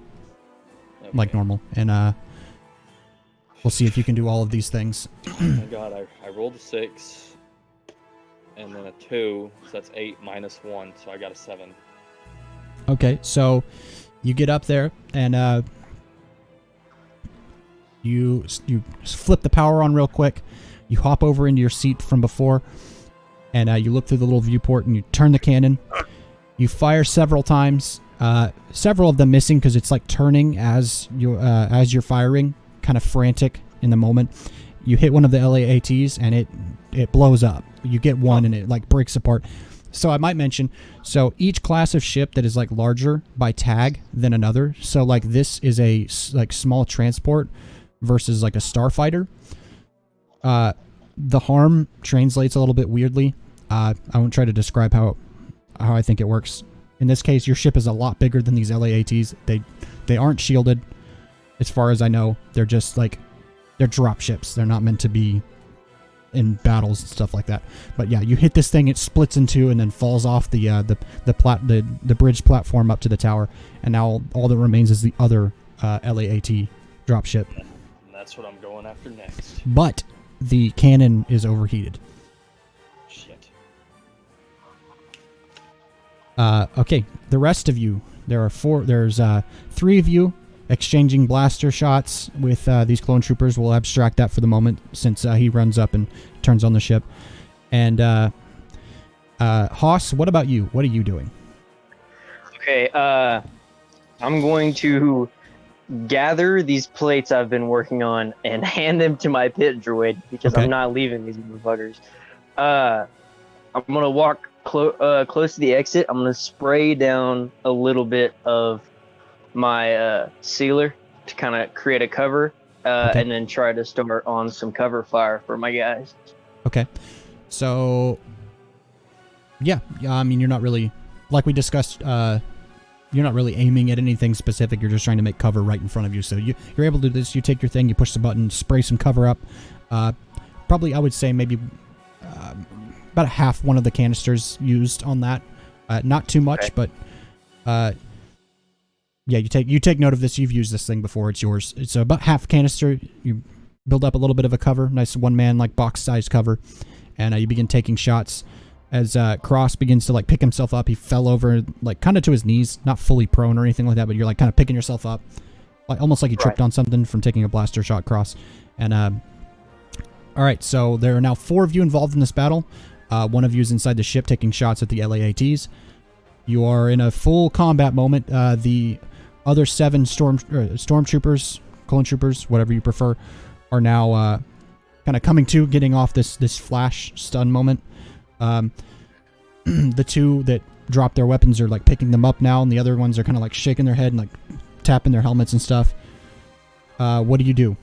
like normal, and we'll see if you can do all of these things. Oh my god, I rolled a 6, and then a 2, so that's 8 minus 1, so I got a 7. Okay, so you get up there and you flip the power on real quick. You hop over into your seat from before, and you look through the little viewport and you turn the cannon. You fire several times, several of them missing because it's like turning as you're firing, kind of frantic in the moment. You hit one of the LAATs and it blows up. You get one and it like breaks apart. So I might mention, so each class of ship that is like larger by tag than another. So like this is a like small transport versus like a starfighter. The harm translates a little bit weirdly. I won't try to describe how I think it works. In this case, your ship is a lot bigger than these LAATs. They aren't shielded, as far as I know. They're just like they're drop ships. They're not meant to be in battles and stuff like that. But yeah, you hit this thing, it splits in two and then falls off the bridge platform up to the tower, and now all that remains is the other LAAT drop ship. And that's what I'm going after next. But the cannon is overheated. Shit. Okay, the rest of you, there's 3 of you exchanging blaster shots with these clone troopers. We'll abstract that for the moment since he runs up and turns on the ship. And Haas, what about you? What are you doing? Okay, I'm going to gather these plates I've been working on and hand them to my pit droid because I'm not leaving these motherfuckers. I'm going to walk close to the exit. I'm going to spray down a little bit of my sealer to kind of create a cover and then try to start on some cover fire for my guys. Okay. So, yeah, I mean, you're not really, like we discussed, you're not really aiming at anything specific. You're just trying to make cover right in front of you. So you're able to do this. You take your thing, you push the button, spray some cover up. Probably, I would say maybe about half one of the canisters used on that. Not too much, but yeah, you take note of this. You've used this thing before. It's yours. It's about half canister. You build up a little bit of a cover, nice one-man like box-sized cover, and you begin taking shots. As Cross begins to like pick himself up, he fell over like kind of to his knees, not fully prone or anything like that, but you're like kind of picking yourself up, like almost like you tripped on something from taking a blaster shot, Cross. And all right, so there are now 4 of you involved in this battle. One of you is inside the ship taking shots at the LAATs. You are in a full combat moment. The other 7 stormtroopers, clone troopers, whatever you prefer, are now kind of coming to, getting off this flash stun moment. The 2 that dropped their weapons are like picking them up now, and the other ones are kind of like shaking their head and like tapping their helmets and stuff. What do you do?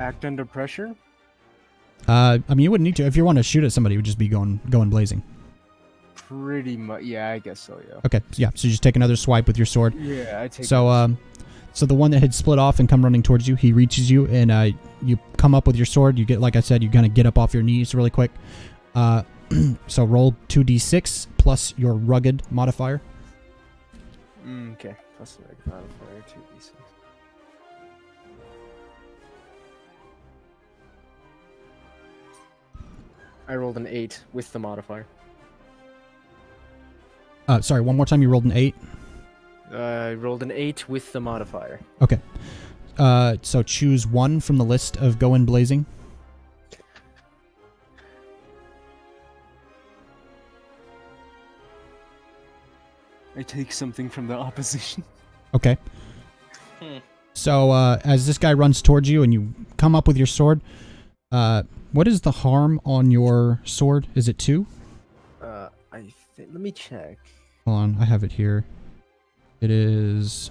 Act under pressure? I mean, you wouldn't need to. If you want to shoot at somebody, it would just be going blazing. Pretty much, yeah, I guess so, yeah. Okay, yeah, so you just take another swipe with your sword. Yeah, I take So the one that had split off and come running towards you, he reaches you, and you come up with your sword. You get, like I said, you kind of get up off your knees really quick. So roll 2d6 plus your rugged modifier. Okay, plus the rugged modifier, 2d6. I rolled an 8 with the modifier. Sorry, one more time. You rolled an 8. I rolled an 8 with the modifier. Okay. So choose one from the list of Go in Blazing. I take something from the opposition. Okay. So as this guy runs towards you and you come up with your sword, what is the harm on your sword? Is it 2? Let me check. Hold on, I have it here. It is,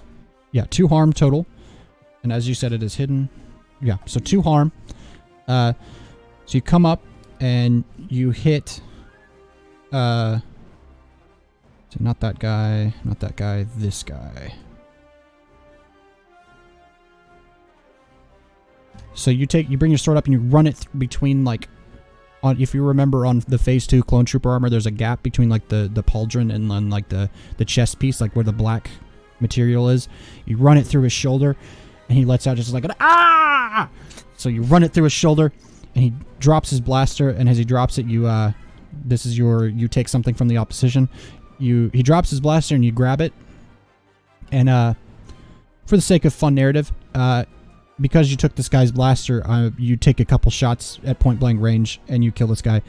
2 harm total. And as you said, it is hidden. Yeah, so 2 harm. So you come up and you hit, so not that guy, this guy. So you bring your sword up and you run it between, like, if you remember on the Phase 2 Clone Trooper armor, there's a gap between, like, the pauldron and then, like, the chest piece, like, where the black material is. You run it through his shoulder, and he lets out just like an ah! So you run it through his shoulder, and he drops his blaster, and as he drops it, you take something from the opposition. He drops his blaster, and you grab it, and for the sake of fun narrative, because you took this guy's blaster, you take a couple shots at point-blank range, and you kill this guy.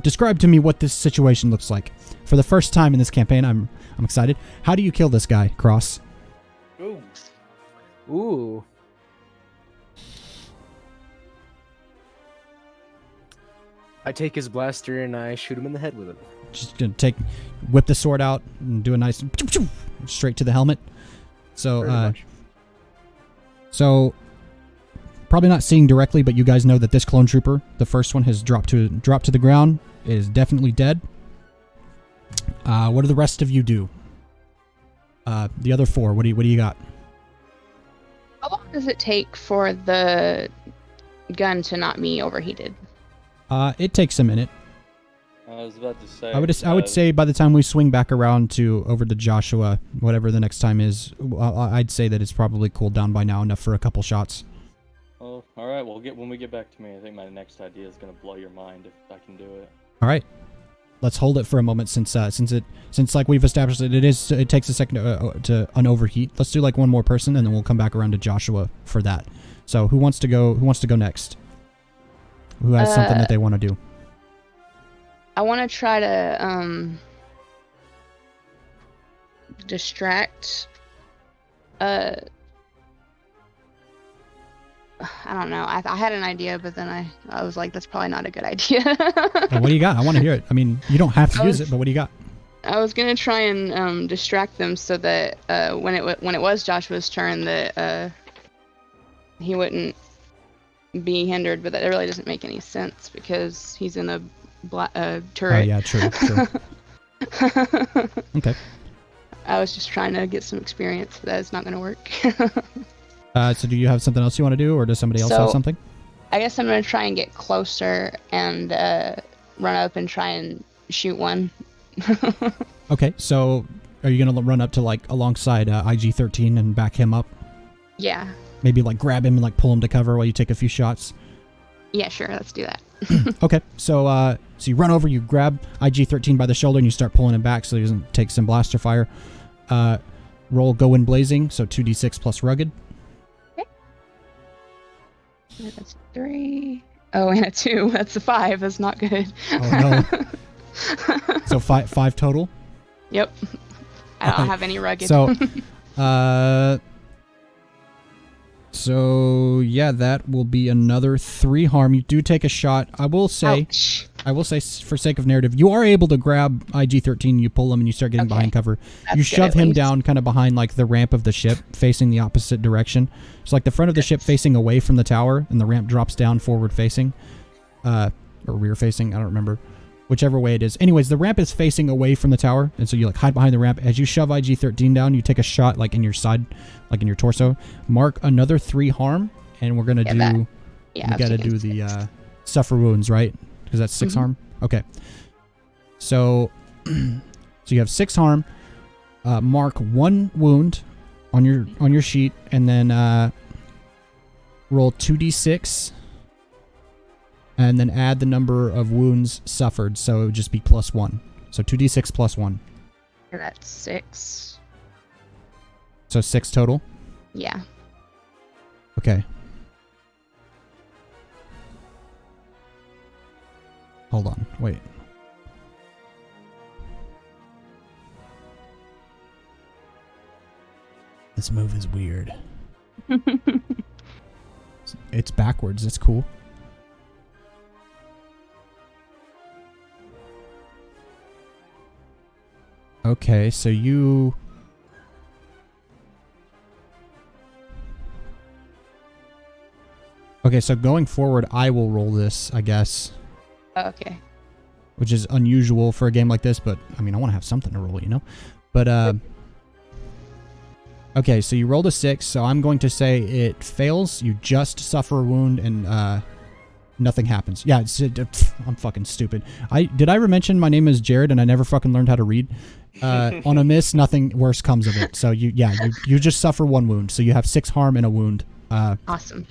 Describe to me what this situation looks like. For the first time in this campaign, I'm excited. How do you kill this guy, Cross? Ooh. I take his blaster and I shoot him in the head with it. Just gonna whip the sword out and do a nice straight to the helmet. So, probably not seeing directly, but you guys know that this clone trooper, the first one, has dropped to the ground, is definitely dead. What do the rest of you do? The other 4, what do you got? How long does it take for the gun to not be overheated? It takes a minute. I was about to say. I would say by the time we swing back around over to Joshua, whatever the next time is, I'd say that it's probably cooled down by now enough for a couple shots. Oh, all right. Well, when we get back to me, I think my next idea is gonna blow your mind if I can do it. All right. Let's hold it for a moment since like we've established that it takes a second to unoverheat. Let's do like one more person and then we'll come back around to Joshua for that. So who wants to go next? Who has something that they want to do? I want to try to distract. I don't know. I had an idea, but then I was like, that's probably not a good idea. Well, what do you got? I want to hear it. I mean, you don't have to use it, but what do you got? I was gonna try and distract them so that when it was Joshua's turn, that he wouldn't be hindered. But that really doesn't make any sense because he's in a turret. Oh yeah, true. Okay. I was just trying to get some experience. That is not gonna work. So do you have something else you want to do, or does somebody else have something? I guess I'm gonna try and get closer and run up and try and shoot one. Okay, so are you gonna run up to like alongside IG-13 and back him up? Yeah. Maybe like grab him and like pull him to cover while you take a few shots? Yeah, sure. Let's do that. Okay, so you run over, you grab IG-13 by the shoulder, and you start pulling him back so he doesn't take some blaster fire. Roll Go in Blazing, so 2d6 plus rugged. Okay. That's 3. Oh, and a 2. That's a 5. That's not good. Oh no. So five total? Yep. I don't have any rugged. So yeah, that will be another 3 harm. You do take a shot. I will say, for sake of narrative, you are able to grab IG-13. You pull him and you start getting behind cover. That's you good, shove at him least. down, kind of behind like the ramp of the ship, facing the opposite direction. So like the front of the ship facing away from the tower, and the ramp drops down forward facing, or rear facing. I don't remember. Whichever way it is. Anyways, the ramp is facing away from the tower, and so you like hide behind the ramp. As you shove IG-13 down, you take a shot like in your side, like in your torso. Mark another 3 harm, and we're gonna do. We gotta do the suffer wounds, right? Because that's 6 harm. Okay. So, you have 6 harm. Mark 1 wound on your sheet, and then roll 2d6. And then add the number of wounds suffered, so it would just be +1. So 2d6 plus 1. That's 6. So 6 total? Yeah. Okay. Hold on. Wait. This move is weird. It's backwards. It's cool. Okay, so you... Okay, so going forward, I will roll this, I guess. Okay. Which is unusual for a game like this, but, I mean, I want to have something to roll, you know? But, okay, so you rolled a 6, so I'm going to say it fails, you just suffer a wound, and, nothing happens. Yeah, I'm fucking stupid. Did I ever mention my name is Jared and I never fucking learned how to read? On a miss, nothing worse comes of it. So you just suffer 1 wound. So you have 6 harm and a wound. Awesome.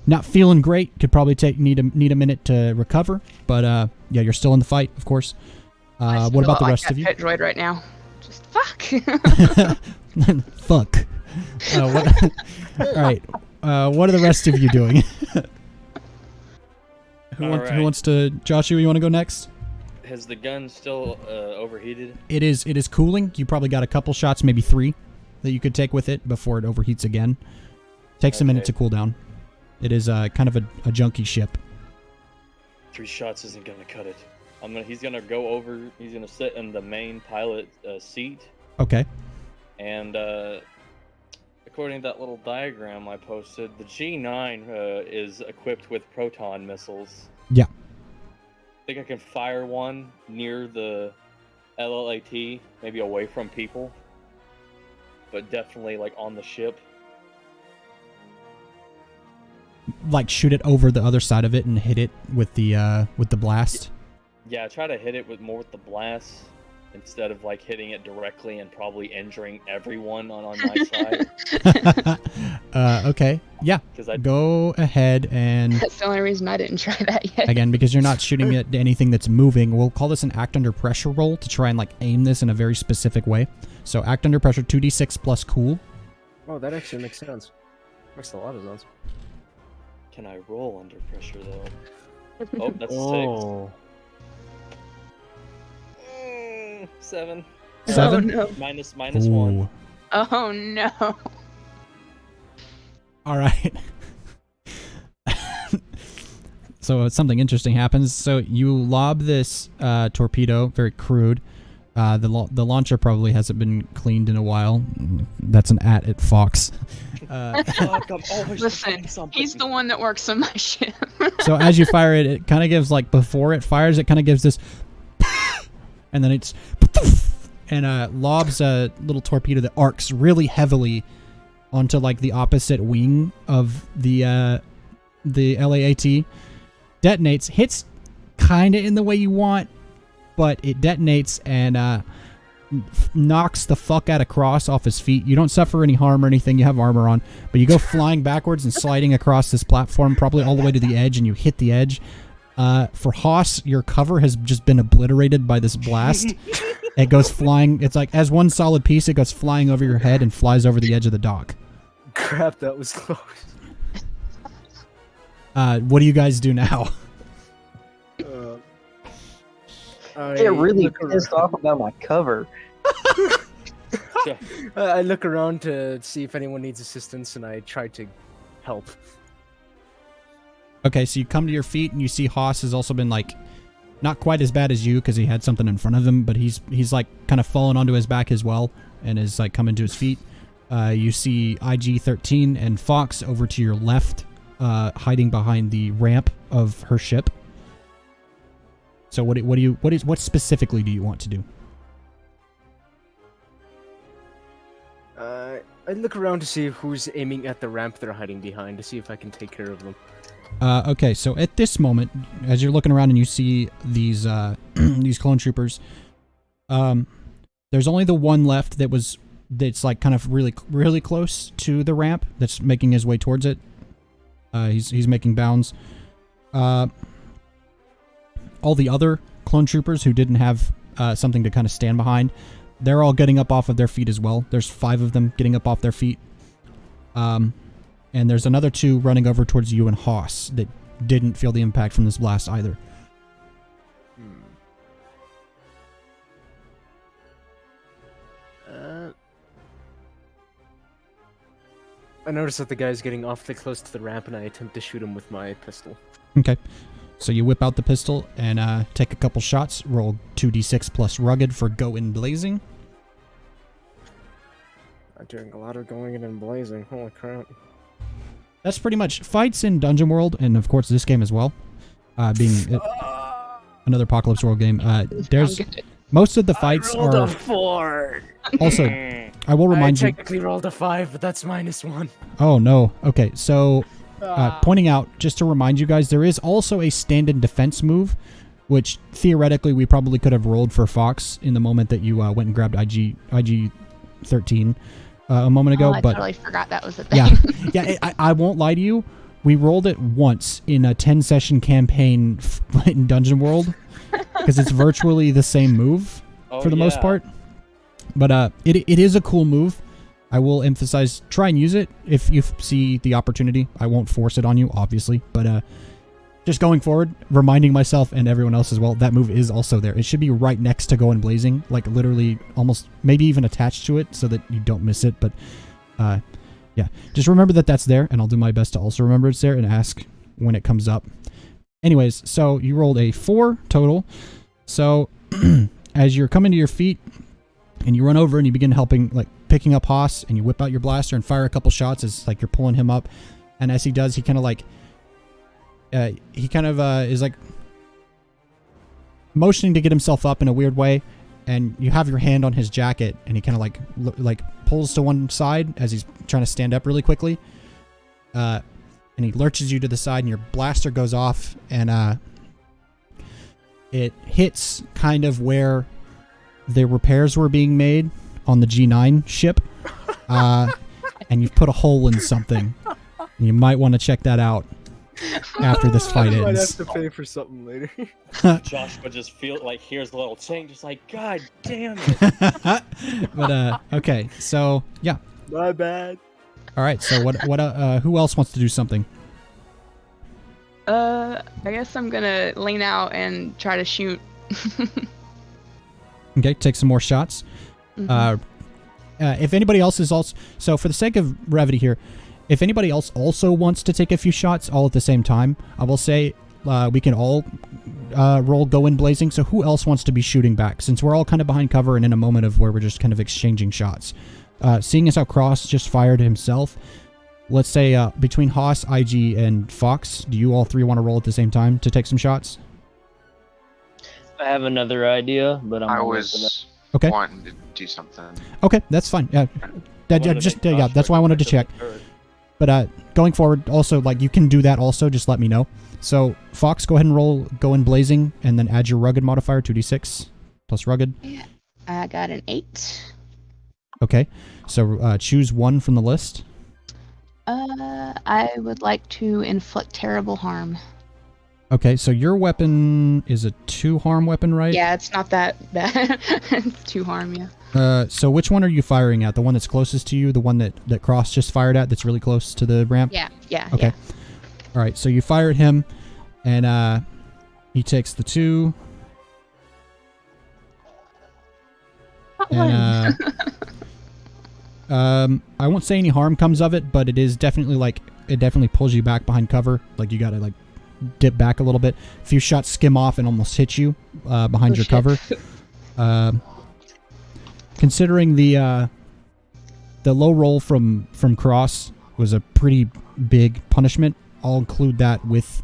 Not feeling great. Could probably need a minute to recover. But yeah, you're still in the fight, of course. What about the rest of you? Pet droid right now. Just fuck. Fuck. All right. What are the rest of you doing? Who wants to... Joshua, you want to go next? Has the gun still overheated? It is cooling. You probably got a couple shots, maybe 3, that you could take with it before it overheats again. Takes a minute to cool down. It is kind of a junky ship. 3 shots isn't gonna cut it. He's gonna go over. He's gonna sit in the main pilot seat. Okay. And according to that little diagram I posted, the G9 is equipped with proton missiles. Yeah. I think I can fire one near the LLAT, maybe away from people, but definitely like on the ship. Like shoot it over the other side of it and hit it with the blast. Yeah, try to hit it with the blast instead of like hitting it directly and probably injuring everyone on my side. Okay. Yeah. Go ahead and... That's the only reason I didn't try that yet. Again, because you're not shooting at anything that's moving, we'll call this an act under pressure roll to try and like aim this in a very specific way. So act under pressure, 2d6 plus cool. Oh, that actually makes sense. Makes a lot of sense. Can I roll under pressure though? Oh, that's oh. 6. 7. 7? Oh, no. Minus 1. Oh no. All right. So something interesting happens. So you lob this torpedo, very crude. The launcher probably hasn't been cleaned in a while. That's an at Fox. Listen, he's the one that works on my ship. So as you fire it, it kind of gives like before it fires, it kind of gives this, and then it's, and lobs a little torpedo that arcs really heavily onto like the opposite wing of the LAAT. Detonates, hits kind of in the way you want, but it detonates and knocks the fuck out of Cross off his feet. You don't suffer any harm or anything. You have armor on, but you go flying backwards and sliding across this platform, probably all the way to the edge, and you hit the edge. For Haas, your cover has just been obliterated by this blast. It goes flying. It's like as one solid piece, it goes flying over your head and flies over the edge of the dock. Crap, that was close. What do you guys do now? I get really pissed off about my cover. I look around to see if anyone needs assistance, and I try to help. Okay, so you come to your feet, and you see Haas has also been, like, not quite as bad as you, because he had something in front of him, but he's like, kind of fallen onto his back as well, and is, like, coming to his feet. You see IG-13 and Fox over to your left, hiding behind the ramp of her ship. So what specifically do you want to do? I look around to see who's aiming at the ramp they're hiding behind to see if I can take care of them. Okay, so at this moment, as you're looking around and you see these these clone troopers, there's only the one left that's like kind of really close to the ramp that's making his way towards it. He's making bounds. All the other clone troopers who didn't have something to kind of stand behind, they're all getting up off of their feet as well. There's 5 of them getting up off their feet. and there's another 2 running over towards you and Haas that didn't feel the impact from this blast either. I notice that the guy's getting awfully close to the ramp, and I attempt to shoot him with my pistol. Okay. So you whip out the pistol and take a couple shots. Roll 2d6 plus rugged for go in blazing. I'm doing a lot of going in and blazing. Holy crap. That's pretty much fights in Dungeon World, and of course this game as well. Being another Apocalypse World game. There's most of the fights I rolled are a 4. also. I will remind I you. technically rolled a 5, but that's -1. Oh no. Okay, so pointing out just to remind you guys, there is also a stand-in defense move, which theoretically we probably could have rolled for Fox in the moment that you went and grabbed IG 13 a moment ago. I but totally forgot that was a thing. Yeah, I won't lie to you. We rolled it once in a 10-session campaign in Dungeon World because it's virtually the same move for the most part. But it is a cool move. I will emphasize, try and use it if you see the opportunity. I won't force it on you, obviously. But just going forward, reminding myself and everyone else as well, that move is also there. It should be right next to Go in Blazing, like literally almost maybe even attached to it so that you don't miss it. But yeah, just remember that that's there, and I'll do my best to also remember it's there and ask when it comes up. Anyways, so you rolled a 4 total. So as you're coming to your feet, and you run over and you begin helping, like picking up Haas, and you whip out your blaster and fire a couple shots as like you're pulling him up. And as he does, he kind of like, is like motioning to get himself up in a weird way. And you have your hand on his jacket, and he kind of like pulls to one side as he's trying to stand up really quickly. And he lurches you to the side, and your blaster goes off, and it hits kind of where the repairs were being made on the G9 ship, and you've put a hole in something. You might want to check that out after this fight ends. I might have to pay for something later. Joshua just hears a little ting, just like, God damn it. But okay, so yeah. My bad. All right, so what who else wants to do something? I guess I'm gonna lean out and try to shoot. Okay, take some more shots. Mhm. If anybody else is also... So for the sake of brevity here, if anybody else also wants to take a few shots all at the same time, I will say we can all roll Go in Blazing. So who else wants to be shooting back? Since we're all kind of behind cover and in a moment of where we're just kind of exchanging shots. Seeing as how Cross just fired himself, let's say between Haas, IG, and Fox, do you all 3 want to roll at the same time to take some shots? I have another idea, but I was Okay. wanting to do something. Okay, that's fine. Yeah, that's why I wanted to check. But going forward, also, like, you can do that also. Just let me know. So, Fox, go ahead and roll Go in Blazing, and then add your Rugged modifier, 2d6 plus Rugged. Yeah, I got an 8. Okay, so choose one from the list. I would like to inflict terrible harm. Okay, so your weapon is a 2 harm weapon, right? Yeah, it's not that bad. It's 2 harm, yeah. So which one are you firing at? The one that's closest to you? The one that Cross just fired at that's really close to the ramp? Yeah. Okay. Yeah. All right, so you fire at him, and he takes the 2. And I won't say any harm comes of it, but it is definitely it definitely pulls you back behind cover. Like, you gotta like dip back a little bit. A few shots skim off and almost hit you behind your cover. Considering the low roll from Cross was a pretty big punishment, I'll include that with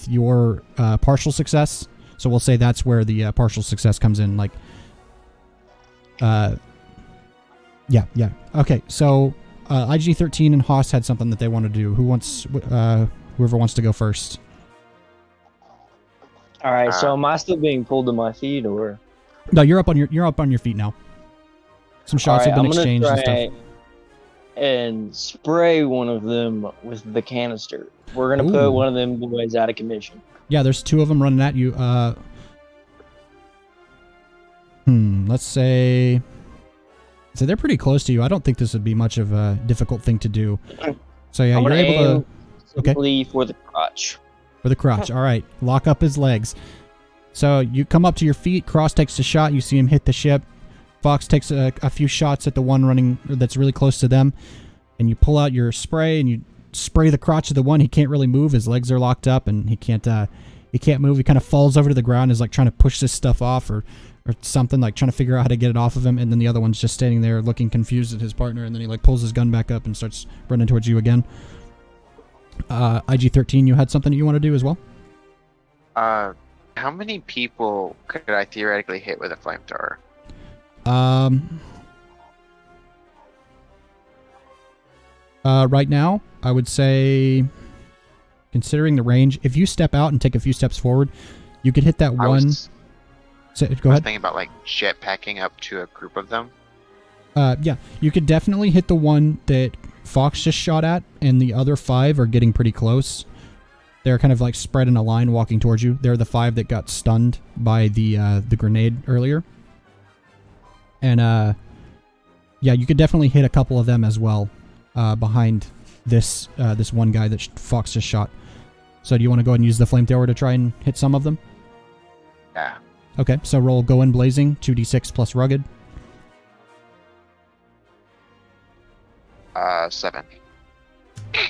your partial success. So we'll say that's where the partial success comes in. Like, yeah. Okay, so IG-13 and Haas had something that they want to do. Whoever wants to go first. All right, so am I still being pulled to my feet, or? No, you're up on your feet now. Some shots have been exchanged and stuff. I'm gonna try and spray one of them with the canister. We're gonna put one of them boys out of commission. Yeah, there's 2 of them running at you. Let's say. So they're pretty close to you. I don't think this would be much of a difficult thing to do. So yeah, I'm you're gonna able aim to specifically for the crotch. for the crotch. All right, lock up his legs. So you come up to your feet. Cross takes a shot. You see him hit the ship. Fox takes a few shots at the one running that's really close to them, and you pull out your spray and you spray the crotch of the one. He can't really move. His legs are locked up, and he can't move. He kind of falls over to the ground, is like trying to push this stuff off or something, like trying to figure out how to get it off of him. And then the other one's just standing there looking confused at his partner, and then he like pulls his gun back up and starts running towards you again. IG-13, you had something you want to do as well? How many people could I theoretically hit with a flamethrower? Right now, I would say, considering the range, if you step out and take a few steps forward, you could hit that I one. was Go I was ahead. thinking about like jetpacking up to a group of them. Yeah, you could definitely hit the one that Fox just shot at, and the other 5 are getting pretty close. They're kind of like spread in a line walking towards you. They're the 5 that got stunned by the grenade earlier. And yeah, you could definitely hit a couple of them as well behind this one guy that Fox just shot. So do you want to go ahead and use the flamethrower to try and hit some of them? Yeah. Okay, so roll Go In Blazing, 2d6 plus rugged. 7.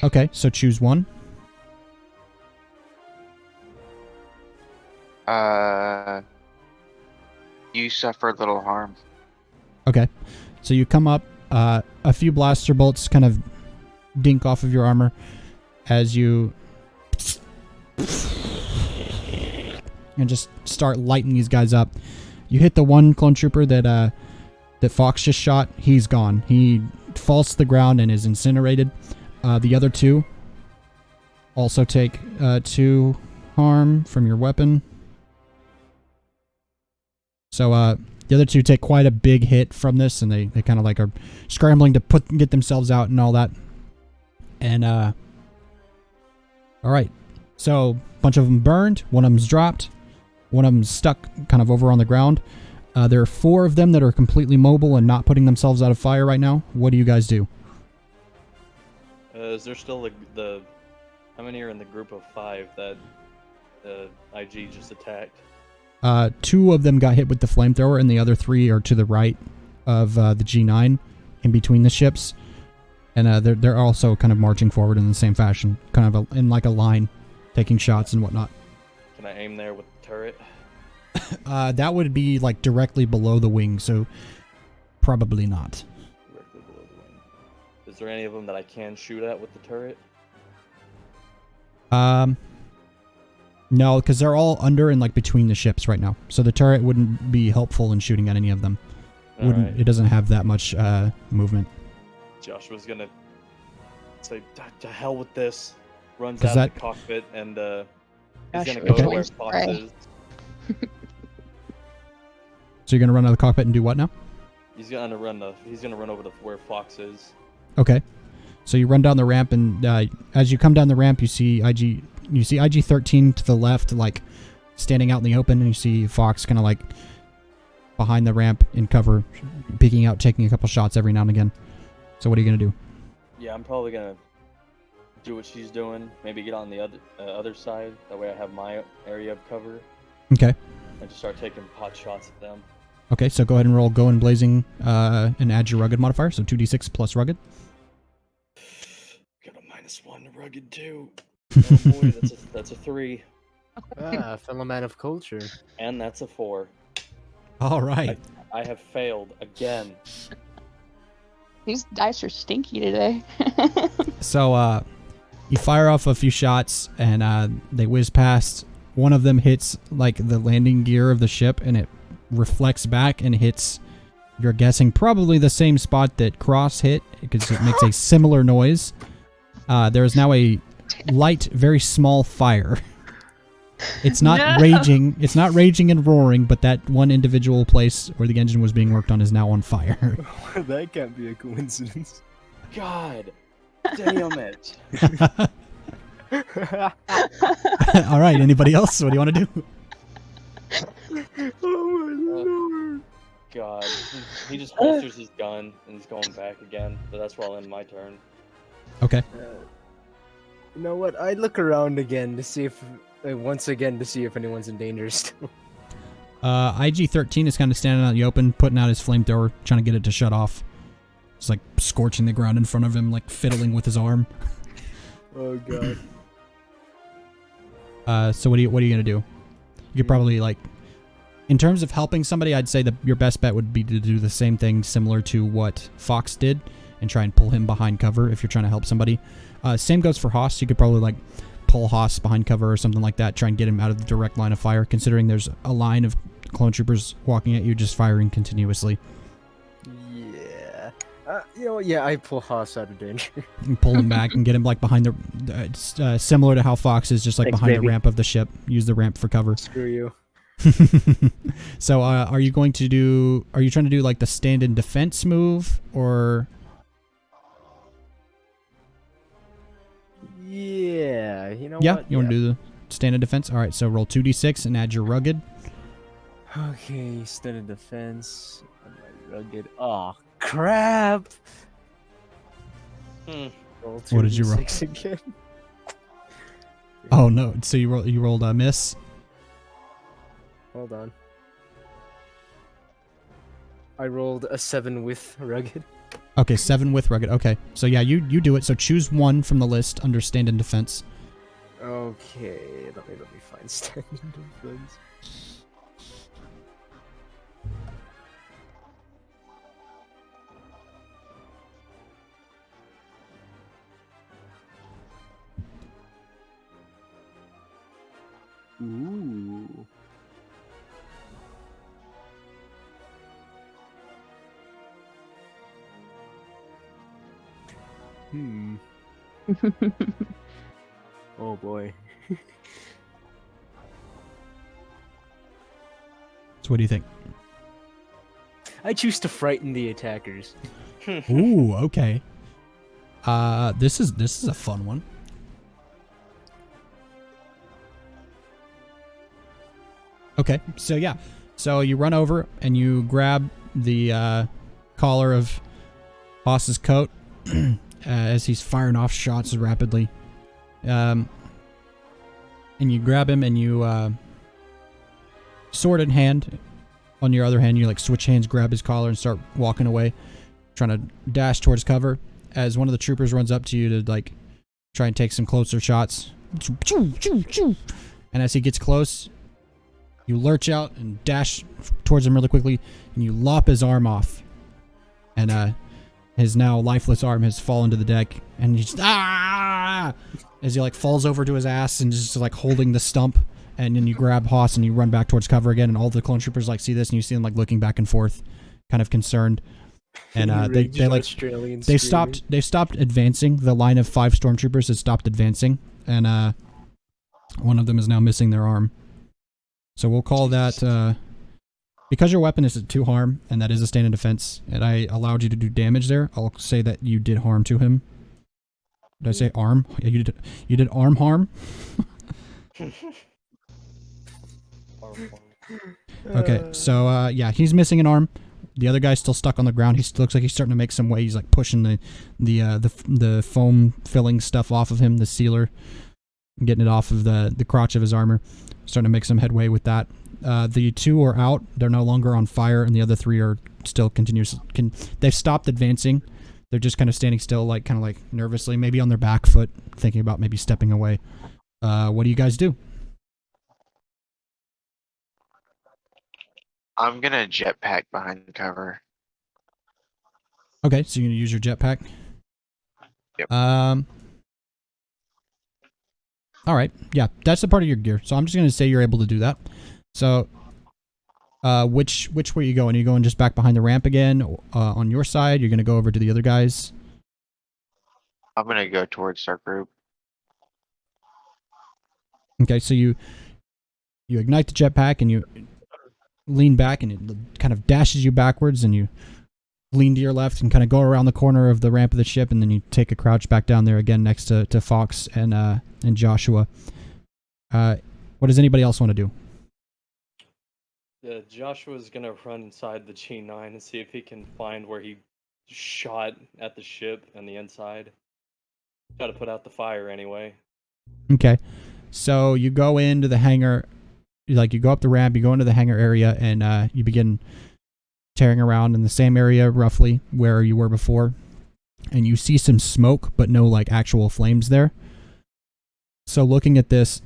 Okay, so choose one. You suffered little harm. Okay, so you come up, a few blaster bolts kind of dink off of your armor as you and just start lighting these guys up. You hit the one clone trooper that Fox just shot. He's gone. He falls to the ground and is incinerated. The other 2 also take 2 harm from your weapon. So the other 2 take quite a big hit from this, and they kind of like are scrambling to get themselves out and all that. And all right, so a bunch of them burned. One of them's dropped. One of them's stuck kind of over on the ground. There are 4 of them that are completely mobile and not putting themselves out of fire right now. What do you guys do? Is there still the how many are in the group of 5 that IG just attacked? 2 of them got hit with the flamethrower, and the other 3 are to the right of the G9, in between the ships. And they're also kind of marching forward in the same fashion, kind of in like a line, taking shots and whatnot. Can I aim there with the turret? That would be like directly below the wing, so probably not. Directly below the wing. Is there any of them that I can shoot at with the turret? No, because they're all under and like between the ships right now, so the turret wouldn't be helpful in shooting at any of them. Alright. It doesn't have that much movement. Joshua's gonna say, to hell with this. Runs 'Cause out that- of the cockpit and he's Joshua gonna go to joins where the Fox fray. is. So you're gonna run out of the cockpit and do what now? He's gonna run over to where Fox is. Okay. So you run down the ramp, and as you come down the ramp, you see IG-13 to the left, like standing out in the open, and you see Fox kind of like behind the ramp in cover, peeking out, taking a couple shots every now and again. So what are you gonna do? Yeah, I'm probably gonna do what she's doing. Maybe get on the other side. That way I have my area of cover. Okay. And just start taking pot shots at them. Okay, so go ahead and roll Go In Blazing and add your rugged modifier, so 2d6 plus rugged. Got a -1 rugged too. Oh boy, that's a 3. Fellow man of culture. And that's a 4. All right. I have failed again. These dice are stinky today. So you fire off a few shots, and they whiz past. One of them hits like the landing gear of the ship, and it reflects back and hits, you're guessing, probably the same spot that Cross hit, because it makes a similar noise. There is now a light, very small fire. It's not raging. It's not raging and roaring, but that one individual place where the engine was being worked on is now on fire. That can't be a coincidence. God damn it. All right. Anybody else? What do you want to do? Oh my lord. God. He just holsters his gun and he's going back again. But that's where I'll end my turn. Okay. You know what? I look around again to see if, once again, to see if anyone's in danger still. IG-13 is kind of standing out in the open, putting out his flamethrower, trying to get it to shut off. It's like scorching the ground in front of him, like fiddling with his arm. Oh god. So what are you gonna do? You could probably like, in terms of helping somebody, I'd say that your best bet would be to do the same thing similar to what Fox did, and try and pull him behind cover if you're trying to help somebody. Same goes for Haas. You could probably like pull Haas behind cover or something like that, try and get him out of the direct line of fire, considering there's a line of clone troopers walking at you, just firing continuously. Yeah. You know what? Yeah, I pull Haas out of danger. And pull him back and get him like behind the similar to how Fox is, just like Thanks, behind baby. the ramp of the ship. Use the ramp for cover. Screw you. So are you trying to do like the stand in defense move, or Yeah, you know yeah, what? you want to do the stand in defense? All right, so roll 2d6 and add your rugged. Okay, stand in defense. And my rugged. Oh, crap! Roll What did you roll? 2d6 again. Oh no, so you rolled a miss. Hold on. I rolled a 7 with rugged. Okay, 7 with rugged. Okay, so yeah, you do it. So choose one from the list under stand in defense. Okay, let me find stand in defense. Ooh. Oh boy. So what do you think? I choose to frighten the attackers. Ooh, okay. This is a fun one. Okay, so yeah. So you run over and you grab the collar of Haas's coat as he's firing off shots rapidly. And you grab him and you, sword in hand, on your other hand, you like switch hands, grab his collar and start walking away, trying to dash towards cover as one of the troopers runs up to you to like try and take some closer shots. And as he gets close, you lurch out and dash towards him really quickly, and you lop his arm off. And his now lifeless arm has fallen to the deck, and he just as he like falls over to his ass and just like holding the stump. And then you grab Haas and you run back towards cover again, and all the clone troopers like see this, and you see them like looking back and forth, kind of concerned. And they stopped advancing. The line of 5 stormtroopers has stopped advancing, and one of them is now missing their arm. So we'll call that because your weapon is 2 harm, and that is a stand in defense, and I allowed you to do damage there. I'll say that you did harm to him. Did I say arm? Yeah, you did arm harm. Okay, so yeah, he's missing an arm. The other guy's still stuck on the ground. He still looks like he's starting to make some way. He's like pushing the foam filling stuff off of him, the sealer, getting it off of the crotch of his armor. Starting to make some headway with that. The 2 are out. They're no longer on fire, and the other 3 are still continuous. They've stopped advancing. They're just kind of standing still, like kind of like nervously, maybe on their back foot, thinking about maybe stepping away. What do you guys do? I'm gonna jetpack behind cover. Okay, so you're gonna use your jetpack. Yep. All right. Yeah, that's a part of your gear. So I'm just gonna say you're able to do that. So, which way are you going? Are you going just back behind the ramp again, on your side? You're gonna go over to the other guys. I'm gonna go towards our group. Okay, so you ignite the jetpack and you lean back, and it kind of dashes you backwards, and you lean to your left and kind of go around the corner of the ramp of the ship, and then you take a crouch back down there again next to Fox and Joshua. What does anybody else want to do? Joshua's gonna run inside the G9 and see if he can find where he shot at the ship and the inside. Try to put out the fire anyway. Okay. So you go into the hangar, like you go up the ramp, you go into the hangar area, and you begin tearing around in the same area roughly where you were before. And you see some smoke, but no like actual flames there. So looking at this,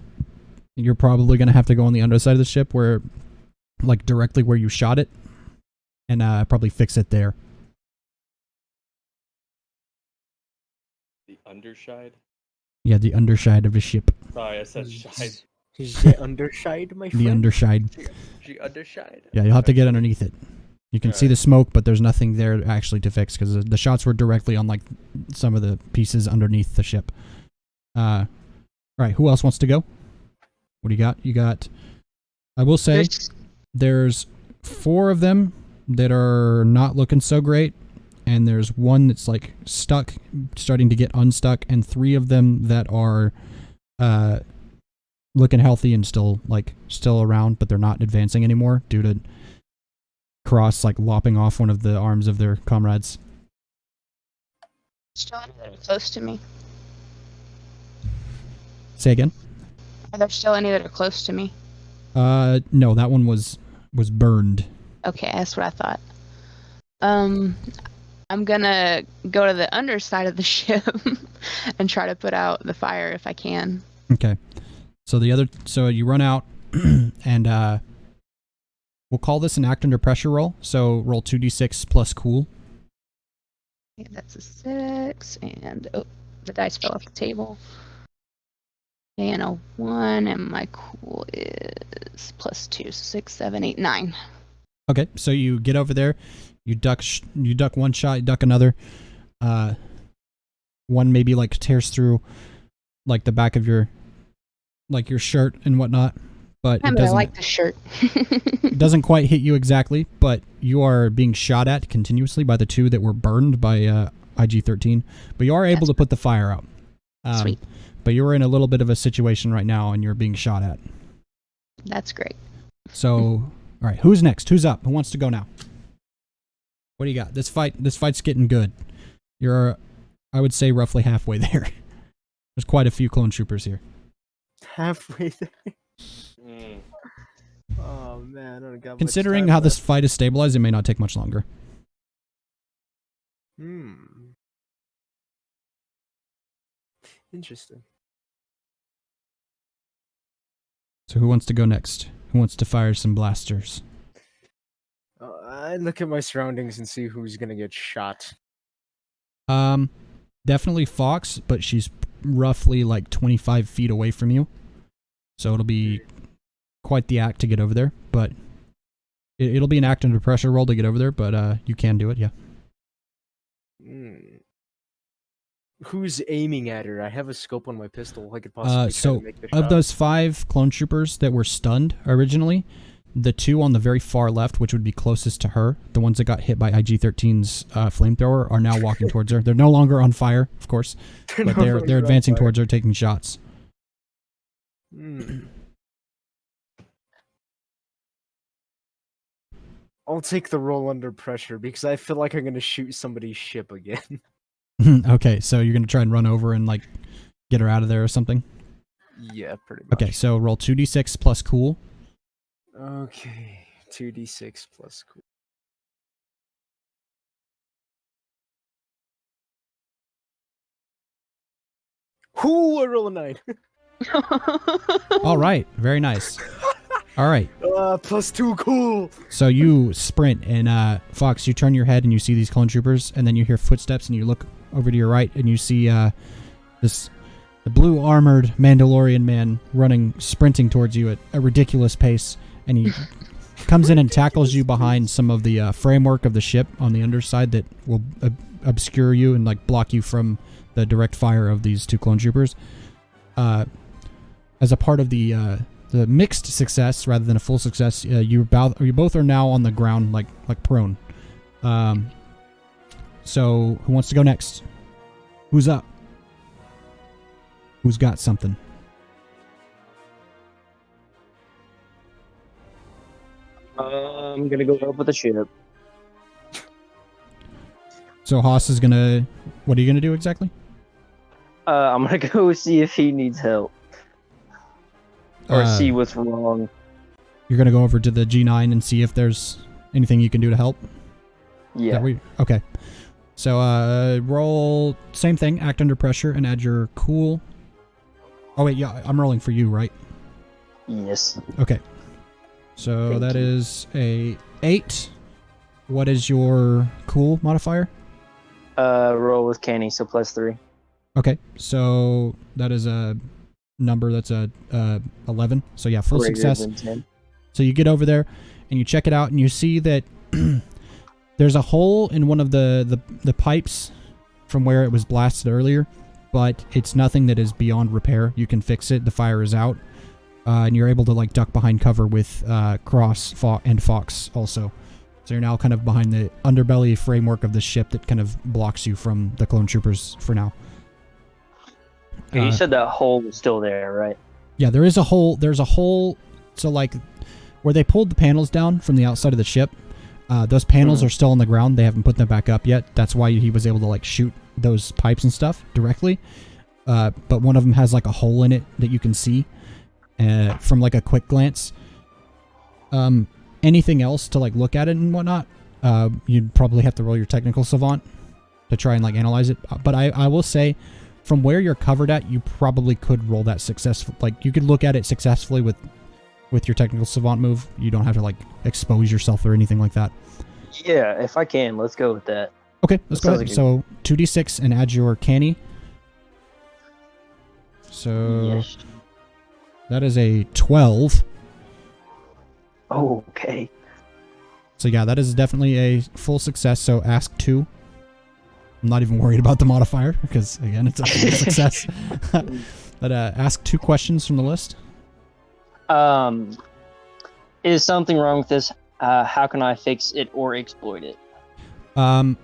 you're probably going to have to go on the underside of the ship where, like directly where you shot it, and probably fix it there. The underside? Yeah, the underside of the ship. Sorry, I said shide. Is the underside, my friend? The underside. She underside? Yeah, you'll have to get underneath it. You can see the smoke, but there's nothing there actually to fix because the shots were directly on like some of the pieces underneath the ship. Right, who else wants to go? What do you got? You got... I will say, there's 4 of them that are not looking so great, and there's one that's like stuck, starting to get unstuck, and 3 of them that are looking healthy and still around, but they're not advancing anymore due to Cross like lopping off one of the arms of their comrades. Still any that are close to me? Say again? Are there still any that are close to me? No, that one was burned. Okay, that's what I thought. I'm gonna go to the underside of the ship and try to put out the fire if I can. Okay. So you run out and we'll call this an act under pressure roll. So roll 2d6 plus cool. Okay, that's a 6, and the dice fell off the table. And a 1, and my cool is plus 2, so 6, 7, 8, 9. Okay, so you get over there, you duck one shot, you duck another. One maybe like tears through like the back of your shirt and whatnot, but I like the shirt. It doesn't quite hit you exactly, but you are being shot at continuously by the 2 that were burned by IG-13. But you are able to put the fire out. Sweet. But you're in a little bit of a situation right now, and you're being shot at. That's great. So, all right, who's next? Who's up? Who wants to go now? What do you got? This fight's getting good. You're, I would say, roughly halfway there. There's quite a few clone troopers here. Halfway there. Oh man, I don't got Considering much time how left. this fight is stabilized, it may not take much longer. Interesting. So who wants to go next? Who wants to fire some blasters? I look at my surroundings and see who's gonna get shot. Definitely Fox, but she's roughly like 25 feet away from you. So it'll be quite the act to get over there, but it'll be an act under pressure roll to get over there, but you can do it, yeah. Who's aiming at her? I have a scope on my pistol. I could possibly try to make the of shot. those 5 clone troopers that were stunned originally, the 2 on the very far left, which would be closest to her, the ones that got hit by IG-13's flamethrower, are now walking towards her. They're no longer on fire, of course, but they're advancing towards her, taking shots. I'll take the roll under pressure because I feel like I'm gonna shoot somebody's ship again. Okay, so you're gonna try and run over and like get her out of there or something? Yeah, pretty much. Okay, so roll 2d6 plus cool. Okay, 2d6 plus cool. Ooh, I roll a 9. All right, very nice. All right. Plus 2 cool. So you sprint, and Fox, you turn your head and you see these clone troopers, and then you hear footsteps, and you look over to your right, and you see the blue armored Mandalorian man sprinting towards you at a ridiculous pace, and he comes in and tackles you behind some of the framework of the ship on the underside that will obscure you and like block you from the direct fire of these 2 clone troopers. As a part of the mixed success rather than a full success, you both are now on the ground like prone. So who wants to go next? Who's up? Who's got something? I'm gonna go up with the ship. So Haas is gonna... What are you gonna do exactly? I'm gonna go see if he needs help or see what's wrong. You're gonna go over to the G9 and see if there's anything you can do to help. Yeah. Okay. So roll same thing, act under pressure, and add your cool. Oh wait, yeah, I'm rolling for you, right? Yes. Okay. So Thank that you. is a 8. What is your cool modifier? Roll with Canny, so +3. Okay, so that is a number that's a 11. So yeah, full Greater success. than 10. So you get over there and you check it out and you see that there's a hole in one of the pipes from where it was blasted earlier, but it's nothing that is beyond repair. You can fix it. The fire is out. And you're able to like duck behind cover with Cross and Fox also. So you're now kind of behind the underbelly framework of the ship that kind of blocks you from the clone troopers for now. You said that hole was still there, right? Yeah, there is a hole. There's a hole. So like where they pulled the panels down from the outside of the ship, those panels are still on the ground. They haven't put them back up yet. That's why he was able to like shoot those pipes and stuff directly. But one of them has like a hole in it that you can see from like a quick glance. Anything else to like look at it and whatnot, you'd probably have to roll your technical savant to try and like analyze it. But I will say, from where you're covered at, you probably could roll that successful. Like you could look at it successfully with your technical savant move. You don't have to like expose yourself or anything like that. Yeah, if I can, let's go with that. Okay, let's go Sounds ahead. like So 2d6 and add your canny. So Yes. that is a 12. Oh, okay. So yeah, that is definitely a full success. So ask 2. I'm not even worried about the modifier because again, it's a full success. But ask 2 questions from the list. Is something wrong with this? How can I fix it or exploit it?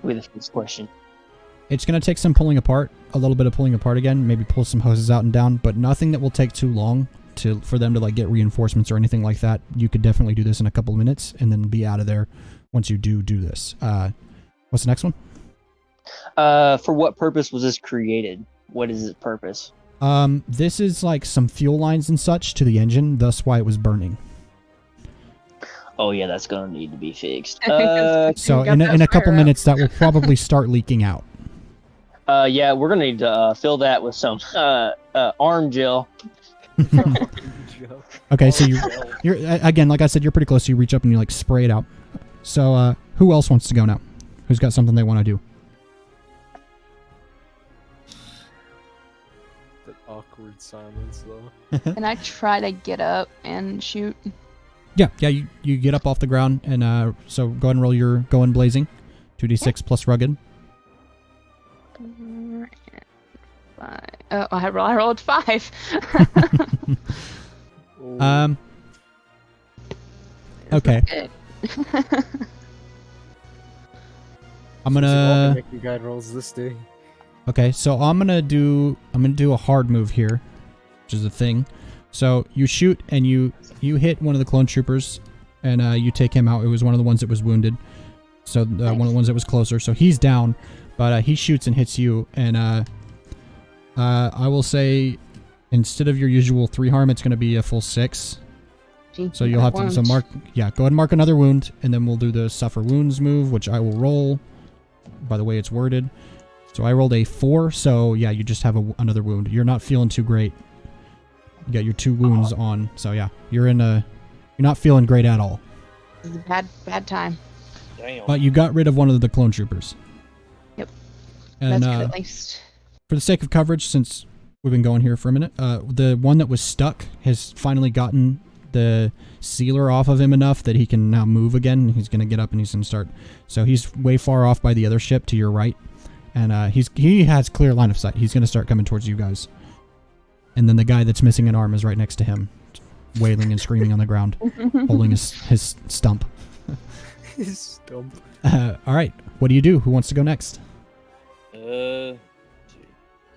With the first question. It's going to take some pulling apart, a little bit of pulling apart again, maybe pull some hoses out and down, but nothing that will take too long for them to like get reinforcements or anything like that. You could definitely do this in a couple of minutes and then be out of there once you do this. What's the next one? For what purpose was this created? What is its purpose? This is like some fuel lines and such to the engine, thus why it was burning. Oh yeah, that's gonna need to be fixed. So in a couple minutes, that will probably start leaking out. Yeah, we're gonna need to fill that with some arm gel. Okay, so you're again, like I said, you're pretty close. So you reach up and you like spray it out. So who else wants to go now? Who's got something they want to do? That awkward silence, though. Can I try to get up and shoot? Yeah, you get up off the ground, and so go ahead and roll your going blazing. 2d6 plus rugged. Oh, I rolled 5. Okay. Good. I'm gonna. Make you guide rolls this day. Okay, so I'm gonna do a hard move here, which is a thing. So you shoot and you hit one of the clone troopers, and you take him out. It was one of the ones that was wounded. So one of the ones that was closer. So he's down, but he shoots and hits you, and I will say, instead of your usual 3 harm, it's gonna be a full 6. So you'll have to mark. Yeah, go ahead and mark another wound, and then we'll do the suffer wounds move, which I will roll. By the way, it's worded. So I rolled a 4. So yeah, you just have another wound. You're not feeling too great. You got your 2 wounds on. So yeah, you're not feeling great at all. Bad time. Damn. But you got rid of one of the clone troopers. Yep. And That's good, at least. for the sake of coverage, since we've been going here for a minute, the one that was stuck has finally gotten the sealer off of him enough that he can now move again. He's going to get up and he's going to start. So he's way far off by the other ship to your right. And he has clear line of sight. He's going to start coming towards you guys. And then the guy that's missing an arm is right next to him, wailing and screaming on the ground, holding his stump. His stump. All right. What do you do? Who wants to go next?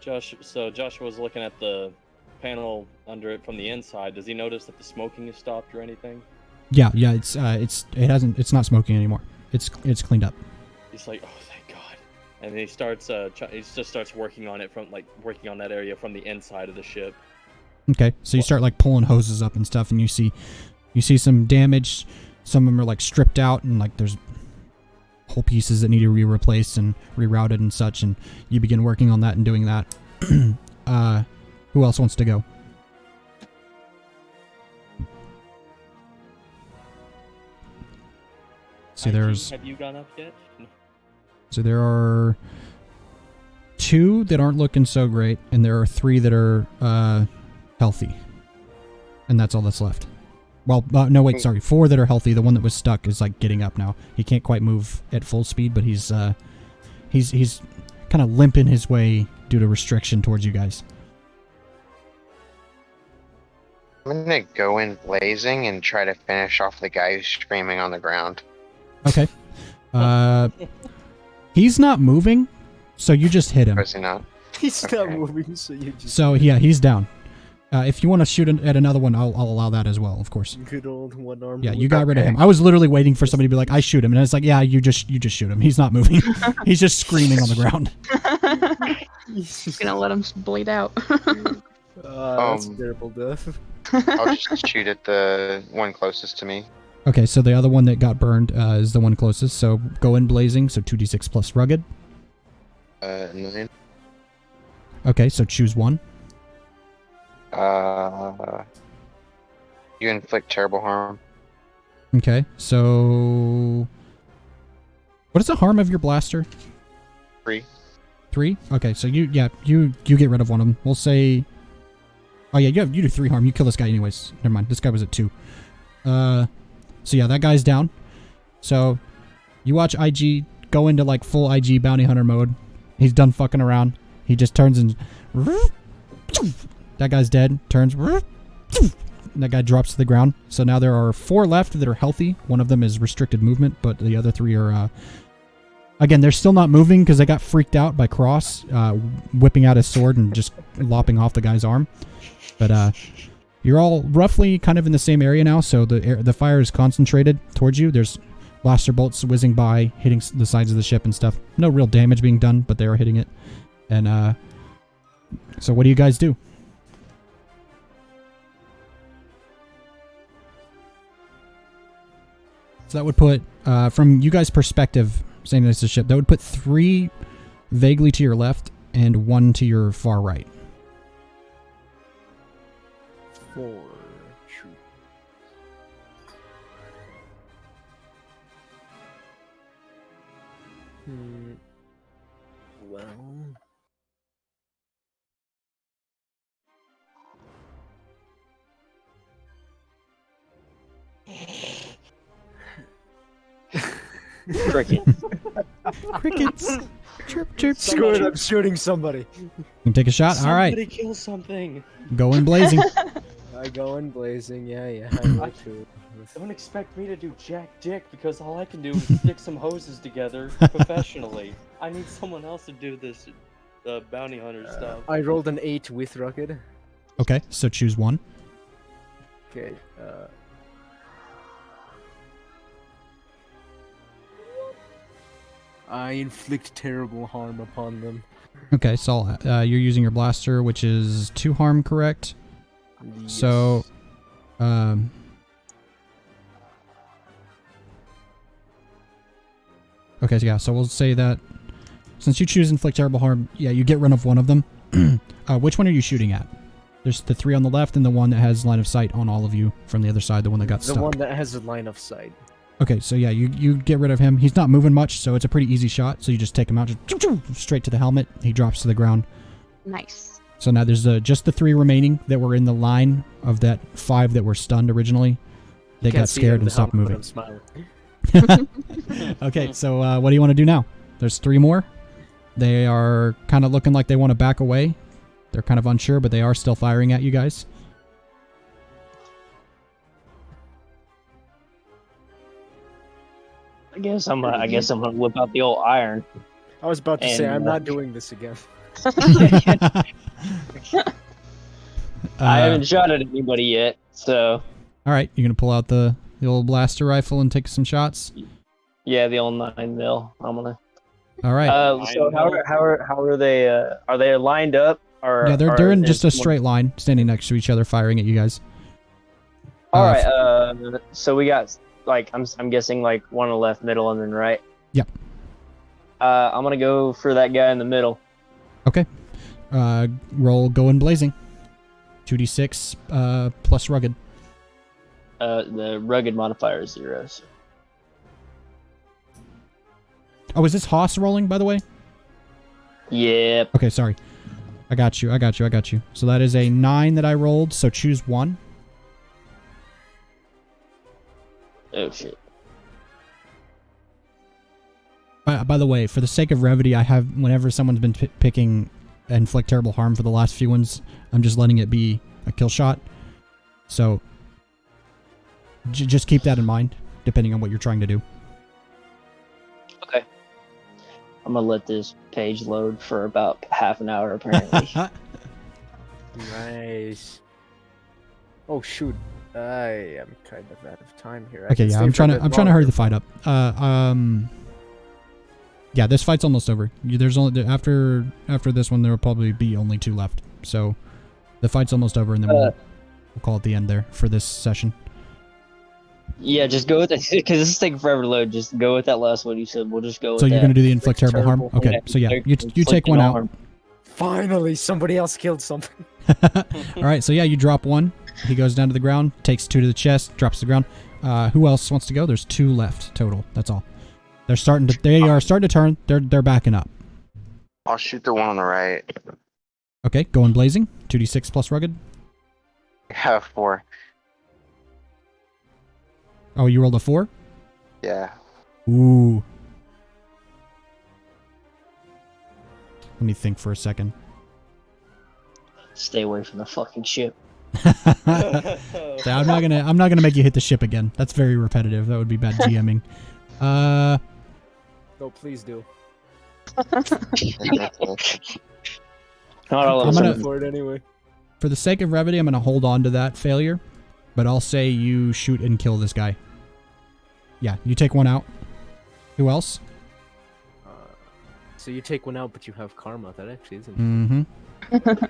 Joshua's looking at the panel under it from the inside. Does he notice that the smoking has stopped or anything? Yeah. It's not smoking anymore. It's cleaned up. He's like, oh, thank God. And he starts he just starts working on it from working on that area from the inside of the ship. Okay, so you start like pulling hoses up and stuff, and you see some damage. Some of them are like stripped out, and like there's whole pieces that need to be replaced and rerouted and such. And you begin working on that and doing that. Who else wants to go? See, there's. Have you gone up yet? So there are 2 that aren't looking so great, and there are 3 that are healthy, and that's all that's left. Well, no, wait, sorry, 4 that are healthy. The one that was stuck is like getting up now. He can't quite move at full speed, but he's kind of limping his way due to restriction towards you guys. I'm gonna go in blazing and try to finish off the guy who's screaming on the ground. Okay. He's not moving, so you just hit him. Or is he not? He's not Okay. moving, so you just. So yeah, he's down. If you want to shoot at another one, I'll allow that as well, of course. Good old one-armed. Yeah, you got rid of him. I was literally waiting for somebody to be like, "I shoot him," and it's like, "Yeah, you just shoot him. He's not moving. He's just screaming on the ground." Just gonna let him bleed out. That's terrible death. I'll just shoot at the one closest to me. Okay, so the other one that got burned is the one closest. So go in blazing. So 2d6 plus rugged. 9. Okay, so choose one. You inflict terrible harm. Okay, so what is the harm of your blaster? 3. 3? Okay, so you get rid of one of them. We'll say, oh yeah, you do 3 harm. You kill this guy anyways. Never mind. This guy was at 2. So yeah, that guy's down. So you watch IG go into like full IG bounty hunter mode. He's done fucking around. He just turns and that guy's dead. Turns. And that guy drops to the ground. So now there are 4 left that are healthy. One of them is restricted movement, but the other 3 are again, they're still not moving because they got freaked out by Cross whipping out his sword and just lopping off the guy's arm. But you're all roughly kind of in the same area now, so the fire is concentrated towards you. There's blaster bolts whizzing by, hitting the sides of the ship and stuff. No real damage being done, but they are hitting it. And so what do you guys do? So that would put, from you guys' perspective, saying it's a ship, that would put 3 vaguely to your left and 1 to your far right. 4. True. Well. Cricket. Crickets. Chirp, chirp. Screw it, I'm shooting somebody. You can take a shot. All right. Somebody kill something. Go in blazing. I go in blazing, yeah. I know too. Don't expect me to do jack dick because all I can do is stick some hoses together professionally. I need someone else to do this bounty hunter stuff. I rolled an 8 with rugged. Okay, so choose one. Okay, I inflict terrible harm upon them. Okay, so you're using your blaster, which is 2 harm, correct? Yes. So, okay, so yeah, so we'll say that since you choose inflict terrible harm, yeah, you get rid of one of them. Which one are you shooting at? There's the 3 on the left and the one that has line of sight on all of you from the other side, the one that got stuck. The one that has a line of sight. Okay, so yeah, you get rid of him. He's not moving much, so it's a pretty easy shot. So you just take him out, just straight to the helmet. He drops to the ground. Nice. So now there's just the 3 remaining that were in the line of that 5 that were stunned originally. They got scared and stopped moving. I'm smiling. Okay, so what do you want to do now? There's 3 more. They are kind of looking like they want to back away. They're kind of unsure, but they are still firing at you guys. I guess I'm gonna whip out the old iron. I was about to say, And, I'm not doing this again. I haven't shot at anybody yet, so All right, you're gonna pull out the old blaster rifle and take some shots. yeah, the old 9mm. I'm gonna All right. So how are they? Are they lined up? Or Yeah, they're in is just a one- straight line, standing next to each other, firing at you guys. All right. So we got like I'm guessing like one on the left, middle, and then right. Yep. I'm gonna go for that guy in the middle. Okay. Roll going blazing. 2d6 plus rugged. The rugged modifier is 0. So. Oh, is this Haas rolling, by the way? Yep. Okay, sorry. I got you. So that is a 9 that I rolled, so choose one. Oh shit. By the way, for the sake of brevity, I have, whenever someone's been picking inflict terrible harm for the last few ones, I'm just letting it be a kill shot. So just keep that in mind, depending on what you're trying to do. Okay. I'm gonna let this page load for about half an hour, apparently. Nice. Oh shoot, I am kind of out of time here. Okay, yeah, I'm trying to hurry the fight up. Yeah, this fight's almost over. There's only after this one, there will probably be only 2 left. So the fight's almost over, and then we'll call it the end there for this session. Yeah, just go with it because this is taking forever to load. Just go with that last one you said. We'll just go with So that. you're gonna do the inflict terrible harm? Okay, Yeah, so yeah, you inflict take one out. harm. Finally, somebody else killed something. All right, so yeah, you drop 1. He goes down to the ground, takes 2 to the chest, drops to the ground. Who else wants to go? There's 2 left total. That's all. They are starting to turn. They're backing up. I'll shoot the one on the right. Okay, going blazing. 2d6 plus rugged. Yeah, 4. Oh, you rolled a 4? Yeah. Ooh. Let me think for a second. Stay away from the fucking ship. So I'm not gonna make you hit the ship again. That's very repetitive. That would be bad GMing. No, please do. Not all of I'm us. gonna- For it anyway. For the sake of brevity, I'm gonna hold on to that failure, but I'll say you shoot and kill this guy. Yeah, you take 1 out. Who else? So you take one out, but you have karma. That actually isn't. Mm-hmm.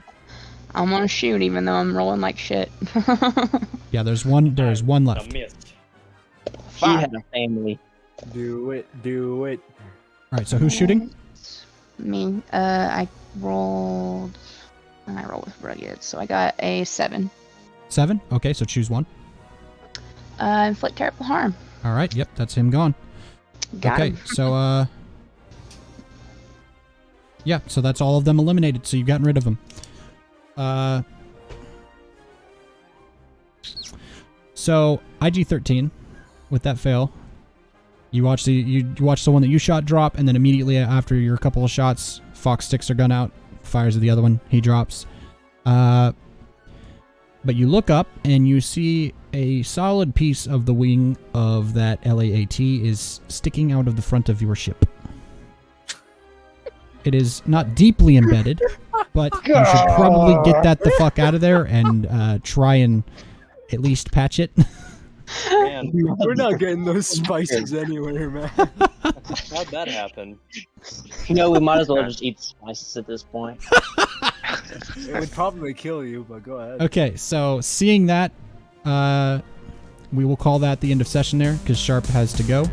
I'm gonna shoot even though I'm rolling like shit. Yeah, there's one left. A missed. He had a family. Do it. Do it. All right, so who's shooting? Me. I rolled with rugged, so I got a 7. 7? Okay, so choose one. Inflict terrible harm. All right, yep, that's him gone. Got Okay, him. so yeah, so that's all of them eliminated. So you've gotten rid of them. So IG-13, with that fail, you watch the one that you shot drop, and then immediately after your couple of shots, Fox sticks her gun out, fires at the other one, he drops. But you look up and you see a solid piece of the wing of that LAAT is sticking out of the front of your ship. It is not deeply embedded, but you should probably get that the fuck out of there and try and at least patch it. Man, We're not getting those spices anywhere, man. how'd that happen? We might as well just eat the spices at this point. It would probably kill you, but go ahead. Okay, so seeing that, we will call that the end of session there because Sharp has to go.